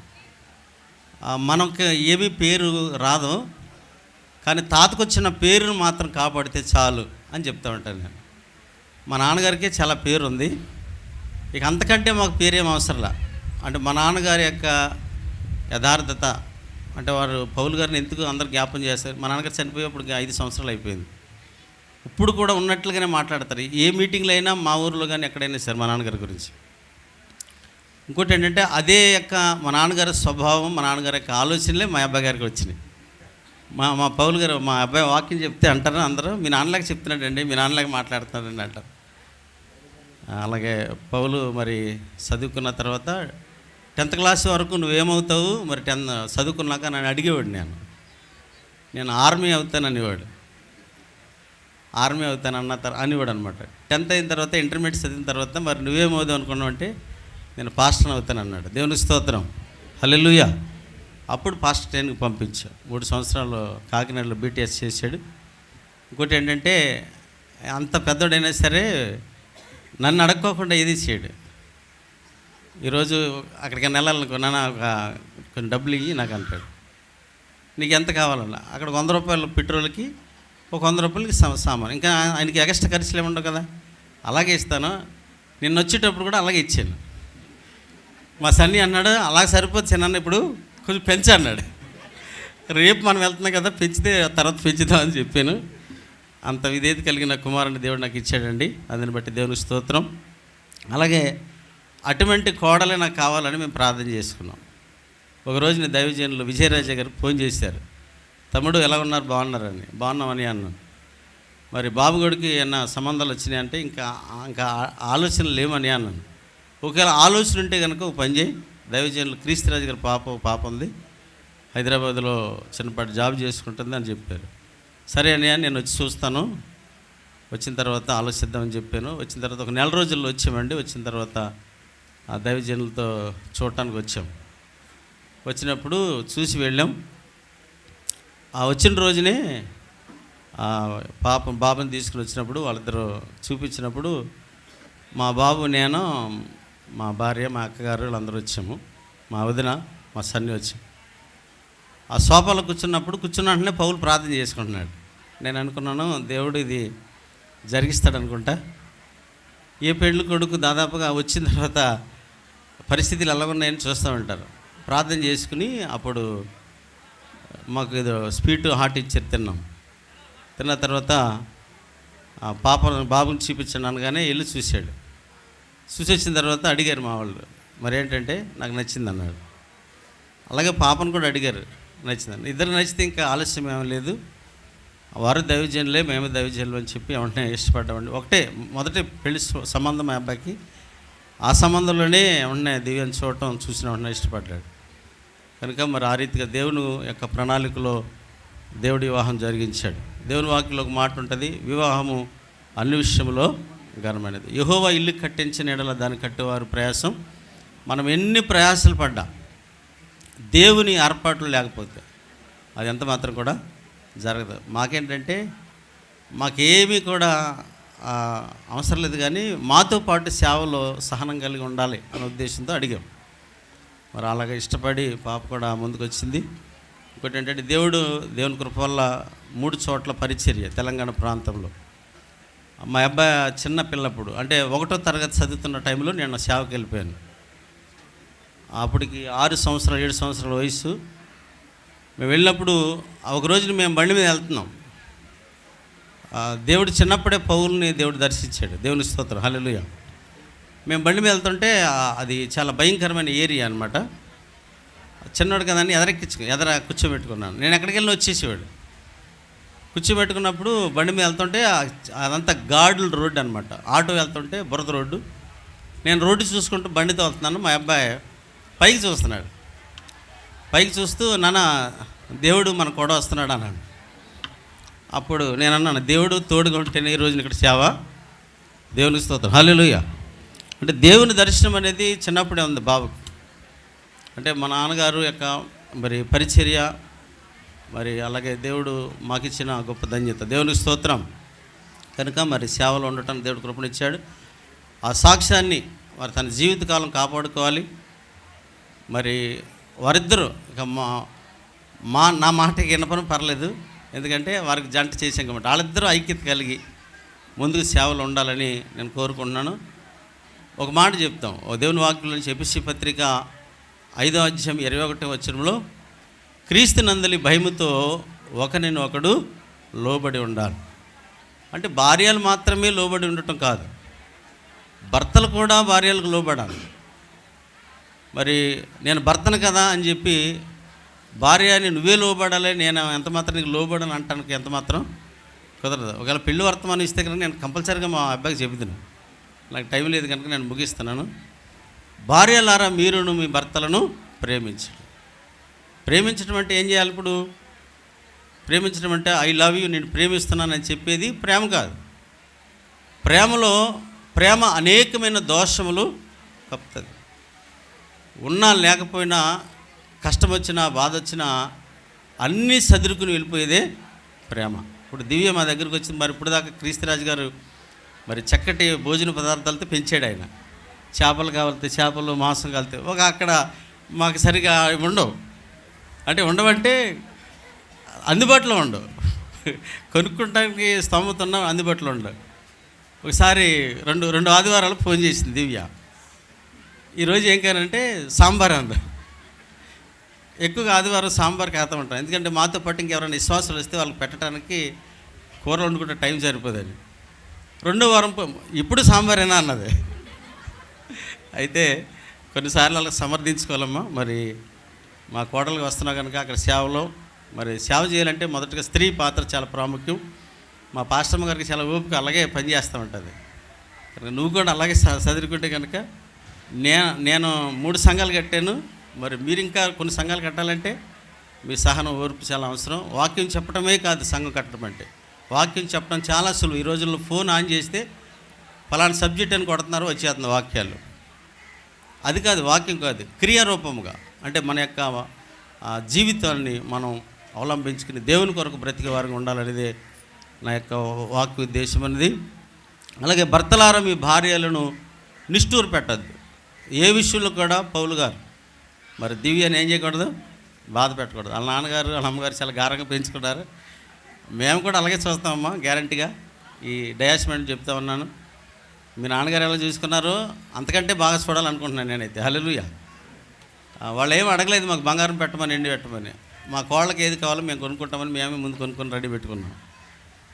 మనకు ఏమీ పేరు రాదు, కానీ తాతకొచ్చిన పేరును మాత్రం కాపాడితే చాలు అని చెప్తూ ఉంటాను నేను. మా నాన్నగారికి చాలా పేరు ఉంది, ఇక అంతకంటే మాకు పేరేం అవసరంలా. అంటే మా నాన్నగారి యొక్క యథార్థత, అంటే వారు పౌలు గారిని ఎందుకు అందరు జ్ఞాపం చేస్తారు. మా నాన్నగారు చనిపోయేప్పుడు 5 సంవత్సరాలు అయిపోయింది. ఇప్పుడు కూడా ఉన్నట్లుగానే మాట్లాడతారు. ఏ మీటింగ్లో అయినా మా ఊరిలో కానీ ఎక్కడైనా సరే మా నాన్నగారి గురించి. ఇంకోటి ఏంటంటే అదే యొక్క మా నాన్నగారి స్వభావం, మా నాన్నగారి యొక్క ఆలోచనలే మా అబ్బాయి గారికి వచ్చినాయి. మా పౌలు గారు మా అబ్బాయి వాక్యం చెప్తే అంటారు అందరూ, మీ నాన్నలాగా చెప్తున్నాడండి, మీ నాన్నలాగా మాట్లాడుతున్నాడండి అంటారు. అలాగే పౌలు మరి చదువుకున్న తర్వాత 10th క్లాస్ వరకు నువ్వేమవుతావు మరి చదువుకున్నాక నన్ను అడిగేవాడు. నేను ఆర్మీ అవుతాననేవాడు. ఆర్మీ అవుతాను అనేవాడు అనమాట. 10th అయిన తర్వాత ఇంటర్మీడియట్ చదివిన తర్వాత మరి నువ్వేమవుతావు అనుకున్నావు అంటే నేను పాస్టర్ అవుతాను అన్నాడు. దేవునికి స్తోత్రం, హల్లెలూయా. అప్పుడు పాస్టర్ ట్రైనింగ్కి పంపించా. 3 సంవత్సరాలు కాకినాడలో BTS చేశాడు. ఇంకోటి ఏంటంటే అంత పెద్దోడైనా సరే నన్ను అడక్కోకుండా ఏది చేయడు. ఈరోజు అక్కడికి వెళ్ళాలనుకో, నాన్న కొన్ని డబ్బులు ఇవ్వి నాకు అంటాడు. నీకు ఎంత కావాలన్నా అక్కడ 100 రూపాయలు పెట్రోల్కి, ఒక 100 రూపాయలకి సామాన్. ఇంకా ఆయనకి ఎక్స్ట్రా ఖర్చులు ఏమి ఉండవు కదా, అలాగే ఇస్తాను. నిన్న వచ్చేటప్పుడు కూడా అలాగే ఇచ్చాను. మా సన్నీ అన్నాడు, అలా సరిపోతుంది చిన్న, ఇప్పుడు కొంచెం పెంచు అన్నాడు. రేపు మనం వెళ్తున్నాం కదా, పెంచితే తర్వాత పెంచుదామని చెప్పాను. అంత విధేయత కలిగిన కుమారుని దేవుడు నాకు ఇచ్చాడండి. అందుని బట్టి దేవునికి స్తోత్రం. అలాగే అటువంటి కోడలే నాకు కావాలని మేము ప్రార్థన చేసుకున్నాం. ఒకరోజు నేను దైవజనులు విజయరాజ గారు ఫోన్ చేశారు. తమ్ముడు ఎలా ఉన్నారు, బాగున్నారని. బాగున్నామని అన్నాను. మరి బాబుగడికి ఏమన్నా సంబంధాలు వచ్చినాయంటే ఇంకా ఆలోచనలు లేవని అన్నాను. ఒకవేళ ఆలోచన ఉంటే కనుక ఒక పని చేయి, దైవజనులు క్రీస్తురాజు గారి పాప ఉంది, హైదరాబాద్లో చిన్నపాటి జాబ్ చేసుకుంటుంది అని చెప్పారు. సరే అని నేను వచ్చి చూస్తాను, వచ్చిన తర్వాత ఆలోచిద్దామని చెప్పాను. వచ్చిన తర్వాత ఒక 4 రోజుల్లో వచ్చామండి. వచ్చిన తర్వాత ఆ దైవజనులతో చూడటానికి వచ్చాం. వచ్చినప్పుడు చూసి వెళ్ళాం. ఆ వచ్చిన రోజునే బాబుని తీసుకుని వచ్చినప్పుడు వాళ్ళిద్దరూ చూపించినప్పుడు మా బాబు, నేను, మా భార్య, మా అక్కగారు వీళ్ళందరూ వచ్చాము. మా వదిన, మా సన్ని వచ్చాము. ఆ సోఫాలో కూర్చున్న వెంటనే పౌలు ప్రార్థన చేసుకుంటున్నాడు. నేను అనుకున్నాను దేవుడు ఇది జరిగిస్తాడు అనుకుంటా. ఏ పెళ్ళి కొడుకు దాదాపుగా వచ్చిన తర్వాత పరిస్థితులు ఎలా ఉన్నాయని చూస్తూ ఉంటారు. ప్రార్థన చేసుకుని అప్పుడు మాకు ఏదో స్వీట్ హాట్ ఇచ్చారు, తిన్నాం. తిన్న తర్వాత బాబుని చూపించాను అనగానే వెళ్ళి చూశాడు. చూసి వచ్చిన తర్వాత అడిగారు మా వాళ్ళు, మరేంటంటే నాకు నచ్చింది అన్నాడు. అలాగే పాపను కూడా అడిగారు, నచ్చిందని. ఇద్దరు నచ్చితే ఇంకా ఆలస్యం ఏమీ లేదు. వారు దైవజనులే, మేము దైవజనులు అని చెప్పి వెంటనే ఇష్టపడ్డామండి. ఒకటే మొదటి పెళ్లి సంబంధం మా అబ్బాయికి, ఆ సంబంధంలోనే వెంటనే దివ్యాన్ని చూడటం చూసిన వెంటనే ఇష్టపడ్డాడు. కనుక మరి ఆ రీతిగా దేవుని యొక్క ప్రణాళికలో దేవుడి వివాహం జరిగించాడు. దేవుని వాక్యంలో ఒక మాట ఉంటుంది, వివాహము అన్ని విషయంలో ఘనమైనది. యెహోవా ఇల్లు కట్టించిన ఎడల దాన్ని కట్టేవారు ప్రయాసం. మనం ఎన్ని ప్రయాసాలు పడ్డా దేవుని ఏర్పాట్లు లేకపోతే అది ఎంత మాత్రం కూడా జరగదు. మాకేంటంటే మాకేమీ కూడా అవసరం లేదు, కానీ మాతో పాటు సేవలో సహనం కలిగి ఉండాలి అనే ఉద్దేశంతో అడిగాం. మరి అలాగే ఇష్టపడి పాప కూడా ముందుకు వచ్చింది. ఇంకోటి ఏంటంటే దేవుని కృప వల్ల 3 చోట్ల పరిచర్య తెలంగాణ ప్రాంతంలో. మా అబ్బాయి చిన్న పిల్లప్పుడు అంటే 1వ తరగతి చదువుతున్న టైంలో నేను సేవకి వెళ్ళిపోయాను. అప్పటికి 6 సంవత్సరాలు 7 సంవత్సరాల వయసు. మేము వెళ్ళినప్పుడు ఒకరోజు మేము బండి మీద వెళ్తున్నాం. దేవుడు చిన్నప్పుడే పౌలుని దేవుడు దర్శించాడు. దేవుని స్తోత్రం, హల్లెలూయా. మేము బండి మీద వెళ్తుంటే అది చాలా భయంకరమైన ఏరియా అనమాట. చిన్నవాడు కదని ఎదర కూర్చోబెట్టుకున్నాను. నేను ఎక్కడికి వెళ్ళి వచ్చేసేవాడు. కూర్చోబెట్టుకున్నప్పుడు బండి మీద వెళ్తుంటే అదంతా గాడుల రోడ్డు అనమాట. ఆటో వెళ్తుంటే బురద రోడ్డు. నేను రోడ్డు చూసుకుంటూ బండితో వెళ్తున్నాను. మా అబ్బాయి పైకి చూస్తున్నాడు. పైకి చూస్తూ, నాన్న దేవుడు మన కూడా వస్తున్నాడు అన్నాడు. అప్పుడు నేను అన్నాను, దేవుడు తోడుగా ఉంటేనే ఈ రోజున ఇక్కడ సేవ. దేవునికి స్తోత్రం, హల్లెలూయా. అంటే దేవుని దర్శనం అనేది చిన్నప్పుడే ఉంది బాబుకి. అంటే మా నాన్నగారు యొక్క మరి పరిచర్య, మరి అలాగే దేవుడు మాకిచ్చిన గొప్ప ధన్యత. దేవునికి స్తోత్రం. కనుక మరి సేవలో ఉండటం దేవుడు కృపనిచ్చాడు. ఆ సాక్ష్యాన్ని వారు తన జీవితకాలం కాపాడుకోవాలి. మరి వారిద్దరూ ఇక నా మాటకి వినపని పర్లేదు, ఎందుకంటే వారికి జంట చేసాం కాబట్టి వాళ్ళిద్దరూ ఐక్యత కలిగి ముందుకు సేవలు ఉండాలని నేను కోరుకుంటున్నాను. ఒక మాట చెప్తాం, ఓ దేవుని వాక్యం నుంచి ఎఫెసీ పత్రిక 5వ అధ్యాయం 21వ వచనంలో, క్రీస్తు నందలి భయముతో ఒకరిని ఒకడు లోబడి ఉండాలి. అంటే భార్యలు మాత్రమే లోబడి ఉండటం కాదు, భర్తలు కూడా భార్యలకు లోబడాలి. మరి నేను భర్తను కదా అని చెప్పి భార్యని నువ్వే లోబడాలి, నేను ఎంత మాత్రం నీకు లోబడని అంటానికి ఎంత మాత్రం కుదరదు. ఒకవేళ పెళ్లి వర్తమానం ఇస్తే కనుక నేను కంపల్సరీగా మా అబ్బాయికి చెబుతున్నాను, నాకు టైం లేదు కనుక నేను ముగిస్తున్నాను. భార్యలారా మీరును మీ భర్తలను ప్రేమించండి. ప్రేమించడం అంటే ఏం చేయాలి? ఇప్పుడు ప్రేమించడం అంటే ఐ లవ్ యూ, నేను ప్రేమిస్తున్నానని చెప్పేది ప్రేమ కాదు. ప్రేమలో ప్రేమ అనేకమైన దోషములు కప్పుతుంది. ఉన్నా లేకపోయినా, కష్టం వచ్చినా బాధ వచ్చినా అన్నీ సదురుకుని వెళ్ళిపోయేదే ప్రేమ. ఇప్పుడు దివ్య మా దగ్గరికి వచ్చింది. మరి ఇప్పుడు దాకా క్రీస్తురాజు గారు మరి చక్కటి భోజన పదార్థాలతో పెంచాడు ఆయన. చేపలు కావాలితే చేపలు, మాంసం కాలితే అక్కడ మాకు సరిగా ఉండవు. అంటే ఉండవంటే అందుబాటులో ఉండవు, కొనుక్కోవడానికి స్తోమత ఉన్న అందుబాటులో ఉండవు. ఒకసారి రెండు ఆదివారాలు ఫోన్ చేసింది దివ్య, ఈరోజు ఏం కానంటే సాంబార్ అందరు. ఎక్కువగా ఆదివారం సాంబార్ ఖాతా ఉంటాం, ఎందుకంటే మాతో పాటు ఇంకెవరైనా విశ్వాసాలు వస్తే వాళ్ళకి పెట్టడానికి కూరలు వండుకుంటే టైం సరిపోదని. రెండో వారం ఇప్పుడు సాంబారేనా అన్నది. అయితే కొన్నిసార్లు వాళ్ళకి సమర్థించుకోవాలమ్మా. మరి మా కోడలుగా వస్తున్నా కనుక అక్కడ సేవలో మరి సేవ చేయాలంటే మొదటగా స్త్రీ పాత్ర చాలా ప్రాముఖ్యం. మా పాస్టమ్మ గారికి చాలా ఓపిక, అలాగే పనిచేస్తూ ఉంటుంది. కనుక నువ్వు కూడా అలాగే చదువుకుంటే కనుక నేను 3 సంఘాలు కట్టాను. మరి మీరు ఇంకా కొన్ని సంఘాలు కట్టాలంటే మీ సహనం, ఓర్పు చాలా అవసరం. వాక్యం చెప్పడమే కాదు సంఘం కట్టడం అంటే, వాక్యం చెప్పడం చాలా సులువు. ఈ రోజుల్లో ఫోన్ ఆన్ చేస్తే ఫలానా సబ్జెక్ట్ అని కొడుతున్నారు, వచ్చేస్తున్న వాక్యాలు. అది కాదు, వాక్యం కాదు, క్రియారూపముగా అంటే మన యొక్క జీవితాన్ని మనం అవలంబించుకుని దేవుని కొరకు బ్రతికే వారికి ఉండాలనేదే నా యొక్క వాక్య ఉద్దేశం అనేది. అలాగే భర్తలారా మీ భార్యలను నిష్ఠూరు పెట్టద్దు. ఏ విషయంలో కూడా పౌలు గారు మరి దివ్యని ఏం చేయకూడదు, బాధ పెట్టకూడదు. వాళ్ళ నాన్నగారు వాళ్ళ అమ్మగారు చాలా గారంగా పెంచుకున్నారు. మేము కూడా అలాగే చూస్తామమ్మా, గ్యారంటీగా. ఈ డయాస్మెంట్ చెప్తా ఉన్నాను, మీ నాన్నగారు ఎలా చూసుకున్నారో అంతకంటే బాగా చూడాలనుకుంటున్నాను నేనైతే. హల్లెలూయా. వాళ్ళు ఏం అడగలేదు మాకు బంగారం పెట్టమని, ఎండి పెట్టమని. మా కోళ్ళకి ఏది కావాలో మేము కొనుక్కుంటామని మేమే ముందు కొనుక్కొని రెడీ పెట్టుకున్నాం.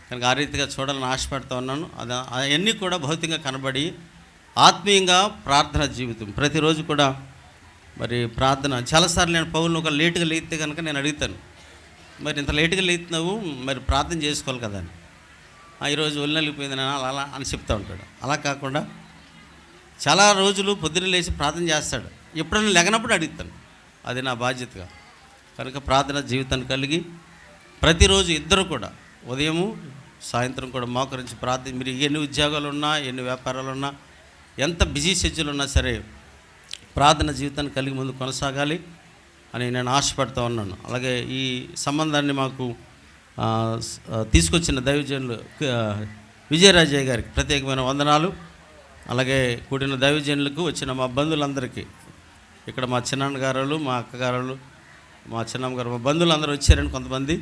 కనుక ఆ రీతిగా చూడాలని ఆశపడుతూ ఉన్నాను. అవన్నీ కూడా భౌతికంగా కనబడి ఆత్మీయంగా ప్రార్థన జీవితం ప్రతిరోజు కూడా మరి ప్రార్థన. చాలాసార్లు నేను పౌలను ఒక లేటుగా లేస్తే కనుక నేను అడుగుతాను, మరి ఇంత లేటుగా లేతున్నావు, మరి ప్రార్థన చేసుకోవాలి కదా అని. ఈరోజు ఒళ్ళిపోయింది నేను అలా అని చెప్తూ ఉంటాడు. అలా కాకుండా చాలా రోజులు పొద్దున్న లేచి ప్రార్థన చేస్తాడు. ఎప్పుడైనా లెగనప్పుడు అడుగుతాను, అది నా బాధ్యతగా. కనుక ప్రార్థన జీవితాన్ని కలిగి ప్రతిరోజు ఇద్దరు కూడా ఉదయము సాయంత్రం కూడా మోకరించి ప్రార్థన. మీరు ఎన్ని ఉద్యోగాలు ఉన్నా, ఎన్ని వ్యాపారాలు ఉన్నా, ఎంత బిజీ షెడ్యూల్ ఉన్నా సరే ప్రార్థన జీవితాన్ని కలిగి ముందు కొనసాగాలి అని నేను ఆశపడుతూ ఉన్నాను. అలాగే ఈ సంబంధాన్ని మాకు తీసుకొచ్చిన దైవజనులు విజయరాజయ్య గారికి ప్రత్యేకమైన వందనాలు. అలాగే కూడిన దైవజనులకు వచ్చిన మా బంధువులందరికీ, ఇక్కడ మా చిన్నాన్నగారు, మా అక్కగారు, మా చిన్నమ్మగారు, మా బంధువులు అందరూ వచ్చారని కొంతమంది,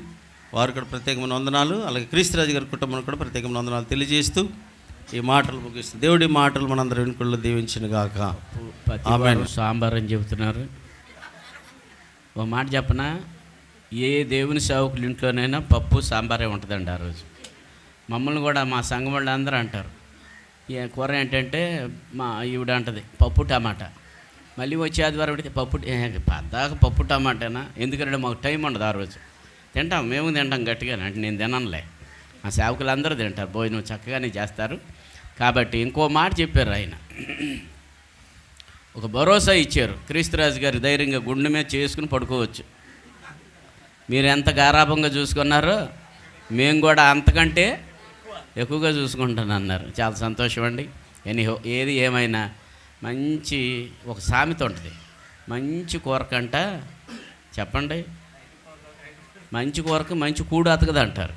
వారు కూడా ప్రత్యేకమైన వందనాలు. అలాగే క్రీస్తురాజు గారి కుటుంబం కూడా ప్రత్యేకమైన వందనాలు తెలియజేస్తూ ఈ మాటలు ముగిస్తూ దేవుడి మాటలు మనందరూ వెనుకల్లో దీవించిన గాక. ఆమేన్. సాంబార్ అని చెబుతున్నారు. ఓ మాట చెప్పనా, ఏ దేవుని సేవకుల ఇంట్లోనైనా పప్పు సాంబారే ఉంటుందండి ఆ రోజు. మమ్మల్ని కూడా మా సంఘం వాళ్ళు అందరూ అంటారు, ఏ కూర ఏంటంటే మా ఈవిడ అంటది పప్పు టమాటా. మళ్ళీ వచ్చే ఆదివారం పెడితే పద్దాక పప్పు టమాటానా, ఎందుకంటే మాకు టైం ఉండదు ఆ రోజు. తింటాం, మేము తింటాం గట్టిగానే, అంటే నేను తిననులే, మా సేవకులు అందరూ తింటారు, భోజనం చక్కగానే చేస్తారు. కాబట్టి ఇంకో మాట చెప్పారు ఆయన, ఒక భరోసా ఇచ్చారు. క్రీస్తురాజు గారి ధైర్యంగా గుండె మీద చేసుకుని పడుకోవచ్చు. మీరు ఎంత గారాభంగా చూసుకున్నారో మేము కూడా అంతకంటే ఎక్కువగా చూసుకుంటాను అన్నారు. చాలా సంతోషం అండి. ఎనీహో ఏది ఏమైనా మంచి ఒక సామెత ఉంటుంది, మంచి కూరకంట చెప్పండి, మంచి కూరకు మంచి కూడు అతకదు అంటారు.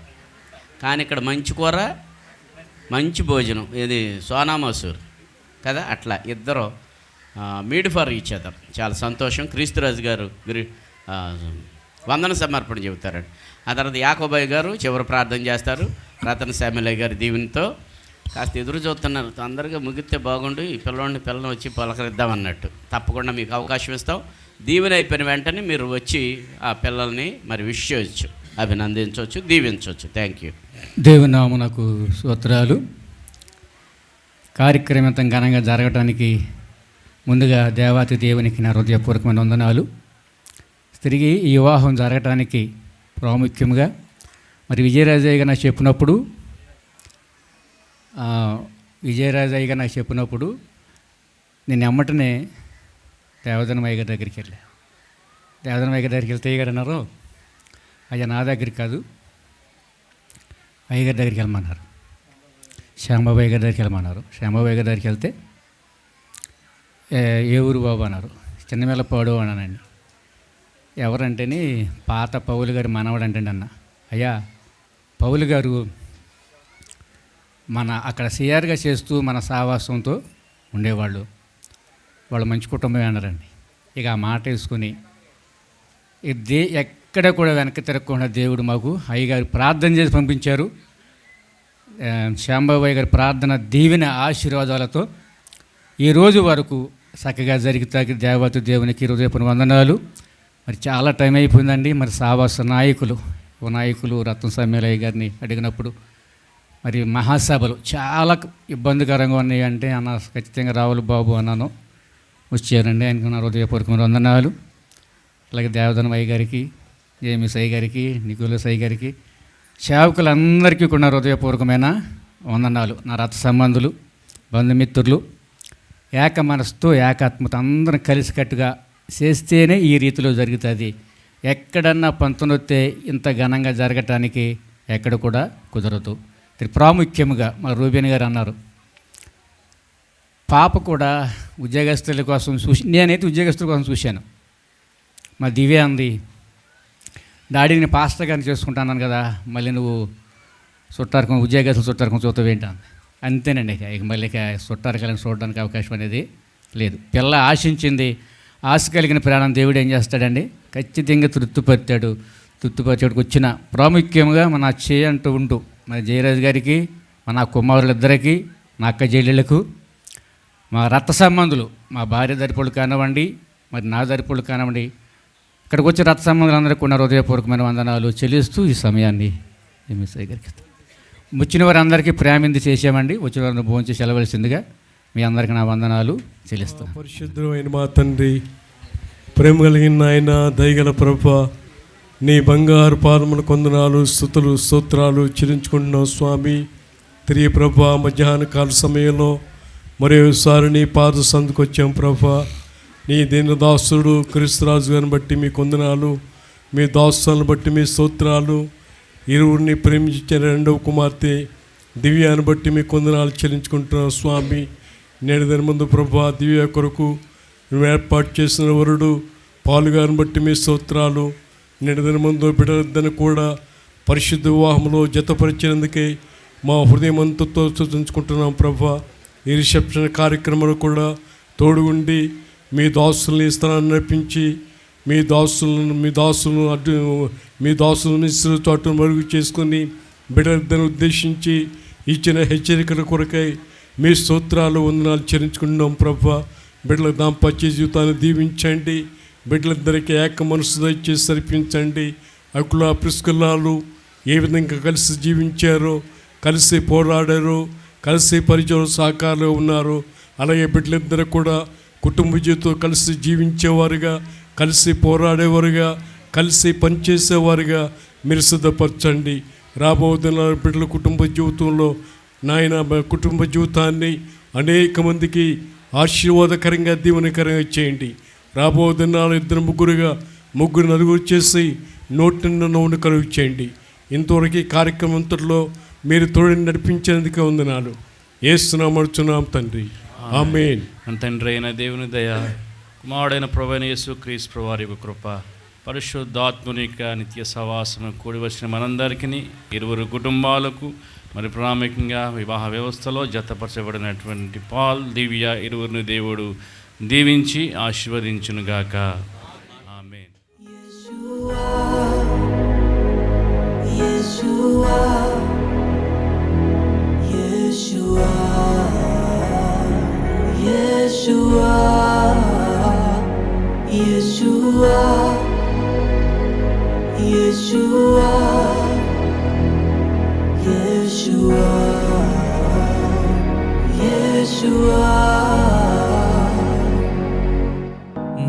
కానీ ఇక్కడ మంచి కూర మంచి భోజనం, ఇది సోనా మసూర్ కదా, అట్లా ఇద్దరు మీడ్ ఫర్ ఈచ్ అదర్. చాలా సంతోషం. క్రీస్తురాజు గారు వందన సమర్పణ చెబుతారండి. ఆ తర్వాత యాకోబయ్య గారు చివరి ప్రార్థన చేస్తారు. రతన శామ్యులయ్య గారి దీవెనతో కాస్త ఎదురు చూస్తున్నారు, తొందరగా ముగిస్తే బాగుండు, ఈ పిల్లని వచ్చి పలకరిద్దామన్నట్టు. తప్పకుండా మీకు అవకాశం ఇస్తాం. దీవెన అయిపోయిన వెంటనే మీరు వచ్చి ఆ పిల్లల్ని మరి విష్ చేయొచ్చు, అభినందించవచ్చు, దీవించవచ్చు. Thank you. దేవునామునకు స్తోత్రాలు. కార్యక్రమం ఎంత ఘనంగా జరగడానికి ముందుగా దేవాతి దేవునికి నా హృదయపూర్వకమైన వందనాలు. తిరిగి ఈ వివాహం జరగటానికి ప్రాముఖ్యంగా మరి విజయరాజయ్య గారు నాకు చెప్పినప్పుడు విజయరాజయ్య గారు నాకు చెప్పినప్పుడు నేను ఎమ్మటనే దేవదనమయ్య గారి దగ్గరికి వెళ్ళా. దేవదనమయ్య గారి దగ్గరికి వెళ్తే అయ్యగారు అన్నారు, అయ్యా నా దగ్గరికి కాదు అయ్యగారి దగ్గరికి వెళ్ళమన్నారు. శ్యాంబాబాయ్ గారి దగ్గరికి వెళ్ళమన్నారు. శ్యాంబాబాయ్ గారి దగ్గరికి వెళ్తే ఏ ఊరు బాబు అన్నారు. చిన్నమెల్లపాడు అన్నానండి. ఎవరంటేని పాత పౌలు గారి మనవడు అంటే అన్న. అయ్యా పౌలు గారు మన అక్కడ సిఆర్గా చేస్తూ మన సావాసంతో ఉండేవాళ్ళు, వాళ్ళు మంచి కుటుంబమే అన్నారండి. ఇక ఆ మాట వేసుకుని ఎక్కడ కూడా వెనక్కి తిరగకుండా దేవుడు మాకు అయ్యగారు ప్రార్థన చేసి పంపించారు. శ్యాంబాబాయ్ గారి ప్రార్థన దీవెన ఆశీర్వాదాలతో ఈరోజు వరకు చక్కగా జరుగుతాకి దేవత దేవునికి హృదయపూర్వక వందనాలు. మరి చాలా టైం అయిపోయిందండి. మరి సావాస నాయకులు రత్న సమ్మెలయ్య గారిని అడిగినప్పుడు మరి మహాసభలు చాలా ఇబ్బందికరంగా ఉన్నాయి అంటే అన్న ఖచ్చితంగా రావులు బాబు అన్నాను. వచ్చారండి. ఆయనకు నా హృదయపూర్వక వందనాలు. అలాగే దేవదనమయ్య గారికి, జేమిస్ అయ్య గారికి, నికోలస్ అయ్య గారికి, సేవకులందరికీ కూడా హృదయపూర్వకమైన వందనాలు. నా రథ సంబంధులు, బంధుమిత్రులు ఏక మనసుతో ఏకాత్మత అందరం కలిసికట్టుగా చేస్తేనే ఈ రీతిలో జరుగుతుంది. ఎక్కడన్నా పంతనొత్తే ఇంత ఘనంగా జరగటానికి ఎక్కడ కూడా కుదరదు. ప్రాముఖ్యంగా మా రూబేన్ గారు అన్నారు, పాప కూడా ఉద్యోగస్తుల కోసం నేనైతే ఉద్యోగస్తుల కోసం చూశాను. మా దివ్య అంది, డాడీ నేను పాస్టర్ గారిని చేసుకుంటాను కదా, మళ్ళీ నువ్వు చుట్టారకం ఉద్యోగస్తులు చుట్టారకం చూస్తావు ఏంటంది. అంతేనండి. ఇక మళ్ళీ చుట్టారకాలను చూడడానికి అవకాశం అనేది లేదు. పిల్ల ఆశించింది, ఆశ కలిగిన ప్రాణం దేవుడు ఏం చేస్తాడండి, ఖచ్చితంగా తృప్తిపరిచాడు. తృప్తిపరిచేటికి వచ్చిన ప్రాముఖ్యంగా మన చేయి అంటూ ఉంటూ మన జయరాజు గారికి, మన కుమారులిద్దరికీ, నా అక్క చెల్లెళ్ళకు, మా రక్త సంబంధులు, మా భార్య దరిపళ్ళు కానివ్వండి, మరి నా దరిపళ్ళు కానివ్వండి, ఇక్కడికి వచ్చి రక్త సంబంధులందరికీ కూడా హృదయపూర్వకమైన వందనాలు చెల్లిస్తూ ఈ సమయాన్ని ఎంఎస్ఐ గారికి వచ్చిన వారందరికీ ప్రేమింది చేసామండి. వచ్చిన వారిని భోంచి సెలవలసిందిగా మీ అందరికీ నా వందనాలు చెల్లిస్తాను. పరిశుద్ధమైన మా తండ్రి, ప్రేమ కలిగిన ఆయన, దయగల ప్రభువా, నీ బంగారు పాదముల కొందనాలు, స్తుతులు, స్తోత్రాలు చెల్లించుకుంటున్నాం స్వామి. తిరిగి ప్రభువా మధ్యాహ్న కాల సమయంలో మరోసారి నీ పాద సందుకు వచ్చాం ప్రభువా. నీ దీన దాసుడు క్రీస్తురాజు గారిని బట్టి మీ కొందనాలు, మీ దాసులను బట్టి మీ స్తోత్రాలు. ఇరువురిని ప్రేమించిన రెండవ కుమార్తె దివ్యాన్ని బట్టి మీ కొందనాలు చెల్లించుకుంటున్నాం స్వామి. నేడు దాని ముందు ప్రభువా దివ్య కొరకు నువ్వు ఏర్పాటు చేసిన వరుడు పాలుగారిని బట్టి మీ స్తోత్రాలు. నేడు దాని ముందు బిడ్డలను కూడా పరిశుద్ధ వివాహంలో జతపరిచినందుకే మా హృదయమంతతో సూచించుకుంటున్నాం ప్రభువా. ఈ రిసెప్షన్ కార్యక్రమంలో కూడా తోడుగుండి మీ దాసుల్ని స్థలాన్ని నడిపించి మీ దాసులను చోటు మరుగు చేసుకొని బిడ్డలను ఉద్దేశించి ఇచ్చిన హెచ్చరికల కొరకై మీ స్తోత్రాలు వందనాలు చెల్లించుకుంటున్నాం ప్రభువా. బిడ్డల దాంపత్య జీవితాన్ని దీవించండి. బిడ్డలిద్దరికీ ఏక మనసు దయచేసి సరిపించండి. అకుల ప్రిస్కులాలు ఏ విధంగా కలిసి జీవించారో, కలిసి పోరాడారో, కలిసి పరిచయం సహకారంలో ఉన్నారు, అలాగే బిడ్డలిద్దరు కూడా కుటుంబ జీవితం కలిసి జీవించేవారుగా, కలిసి పోరాడేవారుగా, కలిసి పనిచేసేవారుగా మీరు సిద్ధపరచండి. రాబోతున్న బిడ్డల కుటుంబ జీవితంలో నాయన కుటుంబ జీవితాన్ని అనేక మందికి ఆశీర్వాదకరంగా దీవెనకరంగా చేయండి. రాబోతున్న ఇద్దరు ముగ్గురు నలుగురు చేసి నోటిన నవ్వును కలుగు చేయండి. ఇంతవరకు ఈ కార్యక్రమం అంతట్లో మీరు తోడిని నడిపించేందుకే వందనాలు. యేసునామమున తండ్రి, ఆమేన్. తండ్రి అయిన దేవుని దయ, కుమారుడైన ప్రభువైన యేసుక్రీస్తు ప్రభువారి కృప, పరిశుద్ధాత్మనిక నిత్య సహవాసము కూడి వచ్చిన మనందరికీ, ఇరువురు కుటుంబాలకు, మరి ప్రాముఖ్యంగా వివాహ వ్యవస్థలో జతపరచబడినటువంటి పాల్, దివ్య ఇరువురిని దేవుడు దీవించి ఆశీర్వదించునుగాక. ఆమేన్.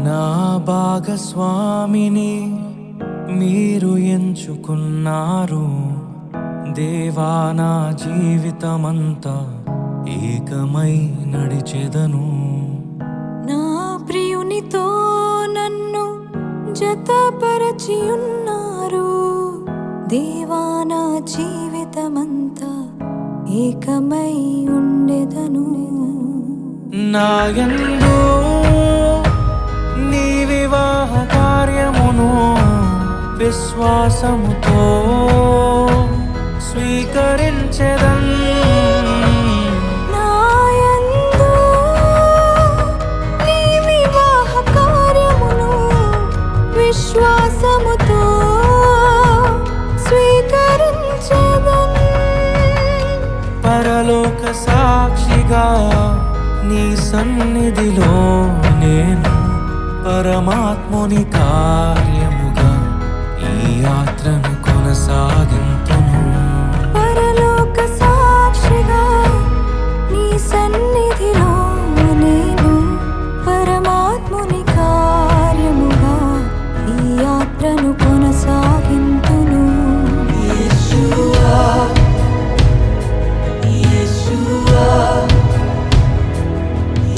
నా భాగస్వామిని మీరు ఎంచుకున్నారు దేవా. నా జీవితమంతా ఏకమై నడిచెదను. నా ప్రియునితో నన్ను జతపరచి ఉన్నారు. దేవా నా జీవితమంతా ఏకమై ఉండెదను. నాయందు నీ వివాహ కార్యమును విశ్వాసముతో స్వీకరించెదన్. నాయందు నీ వివాహ కార్యమును విశ్వాసముతో స్వీకరించెదన్. పరలోక సాక్షిగా నీ సన్నిధిలో నేను పరమాత్ముని కార్యముగా ఈ యాత్రను కొనసాగింతును. పరలోక సాక్షిగా నీ సన్నిధిలో నేను పరమాత్ముని కార్యముగా ఈ యాత్రను కొనసాగింతును. యేషువా యేషువా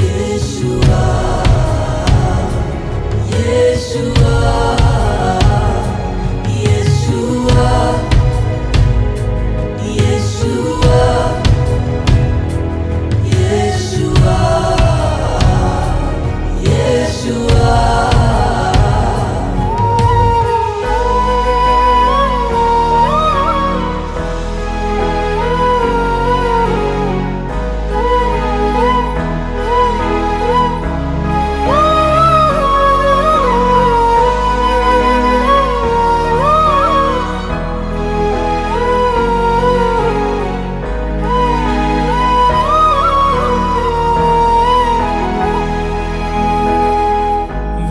యేషువా యేషువా యేషువా యేషువా యేషువా యేషువా.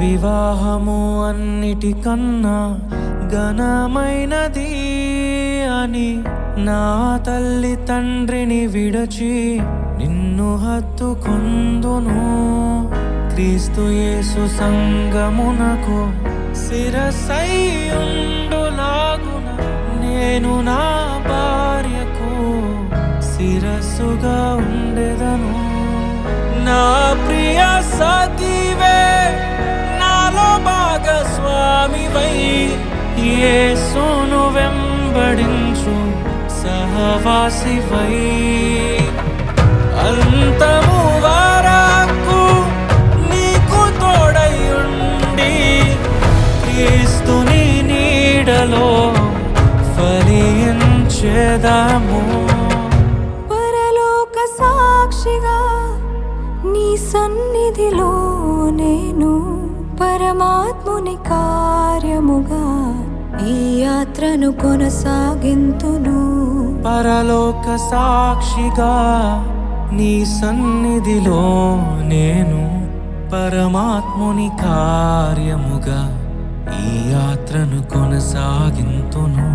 వివాహము అన్నిటికన్నా ఘనమైనది అని నా తల్లి తండ్రిని విడచి నిన్ను హత్తుకొందును. క్రీస్తు యేసు సంగమునకు శిరస్సైయుండులాగున నేను నా భార్యకు శిరస్సుగా ఉండెదను. నా ప్రియ సఖివే నాలో భాగస్వామివై యేసును వెంబడించు సహవాసివై అంతము వరకు నీకు తోడయుండి క్రీస్తుని నీడలో ఫలించెదము. పరలోక సాక్షిగా నీ సన్నిధిలో నేను పరమాత్ముని కార్యముగా ఈ యాత్రను కొనసాగింతును. పరలోక సాక్షిగా నీ సన్నిధిలో నేను పరమాత్ముని కార్యముగా ఈ యాత్రను కొనసాగింతును.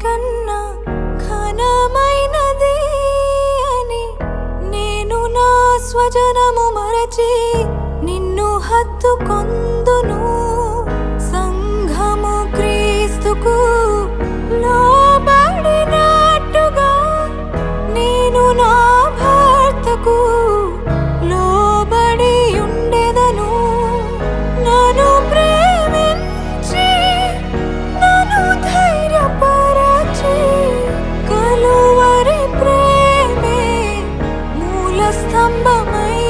కన్నా ఘనమైనది అని నేను నా స్వజనము మరచి నిన్ను హత్తుకొందును. సంఘము క్రీస్తుకు లోబడినట్టుగా నేను నా భర్తకు లోబడి ఉండెదను. నన్ను ప్రేమించి నన్ను ధైర్యపరచి కలువరి ప్రేమే మూల స్తంభమై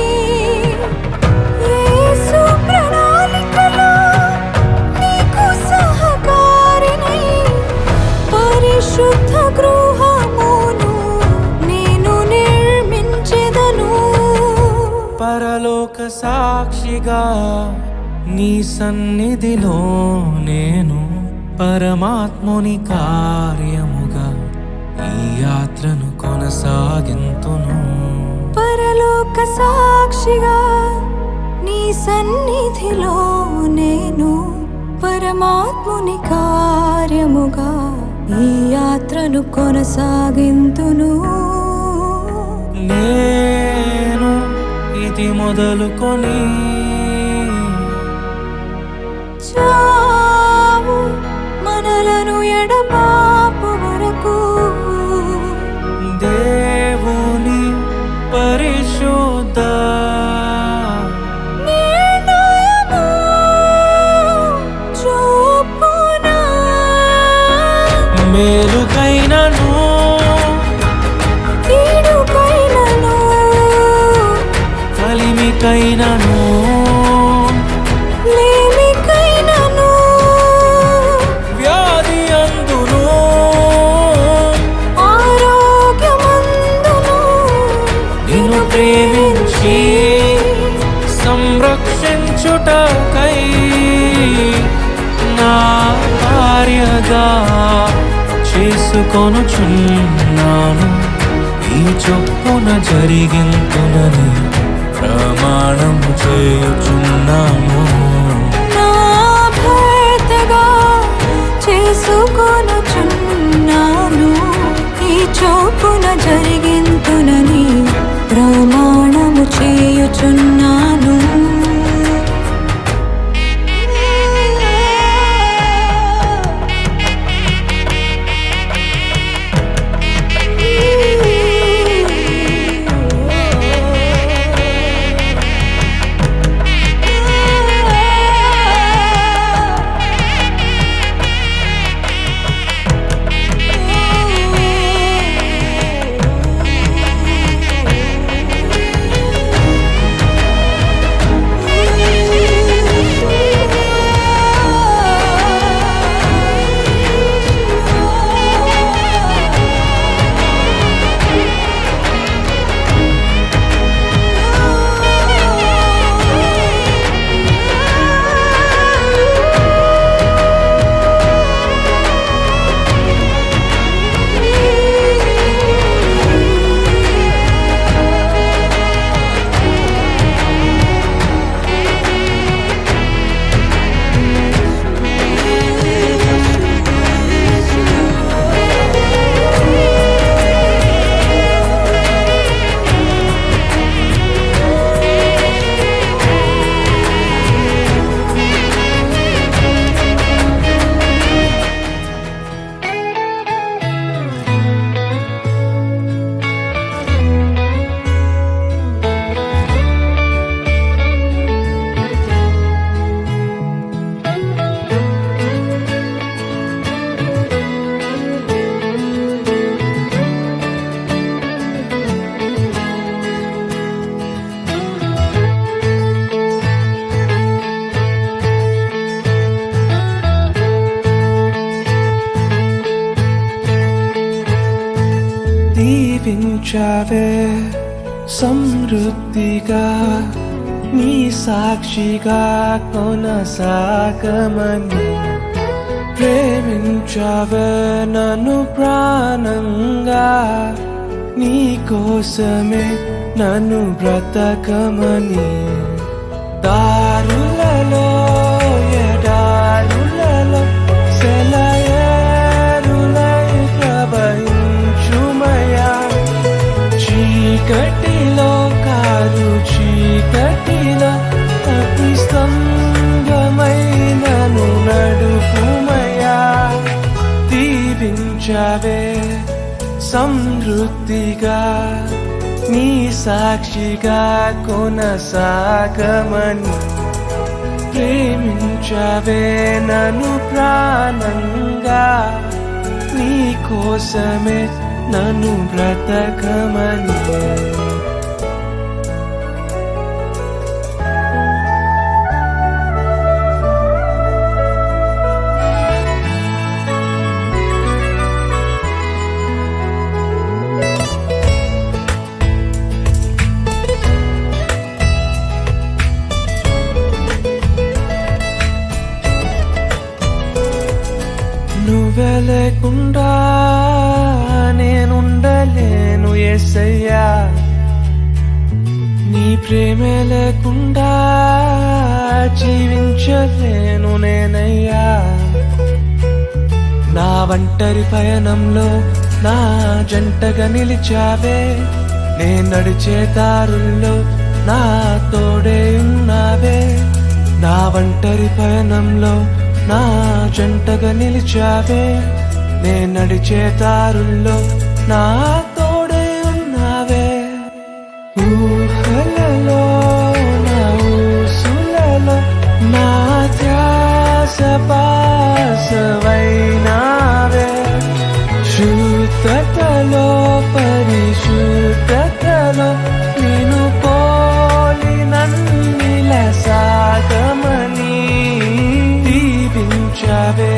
పరలోక సాక్షిగా నీ సన్నిధిలో నేను పరమాత్ముని కార్యముగా ఈ యాత్రను కొనసాగింతును. పరలోక సాక్షిగా నీ సన్నిధిలో నేను పరమాత్ముని కార్యముగా ఈ యాత్రను కొనసాగింతును. నేను ఇది మొదలుకొని చావు మనలను ఎడబాపు వరకు దేవుని పరిశుద్ధ నిర్ణయము చూపునా మేలుకైనను కీడుకైనను కలిమికైనను లేమికైనను వ్యాధి అందును ఆరోగ్యమందును నిన్ను ప్రేమించి సంరక్షించుటకై నా భార్యగా చేసుకొనుచున్నాను. ఈ చొప్పున జరిగింతునని ప్రమాణము చేయుచున్నాను. నా భర్తగా చేసుకొనుచున్నాను. ఈ చొప్పున జరిగింతునని ప్రమాణము చేయుచున్నాను. దీవించావే సమృద్ధిగా నీ సాక్షిగా కొనసాగమని ప్రేమించావే నన్ను ప్రాణంగా నీ కోసమే నన్ను బ్రతకమని దారులలో ఎడారులలో సెలయేరులై ప్రవహించుమయా చీకటిలో కారు చీకటిలో అతి స్తంభమైనను నడుపుమయా దీవించవే సమృద్ధిగా నీ సాక్షిగా కొనసాగమని ప్రేమించవే నన్ను ప్రాణంగా నీ కోసమే నన్ను బ్రతకమని లేకుండా నేనుండలేను యేసయ్యా, నీ ప్రేమే లేకుండా జీవించలేను నేనయ్యా. నా ఒంటరి పయనంలో నా జంటగా నిలిచావే, నే నడిచే దారుల్లో నా తోడే ఉన్నావే. నా ఒంటరి పయనంలో నా జంటగా నిలిచావే, నే నడిచే దారుల్లో నా తోడే ఉన్నావే. ఊహలలో నా ఊసులలో నా ధ్యాస బాసవైనావే. శుద్ధతలో పరిశుద్ధతలో నిన్ను పోలి నన్నిల సాగమని దీవించవే.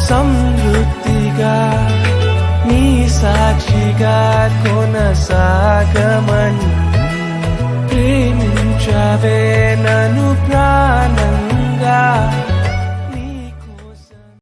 సమృద్ధిగా నీ సాక్షిగా కొనసాగమని ప్రేమించవే.